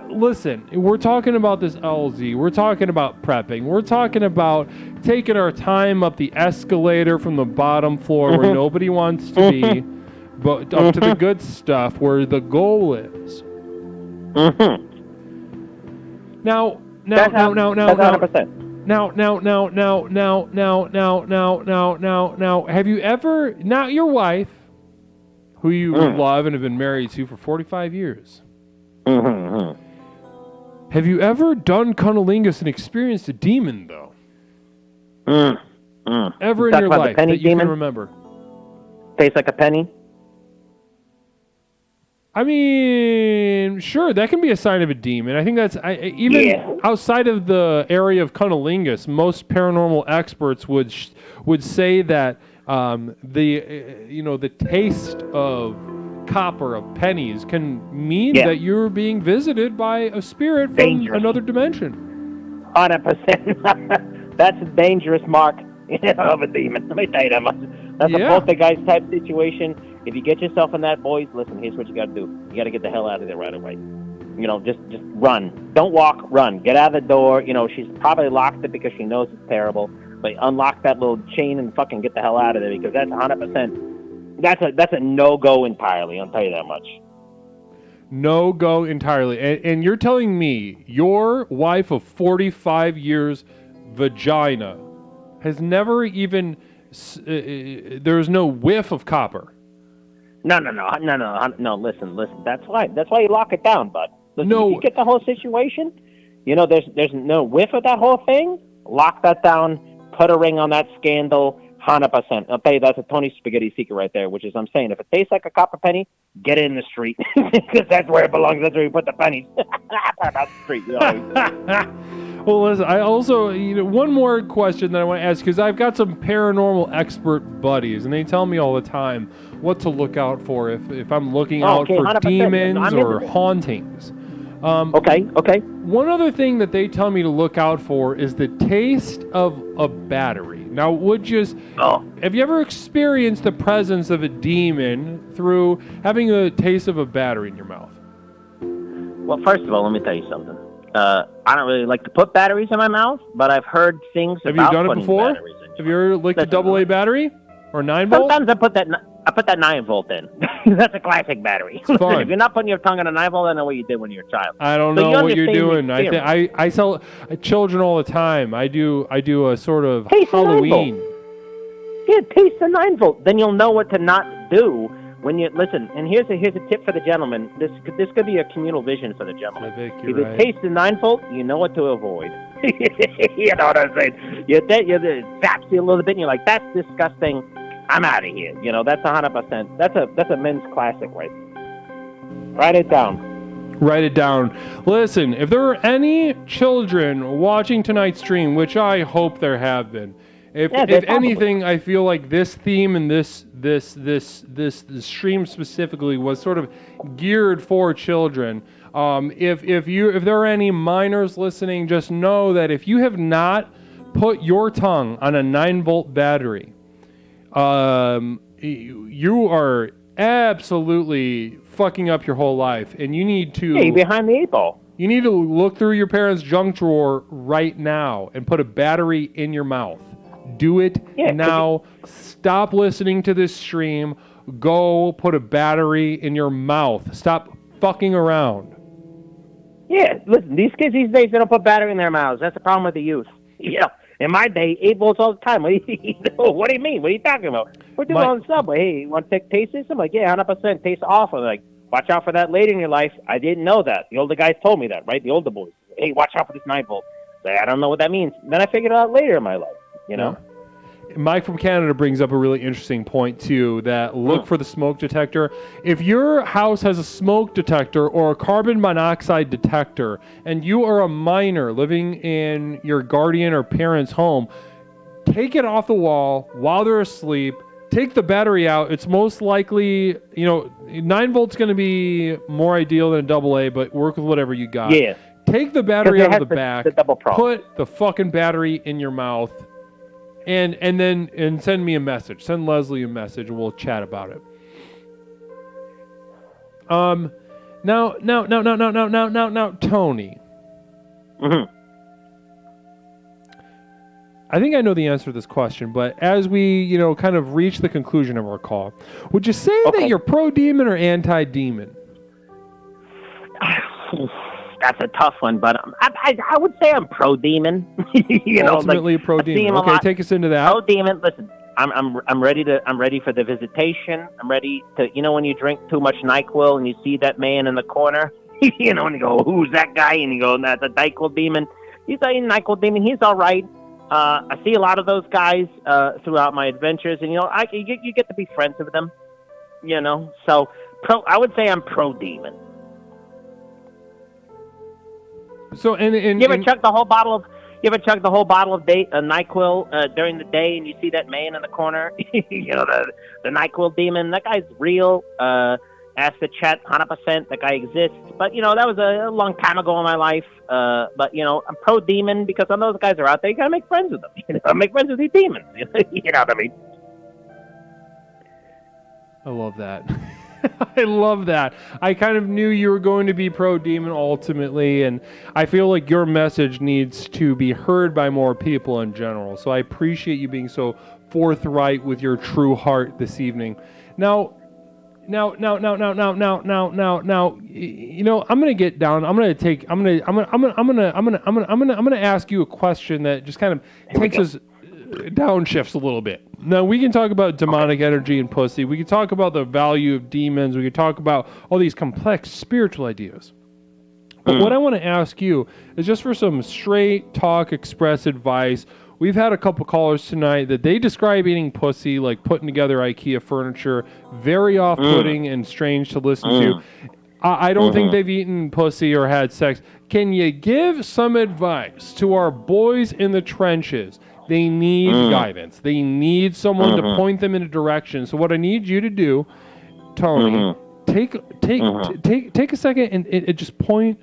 listen, we're talking about this LZ. We're talking about prepping. We're talking about taking our time up the escalator from the bottom floor where nobody wants to be, but up to the good stuff where the goal is. Now, 100%. Now, have you ever, not your wife, who you love and have been married to for 45 years, have you ever done Cunnlingus and experienced a demon, though? Ever in your life that you can remember? Tastes like a penny? I mean, sure, that can be a sign of a demon. I think that's outside of the area of Cunnlingus, most paranormal experts would say that the taste of copper, of pennies, can mean that you're being visited by a spirit from another dimension. 100%. That's a dangerous mark of a demon. Let me tell you that much. That's a poltergeist type situation. If you get yourself in that, boys, listen, here's what you got to do. You got to get the hell out of there right away. You know, just run. Don't walk, run. Get out of the door. You know, she's probably locked it because she knows it's terrible. But unlock that little chain and fucking get the hell out of there, because that's 100%. That's a no-go entirely, I'll tell you that much. No-go entirely. And you're telling me your wife of 45 years, vagina, has never even... there's no whiff of copper. No. Listen. That's why you lock it down, bud. Listen, if you get the whole situation, you know, there's no whiff of that whole thing. Lock that down. Put a ring on that scandal. 100%. I'll tell you, that's a Tony Spaghetti secret right there. Which is, I'm saying, if it tastes like a copper penny, get it in the street, because that's where it belongs. That's where you put the pennies. About the street. You know? Well, listen, I also, one more question that I want to ask, because I've got some paranormal expert buddies, and they tell me all the time what to look out for if I'm looking out for demons or hauntings. Okay. One other thing that they tell me to look out for is the taste of a battery. Now, have you ever experienced the presence of a demon through having a taste of a battery in your mouth? Well, first of all, let me tell you something. I don't really like to put batteries in my mouth, but I've heard things Have about you done it putting before? batteries in Have you ever licked a AA battery or 9-volt? Sometimes I put that 9-volt in. That's a classic battery. Fun. If you're not putting your tongue on a 9-volt, I know what you did when you were a child. I don't So know you what you're understand doing. I sell children all the time. I do a sort of Taste the Halloween. 9-volt. Yeah, taste the 9-volt. Then you'll know what to not do when you listen. And here's a tip for the gentleman. This could be a communal vision for the gentleman. If you taste the 9-volt, you know what to avoid. You know what I'm saying? You zaps you a little bit, and you're like, "That's disgusting. I'm out of here." You know, that's 100%. That's a men's classic, right? Write it down. Write it down. Listen, if there are any children watching tonight's stream, which I hope there have been, if anything, I feel like this theme and this stream specifically was sort of geared for children. If there are any minors listening, just know that if you have not put your tongue on a 9-volt battery, you are absolutely fucking up your whole life, and you need to... Hey, behind the 8-ball. You need to look through your parents' junk drawer right now and put a battery in your mouth. Do it now. Stop listening to this stream. Go put a battery in your mouth. Stop fucking around. Yeah, listen, these kids these days, they don't put battery in their mouths. That's the problem with the youth. Yeah. In my day, 8-volts all the time. What do you mean? What are you talking about? We're doing on the subway. Hey, you want to taste this? I'm like, yeah, 100%. Taste awful. I'm like, watch out for that later in your life. I didn't know that. The older guys told me that, right? The older boys. Hey, watch out for this 9-volt. I don't know what that means. Then I figured it out later in my life, you know? Yeah. Mike from Canada brings up a really interesting point, too, that look for the smoke detector. If your house has a smoke detector or a carbon monoxide detector, and you are a minor living in your guardian or parent's home, take it off the wall while they're asleep. Take the battery out. It's most likely, 9-volt's going to be more ideal than a AA, but work with whatever you got. Yeah. Take the battery out of the back. The double problem. Put the fucking battery in your mouth. And send me a message. Send Leslie a message, and we'll chat about it. Now, Tony. Mm-hmm. I think I know the answer to this question, but as we, kind of reach the conclusion of our call, would you say that you're pro-demon or anti-demon? That's a tough one, but I would say I'm pro-demon. Ultimately pro-demon. Okay, take us into that. Pro-demon. Listen, I'm ready for the visitation. I'm ready to, when you drink too much NyQuil and you see that man in the corner, and you go, who's that guy? And you go, that's a NyQuil demon. He's a NyQuil demon. He's all right. I see a lot of those guys throughout my adventures, and you get to be friends with them. So I would say I'm pro-demon. So and you ever chug the whole bottle of NyQuil during the day, and you see that man in the corner, the NyQuil demon? That guy's real. Ask the chat, 100%. That guy exists. But that was a long time ago in my life. But I'm pro demon because when those guys are out there, you gotta make friends with them. Make friends with these demons. You know what I mean? I love that. I love that. I kind of knew you were going to be pro-demon ultimately, and I feel like your message needs to be heard by more people in general. So I appreciate you being so forthright with your true heart this evening. Now, I'm gonna get down. I'm gonna ask you a question that just kind of takes us downshifts a little bit. Now, we can talk about demonic energy and pussy. We can talk about the value of demons. We can talk about all these complex spiritual ideas. But what I want to ask you is just for some straight talk, express advice. We've had a couple callers tonight that they describe eating pussy like putting together IKEA furniture, very off-putting and strange to listen to. I don't think they've eaten pussy or had sex. Can you give some advice to our boys in the trenches? They need guidance. They need someone to point them in a direction. So what I need you to do, Tony, take a second and just point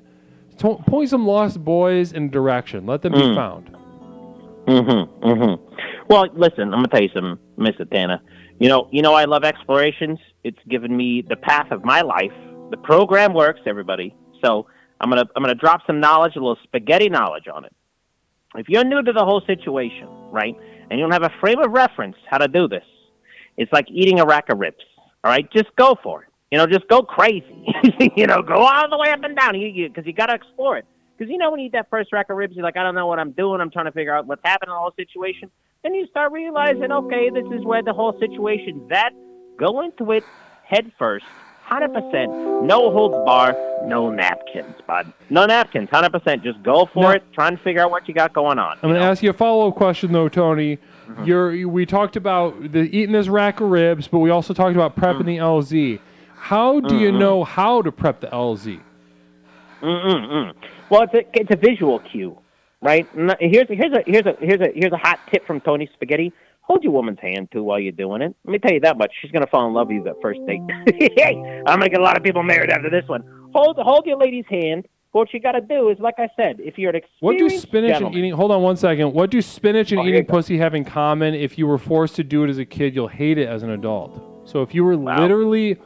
point some lost boys in direction. Let them be found. Well, listen, I'm gonna tell you something, Mr. Tanner. You know, I love explorations. It's given me the path of my life. The program works, everybody. So I'm gonna drop some knowledge, a little spaghetti knowledge on it. If you're new to the whole situation, right, and you don't have a frame of reference how to do this, it's like eating a rack of ribs. All right, just go for it. Just go crazy. Go all the way up and down. Because you got to explore it. Because when you eat that first rack of ribs, you're like, I don't know what I'm doing. I'm trying to figure out what's happening in the whole situation. Then you start realizing, okay, this is where the whole situation's at. Go into it head first, 100%. No holds bar, no napkins, bud. No napkins, 100%. Just go for it. Try and figure out what you got going on. I'm going to ask you a follow-up question, though, Tony. We talked about eating this rack of ribs, but we also talked about prepping the LZ. How do you know how to prep the LZ? Well, it's a visual cue, right? Here's a hot tip from Tony Spaghetti. Hold your woman's hand too while you're doing it. Let me tell you that much. She's gonna fall in love with you that first date. Hey, I'm gonna get a lot of people married after this one. Hold your lady's hand. What you got to do is, like I said, if you're an experienced what do spinach gentleman, and eating? Hold on one second. What do spinach and eating pussy have in common? If you were forced to do it as a kid, you'll hate it as an adult. So if you were literally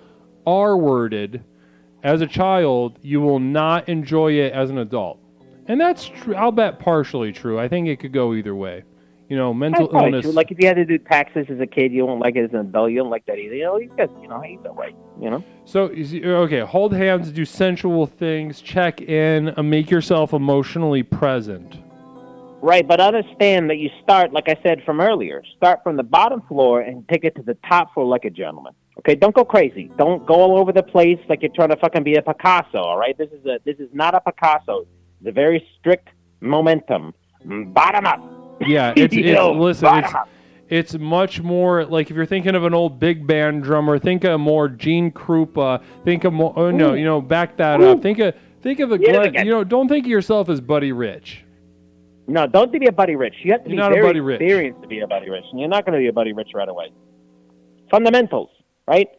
R-worded as a child, you will not enjoy it as an adult. And that's true. I'll bet partially true. I think it could go either way. Mental illness. True. Like if you had to do taxes as a kid, you won't like it as an adult. You don't like that either. You guys, he's all right. So, okay, hold hands, do sensual things, check in, make yourself emotionally present. Right, but understand that you start, like I said from earlier, start from the bottom floor and take it to the top floor like a gentleman. Okay, don't go crazy. Don't go all over the place like you're trying to fucking be a Picasso. All right, this is not a Picasso. It's a very strict momentum. Bottom up. Yeah, it's much more like if you're thinking of an old big band drummer, think of more Gene Krupa. Think of more. Oh no, back that up. Think of don't think of yourself as Buddy Rich. No, don't be a Buddy Rich. You have to be very experienced to be a Buddy Rich, and you're not going to be a Buddy Rich right away. Fundamentals, right,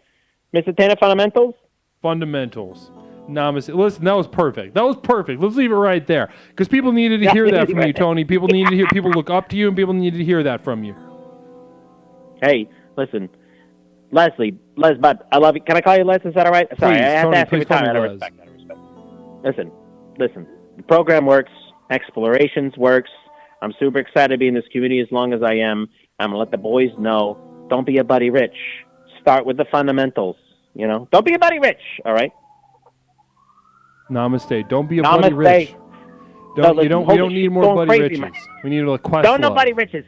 Mr. Tanner? Fundamentals. Namaste. Listen, that was perfect. Let's leave it right there because people needed to hear that from you, Tony. People needed to hear. People look up to you, and people needed to hear that from you. Hey, listen, Leslie, bud, I love you. Can I call you Les? Is that all right? Sorry, please, I have Tony, to ask every time. Out of respect. Listen. The program works. Explorations works. I'm super excited to be in this community as long as I am. I'm gonna let the boys know. Don't be a Buddy Rich. Start with the fundamentals. Don't be a Buddy Rich. All right. Namaste. Don't be a Buddy Rich. We don't need more Buddy Riches. We need a quest. Don't know Buddy Riches.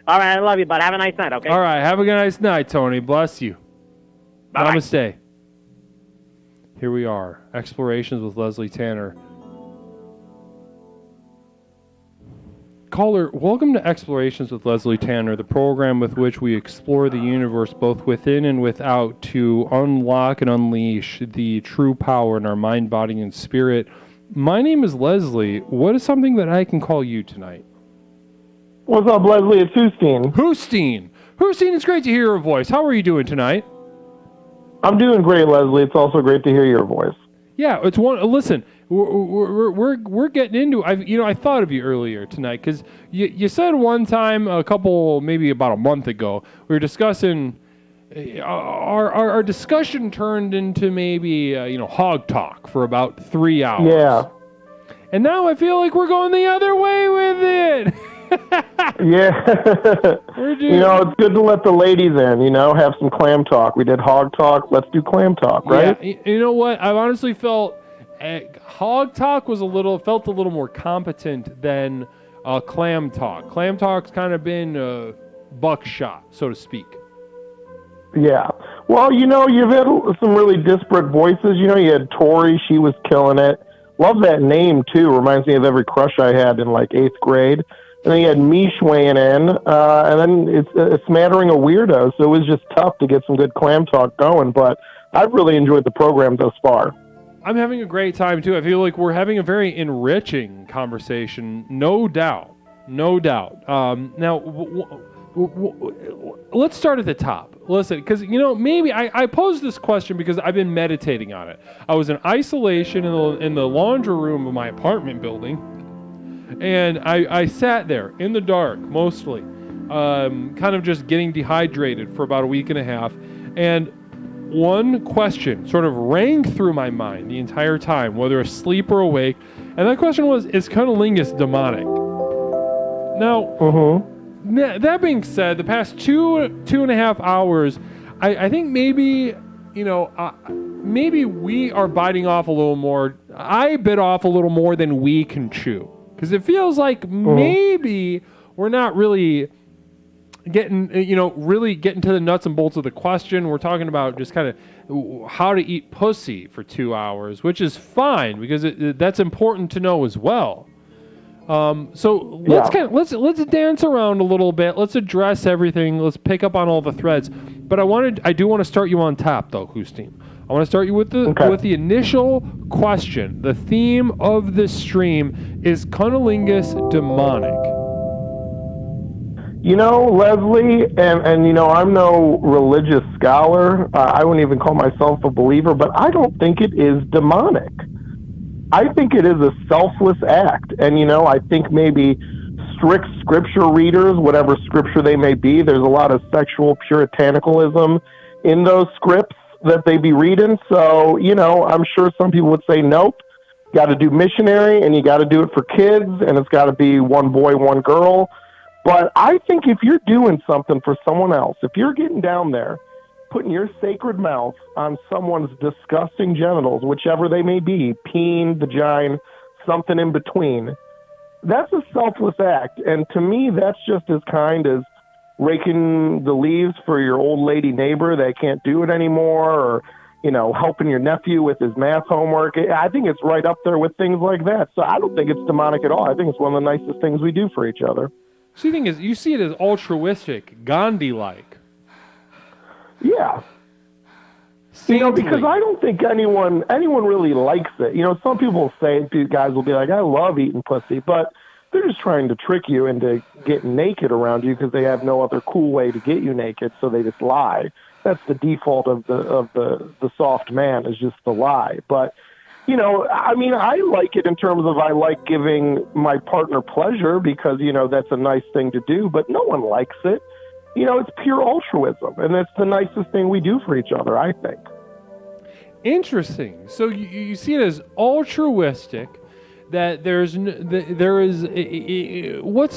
All right, I love you, bud. Have a nice night, okay? All right, have a nice night, Tony. Bless you. Bye-bye. Namaste. Here we are. Explorations with Leslie Tanner. Caller, welcome to Explorations with Leslie Tanner, the program with which we explore the universe both within and without to unlock and unleash the true power in our mind, body, and spirit. My name is Leslie. What is something that I can call you tonight? What's up, Leslie? It's Houstine. Houstine, it's great to hear your voice. How are you doing tonight? I'm doing great, Leslie. It's also great to hear your voice. Yeah, it's one. Listen, we're getting into. I thought of you earlier tonight because you said one time maybe about a month ago, we were discussing. Our discussion turned into maybe hog talk for about 3 hours. Yeah. And now I feel like we're going the other way with it. Yeah. It's good to let the ladies in, have some clam talk. We did hog talk. Let's do clam talk, right? Yeah. You know what? I've honestly felt hog talk felt a little more competent than clam talk. Clam talk's kind of been buckshot, so to speak. Yeah. Well, you've had some really disparate voices. You had Tori. She was killing it. Love that name, too. Reminds me of every crush I had in, 8th grade. And then you had Mish weighing in, and then it's a smattering of weirdos, so it was just tough to get some good clam talk going, but I've really enjoyed the program thus far. I'm having a great time, too. I feel like we're having a very enriching conversation, no doubt. Now, let's start at the top. listen, because, maybe I posed this question because I've been meditating on it. I was in isolation in the laundry room of my apartment building, and I sat there in the dark, mostly, kind of just getting dehydrated for about a week and a half, and one question sort of rang through my mind the entire time, whether asleep or awake, and that question was, is Cunnlingus demonic? Now, that being said, the past two and a half hours, I think maybe, maybe we are biting off a little more. I bit off a little more than we can chew, because it feels like maybe we're not really getting to the nuts and bolts of the question. We're talking about just kind of how to eat pussy for 2 hours, which is fine because that's important to know as well. So let's dance around a little bit. Let's address everything. Let's pick up on all the threads. But I do want to start you on top though, Hustin. I want to start you with the initial question. The theme of this stream is Cunnlingus demonic. Leslie, and I'm no religious scholar. I wouldn't even call myself a believer, but I don't think it is demonic. I think it is a selfless act. And, I think maybe strict scripture readers, whatever scripture they may be, there's a lot of sexual puritanicalism in those scripts that they be reading. So, I'm sure some people would say, nope, got to do missionary and you got to do it for kids and it's got to be one boy, one girl. But I think if you're doing something for someone else, if you're getting down there, putting your sacred mouth on someone's disgusting genitals, whichever they may be, peen, vagina, something in between, that's a selfless act. And to me, that's just as kind as raking the leaves for your old lady neighbor that can't do it anymore, or, helping your nephew with his math homework. I think it's right up there with things like that. So I don't think it's demonic at all. I think it's one of the nicest things we do for each other. So the thing is, you see it as altruistic, Gandhi-like. Yeah. Because I don't think anyone really likes it. Some people say, guys will be like, I love eating pussy, but they're just trying to trick you into getting naked around you because they have no other cool way to get you naked, so they just lie. That's the default of the soft man, is just the lie. But I like it in terms of I like giving my partner pleasure because, that's a nice thing to do, but no one likes it. It's pure altruism, and that's the nicest thing we do for each other, I think. Interesting. So you see it as altruistic, that there is what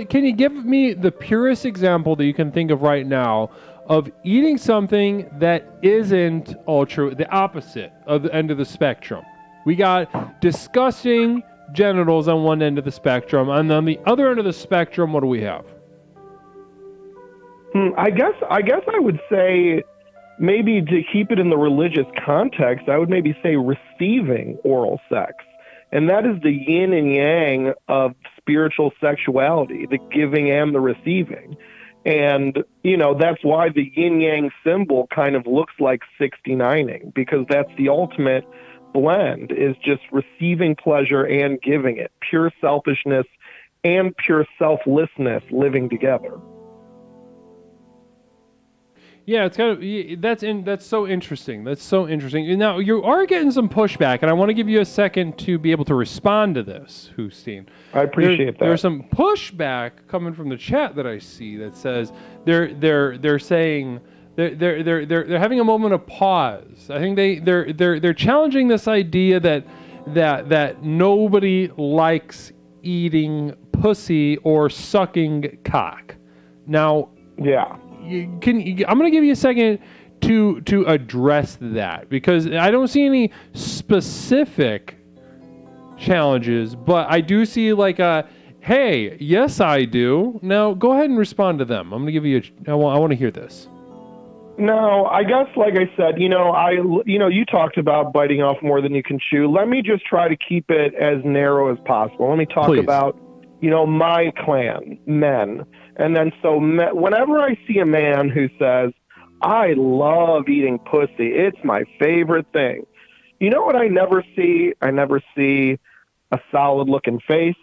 can you give me the purest example that you can think of right now of eating something that isn't the opposite of the end of the spectrum? We got disgusting genitals on one end of the spectrum, and on the other end of the spectrum, what do we have? I guess I would say, maybe to keep it in the religious context, I would maybe say receiving oral sex. And that is the yin and yang of spiritual sexuality, the giving and the receiving. And, that's why the yin-yang symbol kind of looks like 69ing, because that's the ultimate blend, is just receiving pleasure and giving it. Pure selfishness and pure selflessness living together. Yeah, it's kind of that's so interesting. That's so interesting. Now you are getting some pushback, and I want to give you a second to be able to respond to this, Hustin. I appreciate that. There's some pushback coming from the chat that I see that says they're saying they're having a moment of pause. I think they're challenging this idea that nobody likes eating pussy or sucking cock. Now, yeah. I'm going to give you a second to address that, because I don't see any specific challenges, but I do see like a, hey, yes, I do. Now, go ahead and respond to them. I'm going to give you I want to hear this. No, I guess, like I said, you talked about biting off more than you can chew. Let me just try to keep it as narrow as possible. Let me talk about, my clan, men. And then whenever I see a man who says, I love eating pussy, it's my favorite thing. You know what I never see? I never see a solid looking face.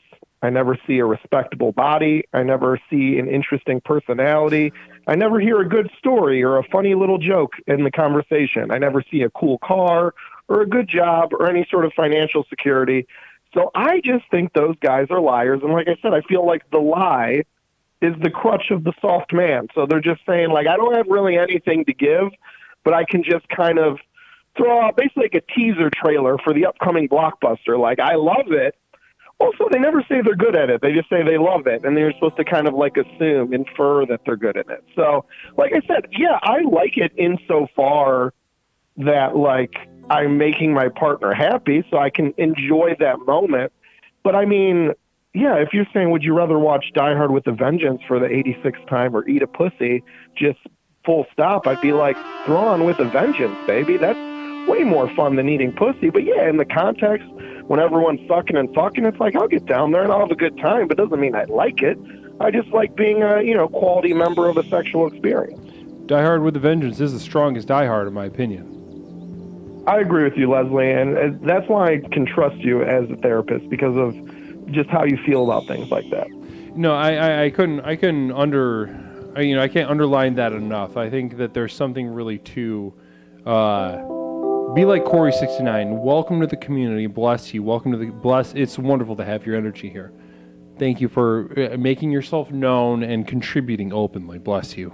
I never see a respectable body. I never see an interesting personality. I never hear a good story or a funny little joke in the conversation. I never see a cool car or a good job or any sort of financial security. So I just think those guys are liars. And like I said, I feel like the lie is the crutch of the soft man. So they're just saying, like, I don't have really anything to give, but I can just kind of throw out basically like a teaser trailer for the upcoming blockbuster. Like, I love it. Also, they never say they're good at it. They just say they love it, and they're supposed to kind of like infer that they're good at it. So, like I said, yeah, I like it insofar that, like, I'm making my partner happy so I can enjoy that moment. But, I mean, yeah, if you're saying, would you rather watch Die Hard with a Vengeance for the 86th time or eat a pussy, just full stop, I'd be like, throw on with a vengeance, baby. That's way more fun than eating pussy. But, yeah, in the context, when everyone's sucking and fucking, it's like, I'll get down there and I'll have a good time, but it doesn't mean I like it. I just like being a, quality member of a sexual experience. Die Hard with a Vengeance is the strongest Die Hard, in my opinion. I agree with you, Leslie, and that's why I can trust you as a therapist, because of just how you feel about things like that. No, I can't underline that enough. I think that there's something really to be like Corey69. Welcome to the community. Bless you. It's wonderful to have your energy here. Thank you for making yourself known and contributing openly. Bless you.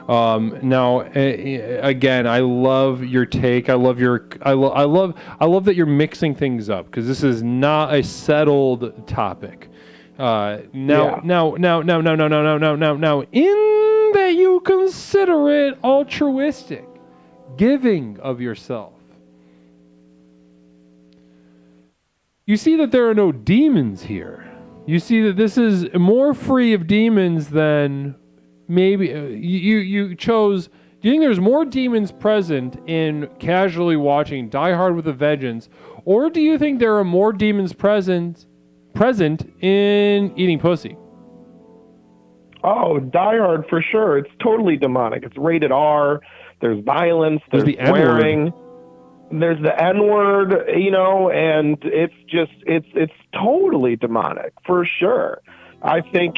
Now, again, I love your take. I love that you're mixing things up, because this is not a settled topic. Now, in that you consider it altruistic, giving of yourself. You see that there are no demons here. You see that this is more free of demons than maybe you chose. Do you think there's more demons present in casually watching Die Hard with a Vengeance, or do you think there are more demons present in eating pussy? Oh, Die Hard for sure. It's totally demonic. It's rated R. There's violence. There's the swearing. There's the N-word, and it's totally demonic for sure. I think,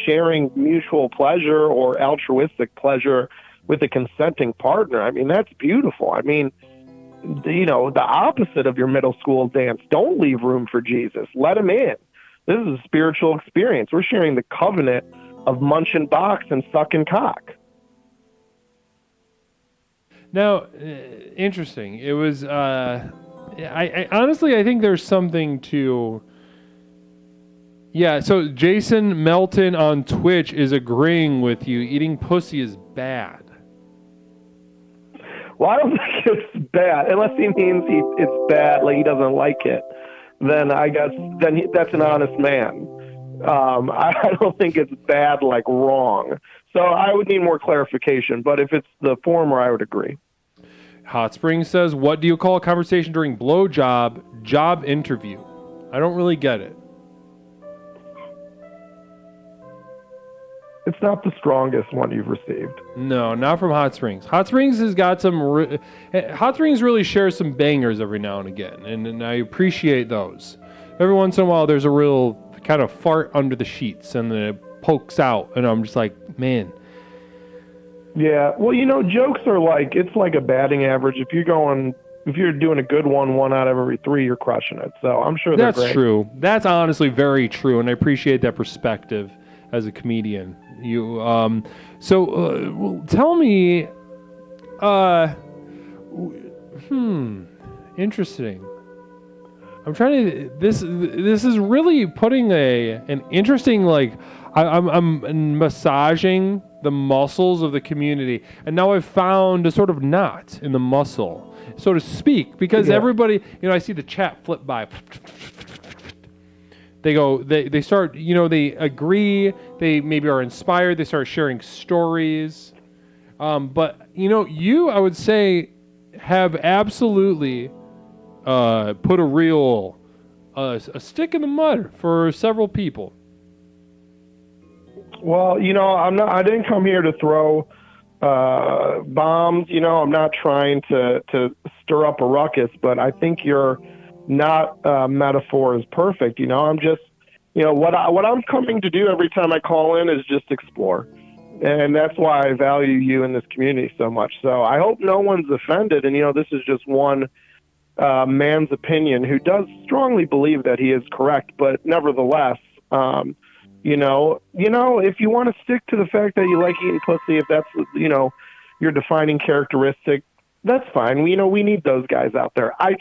sharing mutual pleasure or altruistic pleasure with a consenting partner, I mean, that's beautiful. I mean, the opposite of your middle school dance. Don't leave room for Jesus. Let him in. This is a spiritual experience. We're sharing the covenant of munching box and sucking cock. Now, interesting. It was, I honestly, I think there's something to, yeah, so Jason Melton on Twitch is agreeing with you. Eating pussy is bad. Well, I don't think it's bad, unless he means it's bad, like he doesn't like it. Then I guess that's an honest man. I don't think it's bad, like wrong. So I would need more clarification. But if it's the former, I would agree. Hot Spring says, "What do you call a conversation during blowjob job interview?" I don't really get it. It's not the strongest one you've received. No, not from Hot Springs. Hot Springs has got some... Hot Springs really shares some bangers every now and again, and I appreciate those. Every once in a while, there's a real kind of fart under the sheets, and then it pokes out, and I'm just like, man. Yeah, well, jokes are it's like a batting average. If you're doing a good one out of every 3, you're crushing it. So I'm sure they're great. That's true. That's honestly very true, and I appreciate that perspective as a comedian. Tell me, interesting. I'm trying to. This is really putting an interesting I'm massaging the muscles of the community, and now I've found a sort of knot in the muscle, so to speak, because everybody, I see the chat flip by. They go, they start, they agree, they maybe are inspired, they start sharing stories. But, you, I would say, have absolutely put a real a stick in the mud for several people. Well, I didn't come here to throw bombs. I'm not trying to stir up a ruckus, but I think your metaphor is perfect. I'm just what I'm coming to do every time I call in is just explore. And that's why I value you in this community so much. So I hope no one's offended. And, this is just one man's opinion who does strongly believe that he is correct. But nevertheless, if you want to stick to the fact that you like eating pussy, if that's, your defining characteristic, that's fine. We need those guys out there. I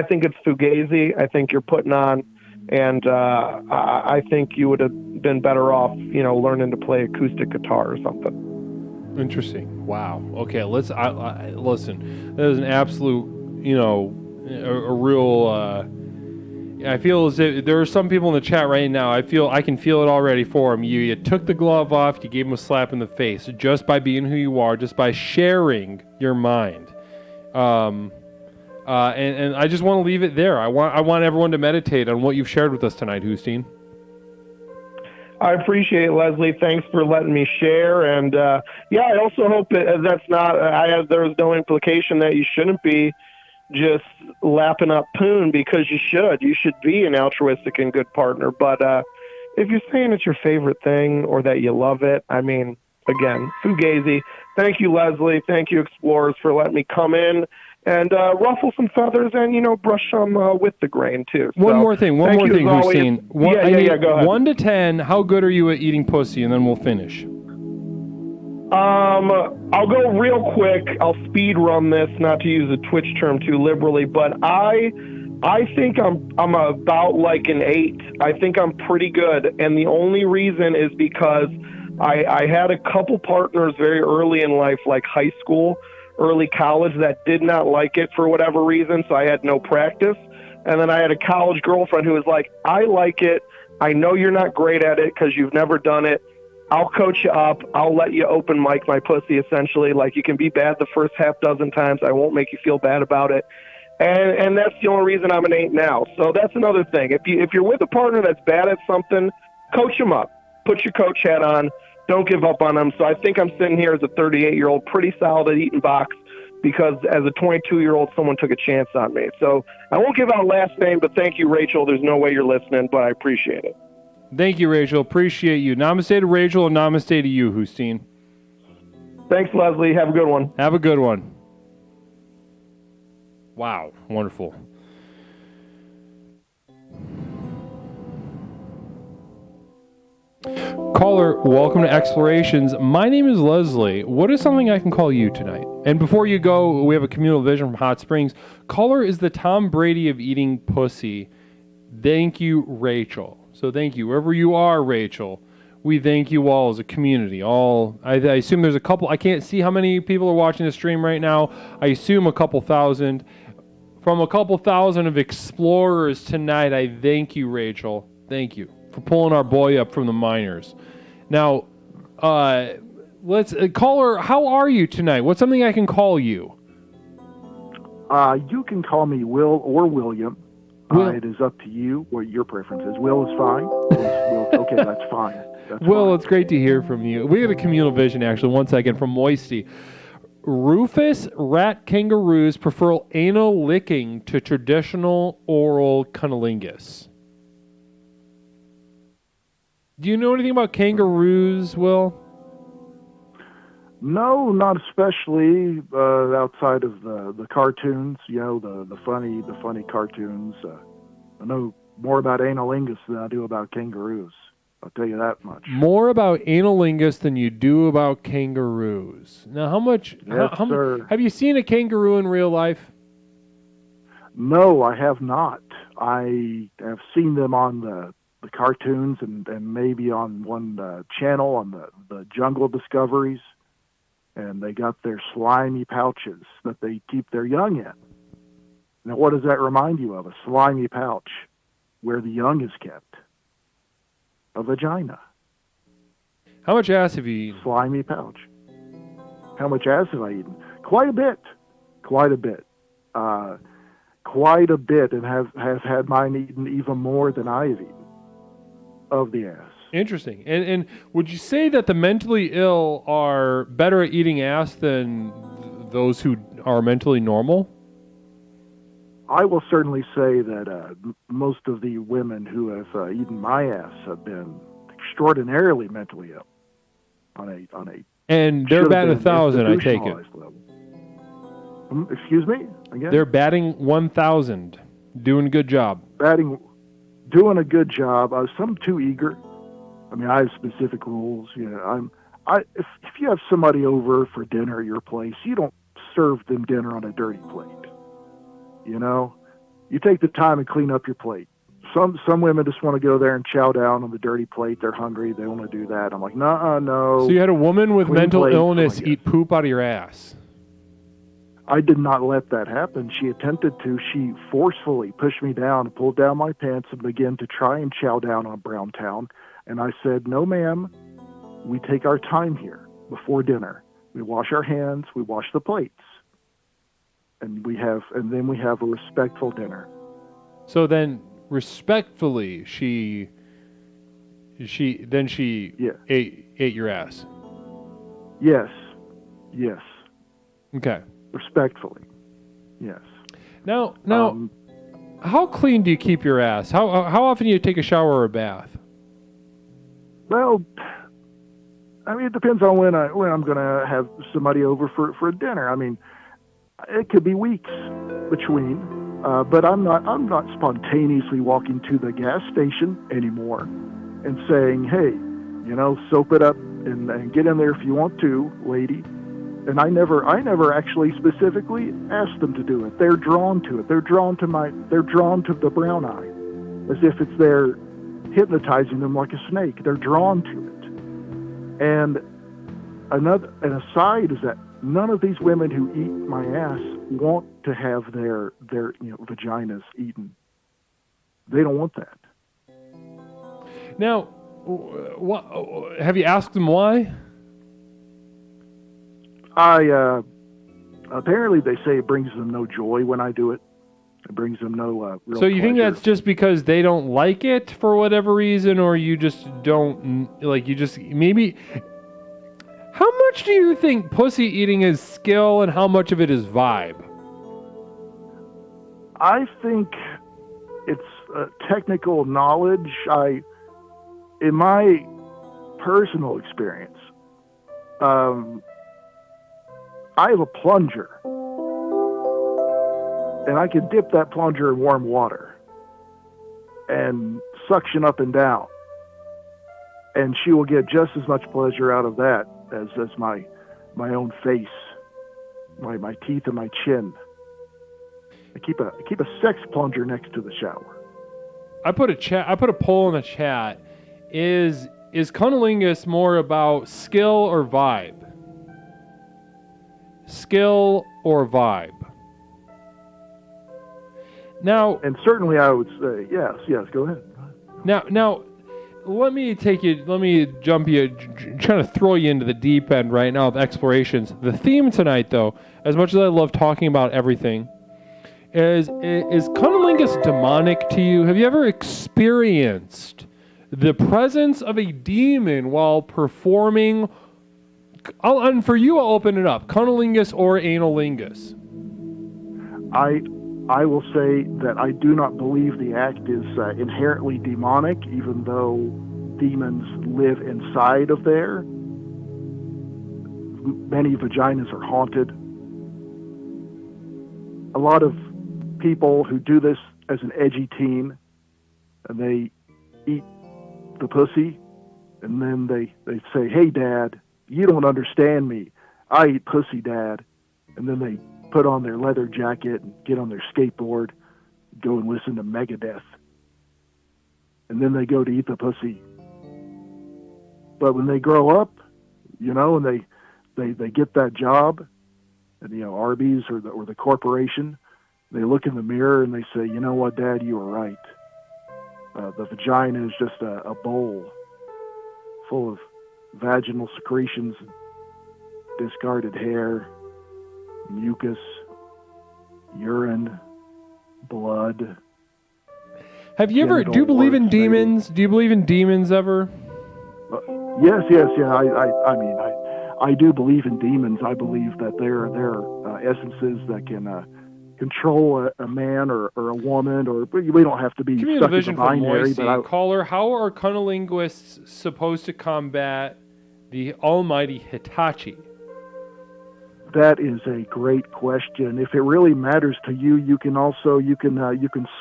think it's fugazi. I think you're putting on. And I think you would have been better off, learning to play acoustic guitar or something. Interesting. Wow. Okay. Listen. That is an absolute, a real. I feel as if there are some people in the chat right now. I can feel it already for him. You took the glove off. You gave him a slap in the face just by being who you are, just by sharing your mind. And I just want to leave it there. I want everyone to meditate on what you've shared with us tonight, Hustine. I appreciate it, Leslie. Thanks for letting me share. And I also hope that's not. There's no implication that you shouldn't be just lapping up poon, because you should. You should be an altruistic and good partner. But if you're saying it's your favorite thing or that you love it, I mean, again, fugazi. Thank you, Leslie. Thank you, Explorers, for letting me come in and ruffle some feathers and, brush some with the grain, too. One more thing, Hustine. Go ahead. 1 to 10, how good are you at eating pussy? And then we'll finish. I'll go real quick. I'll speed run this, not to use a Twitch term too liberally, but I think I'm about like an 8. I think I'm pretty good, and the only reason is because I had a couple partners very early in life, like high school, early college, that did not like it for whatever reason, so I had no practice. And then I had a college girlfriend who was like, I like it. I know you're not great at it because you've never done it. I'll coach you up. I'll let you open mic my pussy, essentially. Like, you can be bad the first half dozen times. I won't make you feel bad about it. And that's the only reason I'm an 8 now. So that's another thing. If you're with a partner that's bad at something, coach them up. Put your coach hat on. Don't give up on them. So I think I'm sitting here as a 38-year-old, pretty solid at eating box, because as a 22-year-old, someone took a chance on me. So I won't give out last name, but thank you, Rachel. There's no way you're listening, but I appreciate it. Thank you, Rachel. Appreciate you. Namaste to Rachel and namaste to you, Hustine. Thanks, Leslie. Have a good one. Have a good one. Wow. Wonderful. Caller, welcome to Explorations. My name is Leslie. What is something I can call you tonight? And before you go, we have a communal vision from Hot Springs. Caller is the Tom Brady of eating pussy. Thank you, Rachel. So thank you. Wherever you are, Rachel, we thank you all as a community. I assume there's a couple. I can't see how many people are watching the stream right now. I assume a couple thousand. From a couple thousand of explorers tonight, I thank you, Rachel. Thank you for pulling our boy up from the minors. Now, let's caller. How are you tonight? What's something I can call you? You can call me Will or William. It is up to you what your preference is. Will is fine. Okay, that's fine. Will, fine. It's great to hear from you. We got a communal vision, actually. 1 second, from Moisty. Rufous rat kangaroos prefer anal licking to traditional oral cunnilingus. Do you know anything about kangaroos, Will? No, not especially outside of the cartoons. The funny cartoons. I know more about analingus than I do about kangaroos. I'll tell you that much. More about analingus than you do about kangaroos. Now, how much? Yes, sir. Have you seen a kangaroo in real life? No, I have not. I have seen them on the cartoons and maybe on one channel on the Jungle Discoveries. And they got their slimy pouches that they keep their young in. Now, what does that remind you of? A slimy pouch where the young is kept. A vagina. How much ass have you eaten? Slimy pouch. How much ass have I eaten? Quite a bit. Quite a bit. And has had mine eaten even more than I've eaten of the ass. Interesting. And would you say that the mentally ill are better at eating ass than those who are mentally normal? I will certainly say that most of the women who have eaten my ass have been extraordinarily mentally ill on a And they're batting 1,000, I take it. institutionalized level. Excuse me? Again? They're batting 1,000. Doing a good job. Doing a good job. Some too eager. I mean, I have specific rules. You know, if you have somebody over for dinner at your place, you don't serve them dinner on a dirty plate. You know, you take the time and clean up your plate. Some women just want to go there and chow down on the dirty plate. They're hungry. They want to do that. I'm like, no. So you had a woman with Clean mental plate, illness eat poop out of your ass. I did not let that happen. She attempted to. She forcefully pushed me down, pulled down my pants, and began to try and chow down on Browntown. And I said, no, ma'am. We take our time here before dinner. We wash our hands. We wash the plates. And then we have a respectful dinner. So then, respectfully, she ate your ass. Yes. Okay. Respectfully, yes. Now, how clean do you keep your ass? How often do you take a shower or a bath? Well, I mean, it depends on when I'm going to have somebody over for dinner. I mean, it could be weeks between, but I'm not spontaneously walking to the gas station anymore and saying, hey, you know, soap it up and get in there if you want to, lady. And I never actually specifically asked them to do it. They're drawn to it. They're drawn to the brown eye, as if it's there hypnotizing them like a snake. They're drawn to it. And an aside is that none of these women who eat my ass want to have their vaginas eaten. They don't want that. Now, have you asked them why? Apparently they say it brings them no joy when I do it. It brings them no real So you think pleasure. that's just because they don't like it for whatever reason, or you just don't, like, you just, maybe, how much do you think pussy eating is skill and how much of it is vibe? I think it's technical knowledge. In my personal experience, I have a plunger, and I can dip that plunger in warm water and suction up and down, and she will get just as much pleasure out of that as my own face, my teeth, and my chin. I keep a sex plunger next to the shower. I put a poll in the chat. Is Cunnlingus more about skill or vibe? Skill or vibe? Now, and certainly I would say yes. Go ahead. Now, let me jump you, trying to throw you into the deep end right now of explorations. The theme tonight, though, as much as I love talking about everything, is Cunnlingus demonic to you? Have you ever experienced the presence of a demon while performing? And for you, I'll open it up. Cunnlingus or analingus? I will say that I do not believe the act is inherently demonic, even though demons live inside of there. Many vaginas are haunted. A lot of people who do this as an edgy teen, and they eat the pussy, and then they say, hey, Dad, you don't understand me. I eat pussy, Dad. And then they put on their leather jacket and get on their skateboard, go and listen to Megadeth. And then they go to eat the pussy. But when they grow up, you know, and they get that job at, you know, Arby's or the corporation, they look in the mirror and they say, you know what, Dad, you were right. The vagina is just a bowl full of vaginal secretions, discarded hair, mucus, urine, blood. Have you ever? Do you believe in demons? Do you believe in demons ever? Yes. I mean, I do believe in demons. I believe that there are essences that can control a man or a woman, or we don't have to be Communal stuck in vision the from binary. Moisey. But Caller, how are Cunnlinguists supposed to combat the almighty Hitachi? that is a great question. If it really matters to you, you can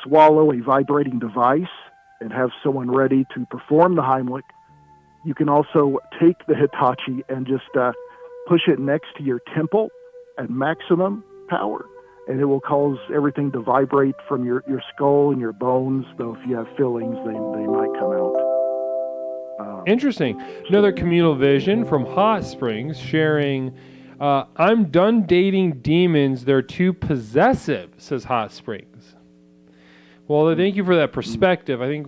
swallow a vibrating device and have someone ready to perform the Heimlich. You can also take the Hitachi and just push it next to your temple at maximum power, and it will cause everything to vibrate from your skull and your bones, though if you have fillings, they might come out. Interesting. Another communal vision from Hot Springs sharing, I'm done dating demons. They're too possessive, says Hot Springs. Well, thank you for that perspective. I think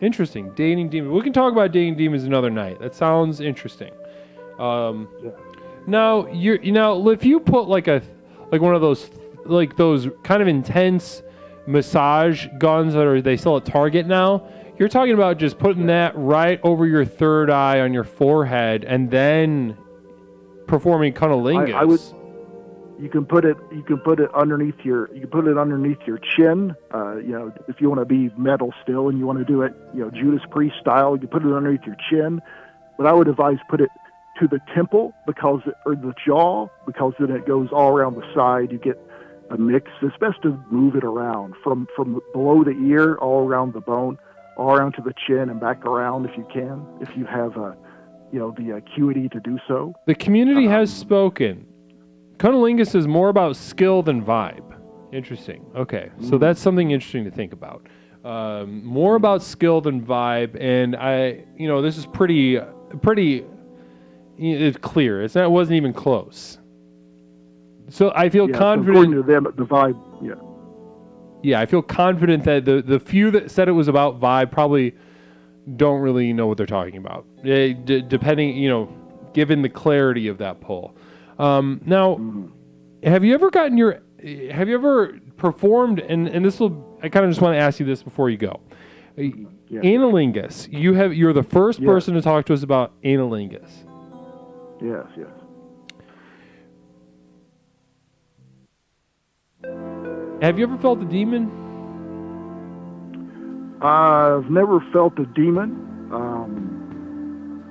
interesting. Dating demons. We can talk about dating demons another night. That sounds interesting. Now, if you put like one of those kind of intense massage guns they sell at Target now, you're talking about just putting that right over your third eye on your forehead and then performing Cunnlingus. You can put it underneath your chin. If you want to be metal still and you want to do it, Judas Priest style, you put it underneath your chin. But I would advise put it to the temple or the jaw, because then it goes all around the side. You get a mix. It's best to move it around from below the ear, all around the bone, all around to the chin and back around if you can, if you have the acuity to do so. The community has spoken. Cunnlingus is more about skill than vibe. Interesting. Okay, so that's something interesting to think about. More about skill than vibe, and this is pretty. It's clear. It wasn't even close. So I feel confident. According to them, the vibe. Yeah. Yeah, I feel confident that the few that said it was about vibe probably don't really know what they're talking about. Depending, given the clarity of that poll. Now, have you ever performed, and this will, I kind of just want to ask you this before you go. Cunnlingus, you're the first person to talk to us about Cunnlingus. Yes. Have you ever felt a demon? I've never felt a demon.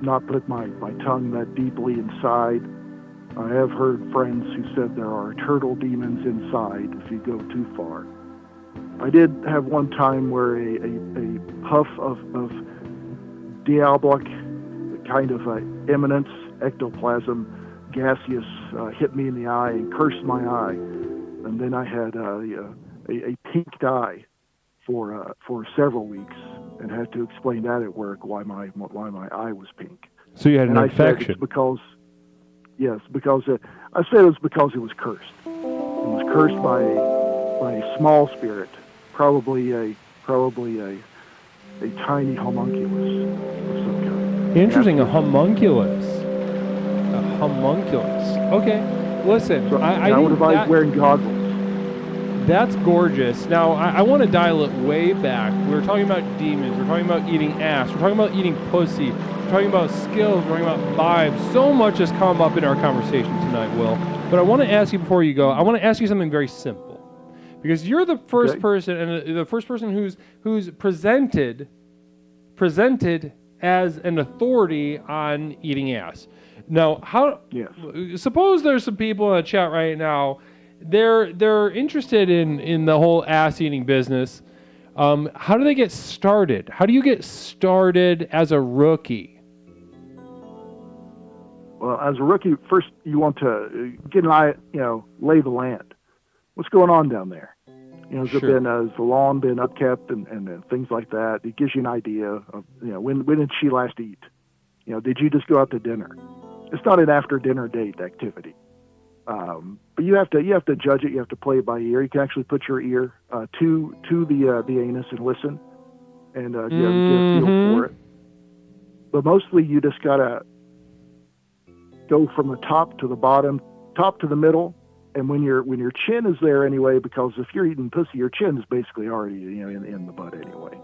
Not put my tongue that deeply inside. I have heard friends who said there are turtle demons inside if you go too far. I did have one time where a puff of diabolic kind of eminence, ectoplasm, gaseous, hit me in the eye and cursed my eye. And then I had a pink eye for several weeks, and had to explain that at work why my eye was pink. So you had an infection. I said it was because it was cursed. It was cursed by a small spirit, probably a tiny homunculus of some kind. Interesting, a homunculus. Okay, listen. So I would advise wearing goggles. That's gorgeous. Now, I want to dial it way back. We're talking about demons. We're talking about eating ass. We're talking about eating pussy. We're talking about skills. We're talking about vibes. So much has come up in our conversation tonight, Will. But I want to ask you before you go, I want to ask you something very simple. Because you're the first person, and the first person who's presented as an authority on eating ass. Now, suppose there's some people in the chat right now, they're interested in the whole ass eating business. How do they get started? How do you get started as a rookie? Well, as a rookie, first you want to get an eye, lay the land. What's going on down there? Has the lawn been upkept and things like that? It gives you an idea of, when did she last eat? Did you just go out to dinner? It's not an after dinner date activity. But you have to judge it. You have to play it by ear. You can actually put your ear to the anus and listen, and get a feel for it. But mostly you just gotta go from the top to the bottom, top to the middle, and when your chin is there anyway, because if you're eating pussy, your chin is basically already in the butt anyway,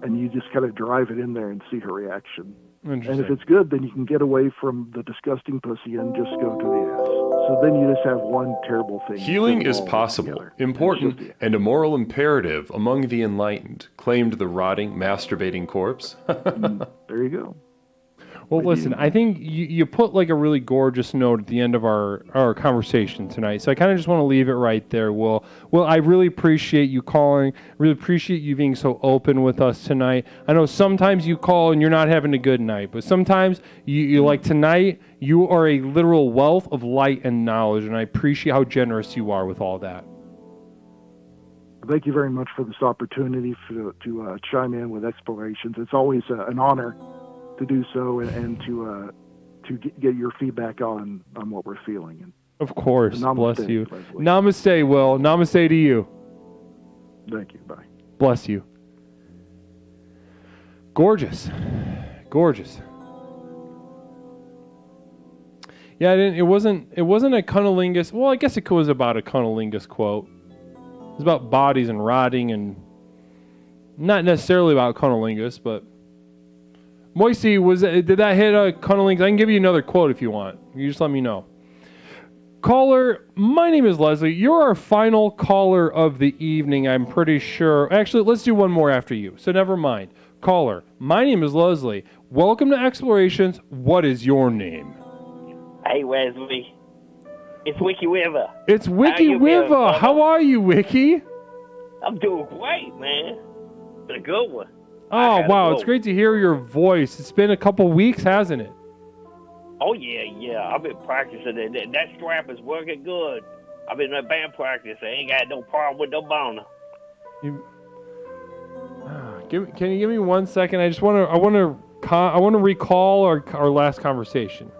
and you just kind of drive it in there and see her reaction. And if it's good, then you can get away from the disgusting pussy and just go to the ass. so then you just have one terrible thing. Healing is all possible, together. important, and a moral imperative among the enlightened, claimed the rotting, masturbating corpse. There you go. Well, listen, I think you put like a really gorgeous note at the end of our conversation tonight. So I kind of just want to leave it right there, Will. Well, I really appreciate you calling. Really appreciate you being so open with us tonight. I know sometimes you call and you're not having a good night, but sometimes you like tonight, you are a literal wealth of light and knowledge, and I appreciate how generous you are with all that. Thank you very much for this opportunity to chime in with explorations. It's always an honor to do so and to get your feedback on what we're feeling. And of course. namaste, Bless you. Leslie. Namaste, Will. Namaste to you. Thank you. Bye. Bless you. Gorgeous. Gorgeous. Yeah, it wasn't a Cunnlingus. Well, I guess it was about a Cunnlingus quote. It was about bodies and rotting, and not necessarily about Cunnlingus, but Moisey, did that hit a Cunnlingus? I can give you another quote if you want. You just let me know. Caller, my name is Leslie. You're our final caller of the evening, I'm pretty sure. Actually, let's do one more after you, so never mind. Caller, my name is Leslie. Welcome to Explorations. What is your name? Hey, Wesley. It's Wiki Weaver. It's Wiki Weaver. How are you, Wiki? I'm doing great, man. Been a good one. Oh, wow. It's great to hear your voice. It's been a couple weeks, hasn't it? Oh, yeah. I've been practicing. That strap is working good. I've been in band practice. I ain't got no problem with no boner. Can you give me 1 second? I want to recall our last conversation.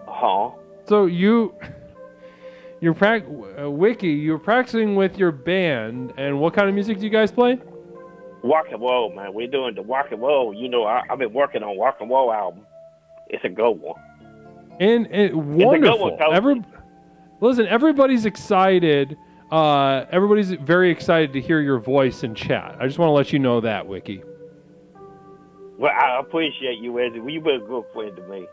Huh? So Wiki, you're practicing with your band, and what kind of music do you guys play? Rock and roll, man. We're doing the rock and roll. You know, I've been working on rock and roll album. It's a good one. And wonderful. Listen, everybody's excited. Everybody's very excited to hear your voice in chat. I just want to let you know that, Wiki. Well, I appreciate you, Wesley. You've been a good friend to me.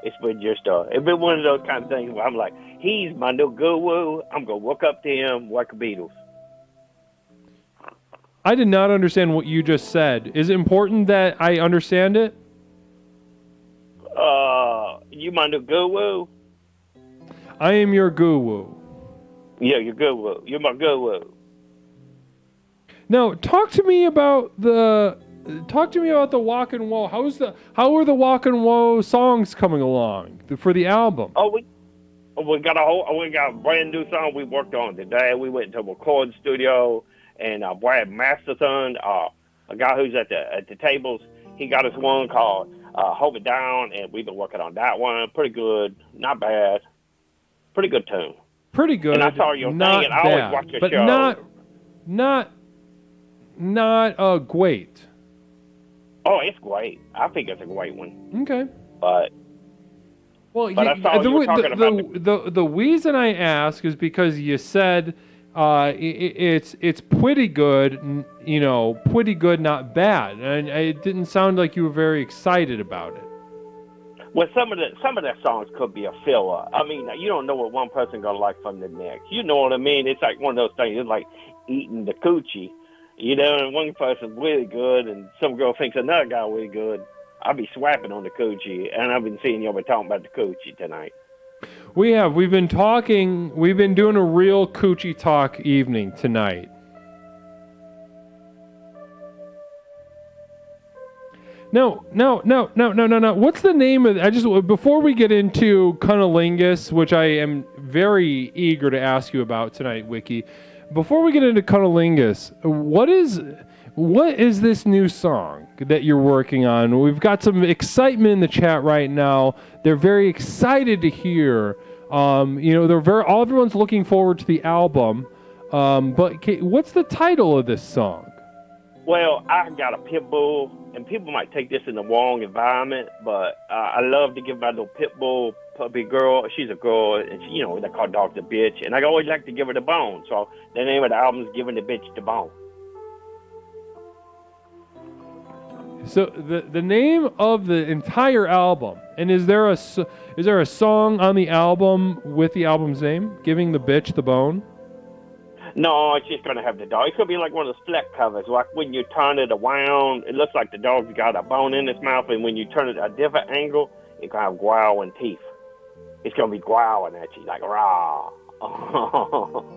It's been it's been one of those kind of things where I'm like, he's my new guru. I'm going to walk up to him like the Beatles. I did not understand what you just said. Is it important that I understand it? You my new guru? I am your guru. Yeah, your guru. You're my guru. Now, talk to me about the Walk and Woe. How are the Walk and Woe songs coming along for the album? We got a brand new song we worked on today. We went to a recording studio, and Brad Masterson, a guy who's at the tables, he got us one called "Hold It Down," and we've been working on that one. Pretty good, not bad. Pretty good tune. Pretty good. And I saw your thing, and I always watch your show. But not great. Oh, it's great. I think it's a great one. Okay. But I saw you were talking about the reason I ask is because you said it's pretty good, pretty good, not bad, and it didn't sound like you were very excited about it. Well, some of the songs could be a filler. I mean, you don't know what one person gonna like from the next. You know what I mean? It's like one of those things. It's like eating the coochie. And one person's really good, and some girl thinks another guy really good. I'll be swapping on the coochie, and I've been seeing y'all be talking about the coochie tonight. We've been doing a real coochie talk evening tonight. No. What's the name of? Before we get into Cunnlingus, which I am very eager to ask you about tonight, Wiki. Before we get into Cunnlingus, what is this new song that you're working on? We've got some excitement in the chat right now. They're very excited to hear. Everyone's looking forward to the album. But what's the title of this song? Well, I got a pit bull, and people might take this in the wrong environment, but I love to give my little pit bull puppy girl. She's a girl, and they call dogs a bitch, and I always like to give her the bone. So the name of the album is "Giving the Bitch the Bone." So the name of the entire album, and is there a song on the album with the album's name, Giving the Bitch the Bone? No, it's just gonna have the dog. It could be like one of those fleck covers, like when you turn it around, it looks like the dog's got a bone in its mouth, and when you turn it a different angle, it's gonna have growling teeth. It's gonna be growling at you like rah.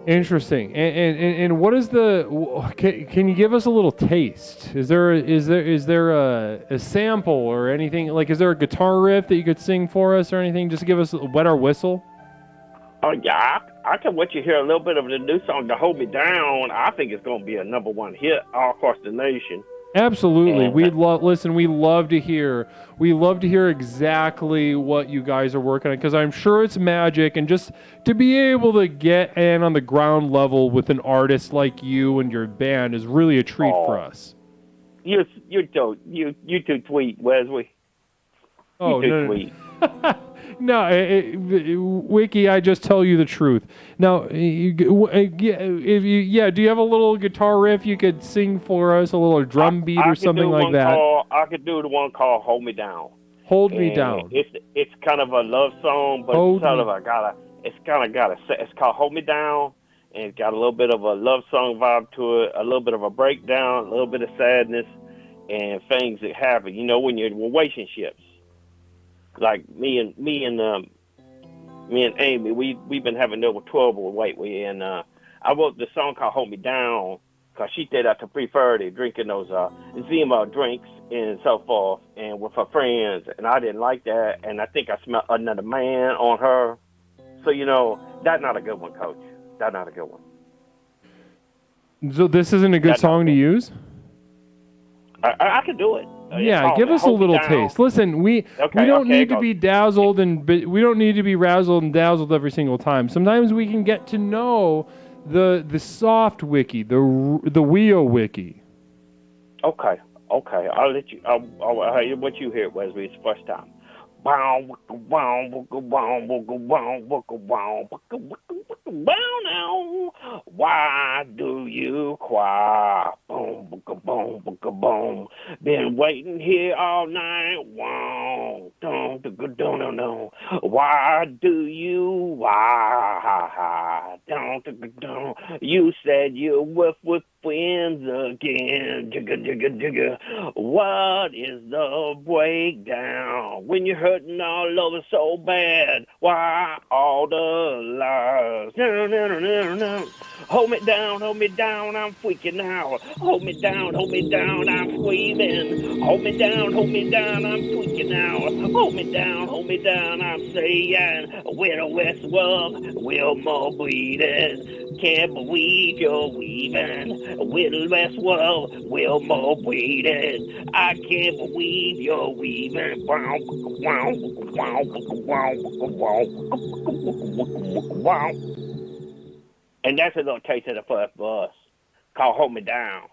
Interesting. And what is can you give us a little taste? Is there a sample or anything? Like, is there a guitar riff that you could sing for us or anything? Just give us wet our whistle. Oh yeah, I can let you hear a little bit of the new song to Hold Me Down. I think it's gonna be a #1 hit all across the nation. Absolutely. We love to hear exactly what you guys are working on, because I'm sure it's magic, and just to be able to get in on the ground level with an artist like you and your band is really a treat for us. You're too sweet, Wesley. Oh, you're too sweet. No, Wiki, I just tell you the truth. Now, do you have a little guitar riff you could sing for us, a little drum beat or something like that? I could do the one called "Hold Me Down." Hold Me Down. It's kind of a love song, but it's called "Hold Me Down," and it's got a little bit of a love song vibe to it, a little bit of a breakdown, a little bit of sadness, and things that happen. You know, when you're in relationships. Like me and Amy, we've been having over trouble lately, and I wrote the song called "Hold Me Down" because she stayed out to 3:30 drinking those Zima drinks and so forth, and with her friends, and I didn't like that, and I think I smelled another man on her. So that's not a good one, Coach. That's not a good one. So this isn't a good song to use? I can do it. Yeah, give us a little taste. Listen, we don't need to be dazzled we don't need to be razzled and dazzled every single time. Sometimes we can get to know the soft Wiki, the Weo Wiki. Okay. I'll let you. I'll what you hear, Wesley. It's the first time. Why do you cry? Boom, boom, boom, boom. Been waiting here all night. Why do you? Why? You said you were with friends again. Jigga. What is the breakdown when you're hurting all over so bad? Why all the lies? No. Hold me down, I'm freaking out. Hold me down, I'm screaming. Hold me down, I'm freaking out. Hold me down, I'm saying. We're the West World, we're more bleeding. Can't believe you're leaving. We're the West World, we're more bleeding. I can't believe you're leaving. And that's a little taste of the first verse called "Hold Me Down."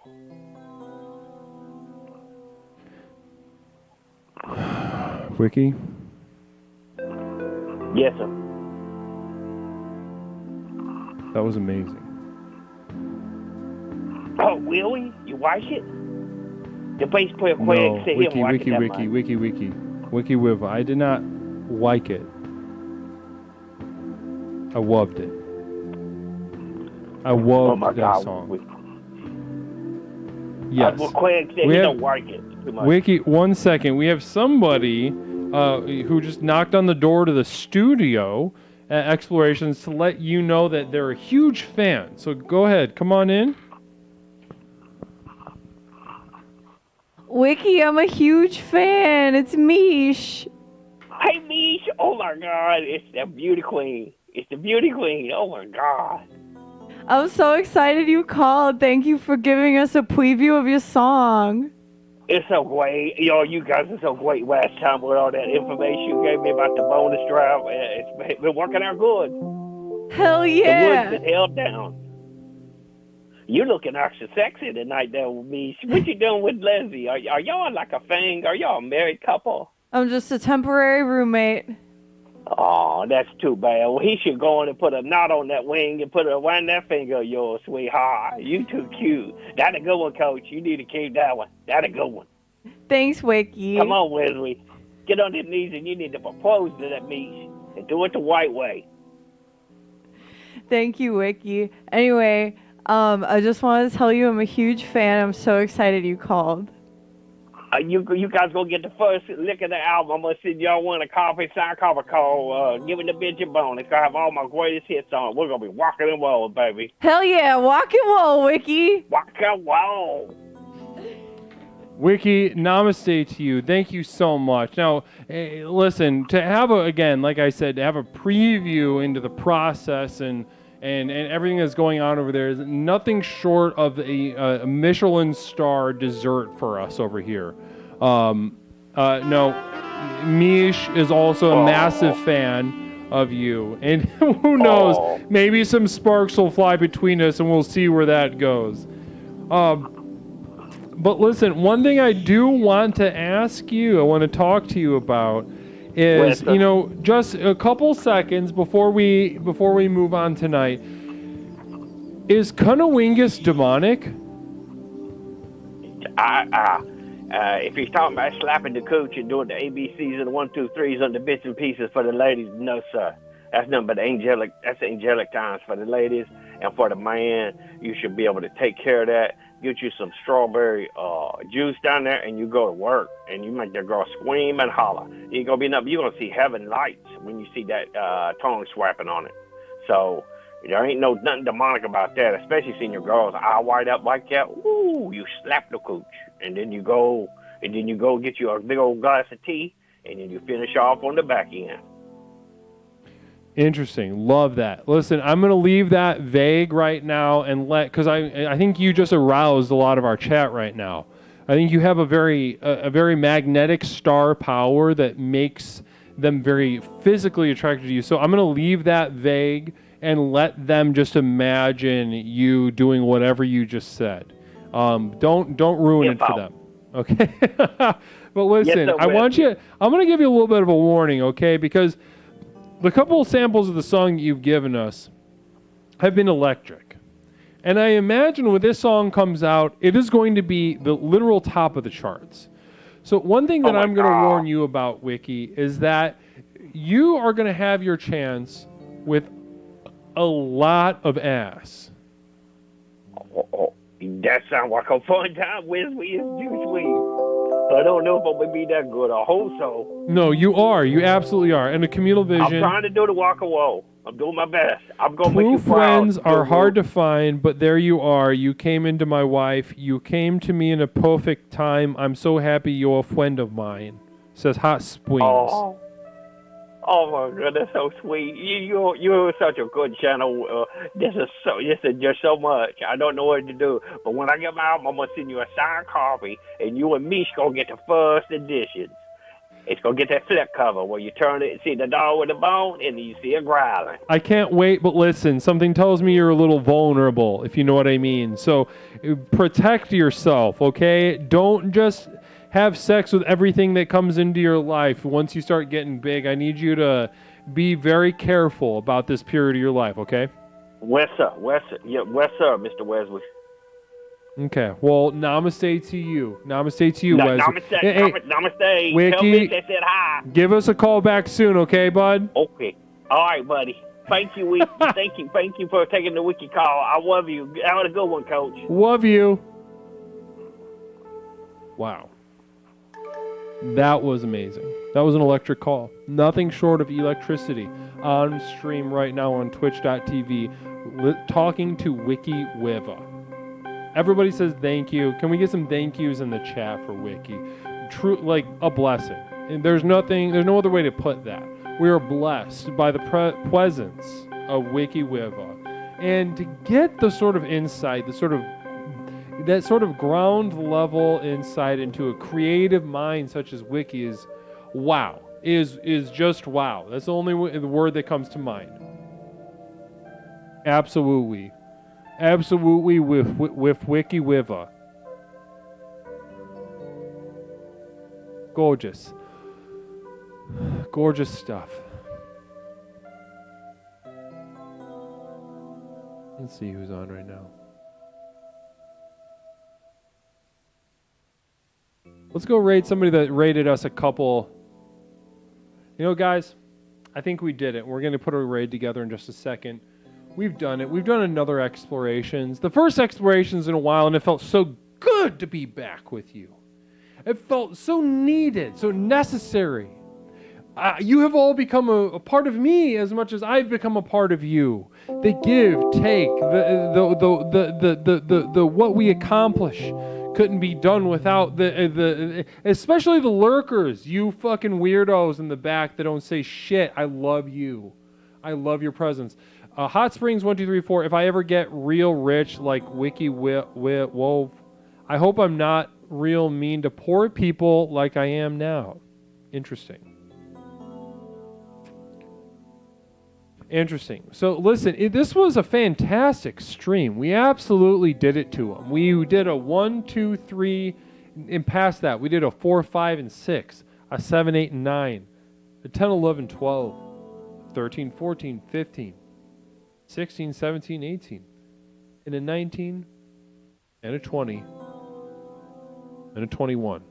Wiki? Yes, sir. That was amazing. Oh, really? You like it? The bass player Craig said he didn't like it that much. Wiki Wiv. I did not like it. I loved it. I loved that song. Yes. Well, Craig said he don't like it too much. Wiki, 1 second. We have somebody who just knocked on the door to the studio at Explorations to let you know that they're a huge fan. So go ahead. Come on in. Wiki, I'm a huge fan. It's Mish. Hey, Mish. Oh, my God. It's the beauty queen. Oh, my God. I'm so excited you called. Thank you for giving us a preview of your song. It's so great. You guys are so great last time with all that information you gave me about the bonus drive. It's been working out good. Hell yeah. The woods been held down. You're looking extra sexy tonight there with me. What you doing with Leslie? Are y'all like a thing? Are y'all a married couple? I'm just a temporary roommate. Oh, that's too bad. Well, he should go on and put a knot on that wing and put it around that finger of yours, sweetheart. You too cute. That's a good one, Coach. You need to keep that one. That's a good one. Thanks, Wiki. Come on, Wesley. Get on your knees and you need to propose to that meat and do it the white way. Thank you, Wiki. Anyway, I just wanted to tell you I'm a huge fan. I'm so excited you called. You guys gonna get the first lick of the album. I'm gonna send y'all one a signed copy called "Giving the Bitch a Bone." It's gonna have all my greatest hits on it. We're gonna be walking and rolling, baby. Hell yeah, walk and roll, Wiki. Walk and roll. Wiki, namaste to you. Thank you so much. Now, listen, to have again, like I said, to have a preview into the process and everything that's going on over there is nothing short of a Michelin star dessert for us over here. No, Mish is also a massive fan of you, and who knows, maybe some sparks will fly between us, and we'll see where that goes. But listen, one thing I do want to ask you, I want to talk to you about, is, just a couple seconds before we move on tonight, is Cunnlingus demonic? If he's talking about slapping the cooch and doing the ABCs and the 1, 2, 3s on the bits and pieces for the ladies, no, sir. That's nothing but angelic times for the ladies, and for the man, you should be able to take care of that. Get you some strawberry juice down there, and you go to work, and you make that girl scream and holler. You're gonna be nothing. You're gonna see heaven lights when you see that tongue swapping on it. So there ain't nothing demonic about that, especially seeing your girl's eye wide up like that. Ooh, you slap the cooch, and then you go get you a big old glass of tea, and then you finish off on the back end. Interesting. Love that. Listen, I'm going to leave that vague right now and because I think you just aroused a lot of our chat right now. I think you have a very magnetic star power that makes them very physically attracted to you. So I'm going to leave that vague and let them just imagine you doing whatever you just said. Don't ruin it for them. Okay? But listen, yes, I'm going to give you a little bit of a warning, okay? Because the couple of samples of the song that you've given us have been electric. And I imagine when this song comes out, it is going to be the literal top of the charts. So one thing that I'm going to warn you about, Wiki, is that you are going to have your chance with a lot of ass. That sounds like a fun time. Wesley is too sweet. I don't know if I'm going to be that good. I hope so. No, you are. You absolutely are. And a communal vision. I'm trying to do the walk away. I'm doing my best. I'm going to make you proud. True friends are hard to find, but there you are. You came into my wife. You came to me in a perfect time. I'm so happy you're a friend of mine. Says Hot Springs. Oh my God, that's so sweet. You're such a good channel. This is just so much. I don't know what to do. But when I get my album, I'm gonna send you a signed copy, and you and Mish gonna get the first edition. It's gonna get that flip cover where you turn it and see the dog with the bone, and then you see it growling. I can't wait, but listen, something tells me you're a little vulnerable, if you know what I mean. So protect yourself, okay? Don't just have sex with everything that comes into your life. Once you start getting big, I need you to be very careful about this period of your life, okay? Yes, sir, Mr. Wesley. Okay, well, namaste to you. Namaste to you, Wesley. Namaste. Wiki, tell me they said hi. Give us a call back soon, okay, bud? Okay. All right, buddy. Thank you, Wiki. Thank you for taking the Wiki call. I love you. Have a good one, Coach. Love you. Wow. That was amazing. That was an electric call. Nothing short of electricity. On stream right now on twitch.tv, talking to Wiki Wiva. Everybody says thank you. Can we get some thank yous in the chat for Wiki? True, like a blessing. And there's no other way to put that. We are blessed by the presence of Wiki Wiva. And to get the sort of insight, that sort of ground level insight into a creative mind such as Wiki is wow. Is just wow. That's the only word that comes to mind. Absolutely. Absolutely with Wiki Wiva. Gorgeous. Gorgeous stuff. Let's see who's on right now. Let's go raid somebody that raided us a couple. You know, guys, I think we did it. We're going to put a raid together in just a second. We've done it. We've done another explorations. The first explorations in a while, and it felt so good to be back with you. It felt so needed, so necessary. You have all become a part of me as much as I've become a part of you. The give, take, the what we accomplish couldn't be done without especially the lurkers, you fucking weirdos in the back that don't say shit. I love you. I love your presence. Hot Springs 1 2 3 4. If I ever get real rich like Wiki Wove, I hope I'm not real mean to poor people like I am now. Interesting. So listen, this was a fantastic stream. We absolutely did it to them. We did a 1, 2, 3, and past that, we did a 4, 5, and 6, a 7, 8, and 9, a 10, 11, 12, 13, 14, 15, 16, 17, 18, and a 19, and a 20, and a 21.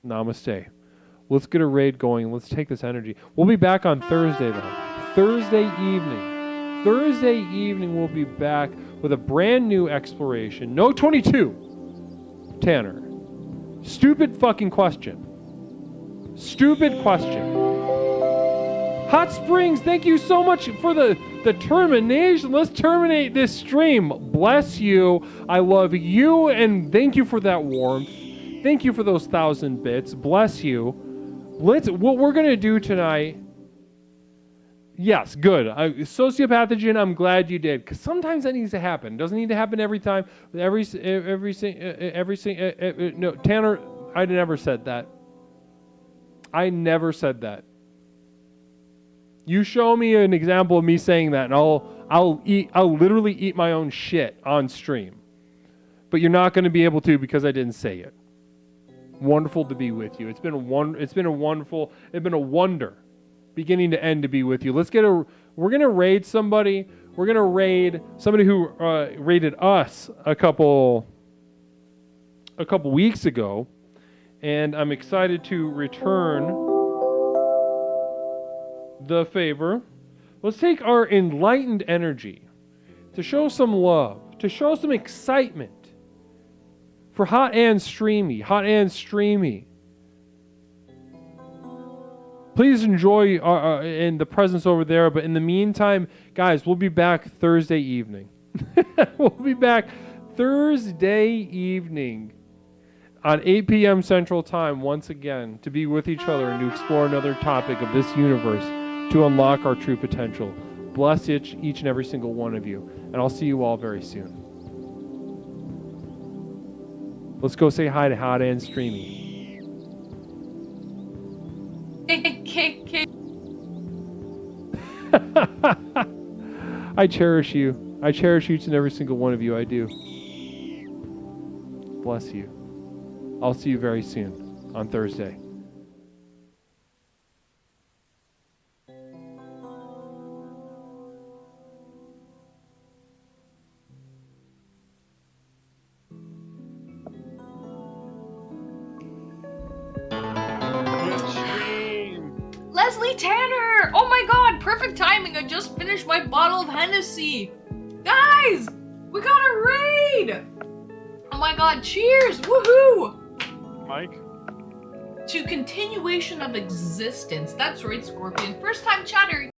Namaste. Let's get a raid going. Let's take this energy. We'll be back on Thursday, though. Thursday evening, we'll be back with a brand new exploration. No 22, Tanner. Stupid fucking question. Hot Springs, thank you so much for the termination. Let's terminate this stream. Bless you. I love you, and thank you for that warmth. Thank you for those 1,000 bits. Bless you. What we're going to do tonight. Yes, good. Sociopathogen, I'm glad you did. Because sometimes that needs to happen. It doesn't need to happen every time. No, Tanner, I never said that. I never said that. You show me an example of me saying that, and I'll literally eat my own shit on stream. But you're not going to be able to because I didn't say it. Wonderful to be with you. It's been a wonder, beginning to end, to be with you. We're gonna raid somebody. We're gonna raid somebody who raided us a couple weeks ago, and I'm excited to return the favor. Let's take our enlightened energy to show some love, to show some excitement for Hot and Streamy. Please enjoy in the presence over there. But in the meantime, guys, we'll be back Thursday evening. We'll be back Thursday evening on 8 p.m. Central Time once again to be with each other and to explore another topic of this universe to unlock our true potential. Bless each and every single one of you. And I'll see you all very soon. Let's go say hi to Hot and Streamy. I cherish you. I cherish each and every single one of you. I do. Bless you. I'll see you very soon on Thursday. Leslie Tanner! Oh my god, perfect timing. I just finished my bottle of Hennessy. Guys, we got a raid! Oh my god, cheers! Woohoo! Mike? To continuation of existence. That's right, Scorpion. First time chatter,